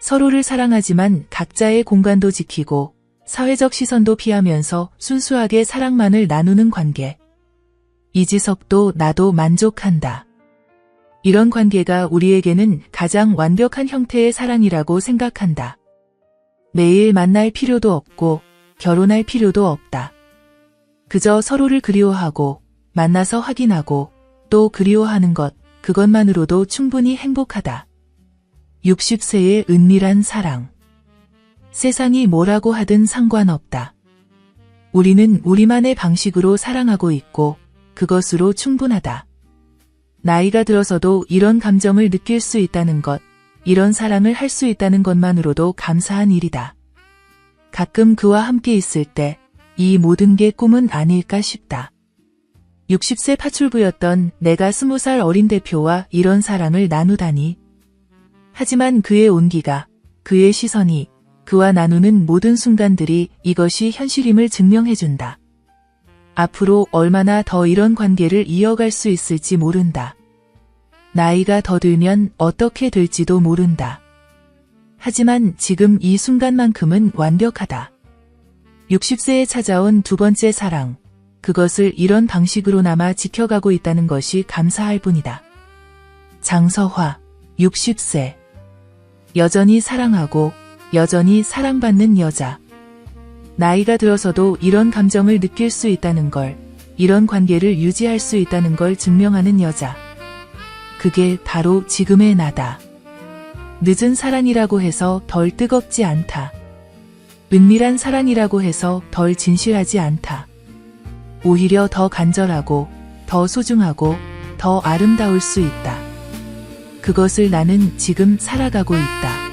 서로를 사랑하지만 각자의 공간도 지키고 사회적 시선도 피하면서 순수하게 사랑만을 나누는 관계. 이지석도 나도 만족한다. 이런 관계가 우리에게는 가장 완벽한 형태의 사랑이라고 생각한다. 매일 만날 필요도 없고 결혼할 필요도 없다. 그저 서로를 그리워하고 만나서 확인하고 또 그리워하는 것, 그것만으로도 충분히 행복하다. 60세의 은밀한 사랑. 세상이 뭐라고 하든 상관없다. 우리는 우리만의 방식으로 사랑하고 있고 그것으로 충분하다. 나이가 들어서도 이런 감정을 느낄 수 있다는 것, 이런 사랑을 할 수 있다는 것만으로도 감사한 일이다. 가끔 그와 함께 있을 때 이 모든 게 꿈은 아닐까 싶다. 60세 파출부였던 내가 20살 어린 대표와 이런 사랑을 나누다니. 하지만 그의 온기가, 그의 시선이, 그와 나누는 모든 순간들이 이것이 현실임을 증명해준다. 앞으로 얼마나 더 이런 관계를 이어갈 수 있을지 모른다. 나이가 더 들면 어떻게 될지도 모른다. 하지만 지금 이 순간만큼은 완벽하다. 60세에 찾아온 두 번째 사랑. 그것을 이런 방식으로나마 지켜가고 있다는 것이 감사할 뿐이다. 장서화, 60세. 여전히 사랑하고 여전히 사랑받는 여자. 나이가 들어서도 이런 감정을 느낄 수 있다는 걸, 이런 관계를 유지할 수 있다는 걸 증명하는 여자. 그게 바로 지금의 나다. 늦은 사랑이라고 해서 덜 뜨겁지 않다. 은밀한 사랑이라고 해서 덜 진실하지 않다. 오히려 더 간절하고, 더 소중하고, 더 아름다울 수 있다. 그것을 나는 지금 살아가고 있다.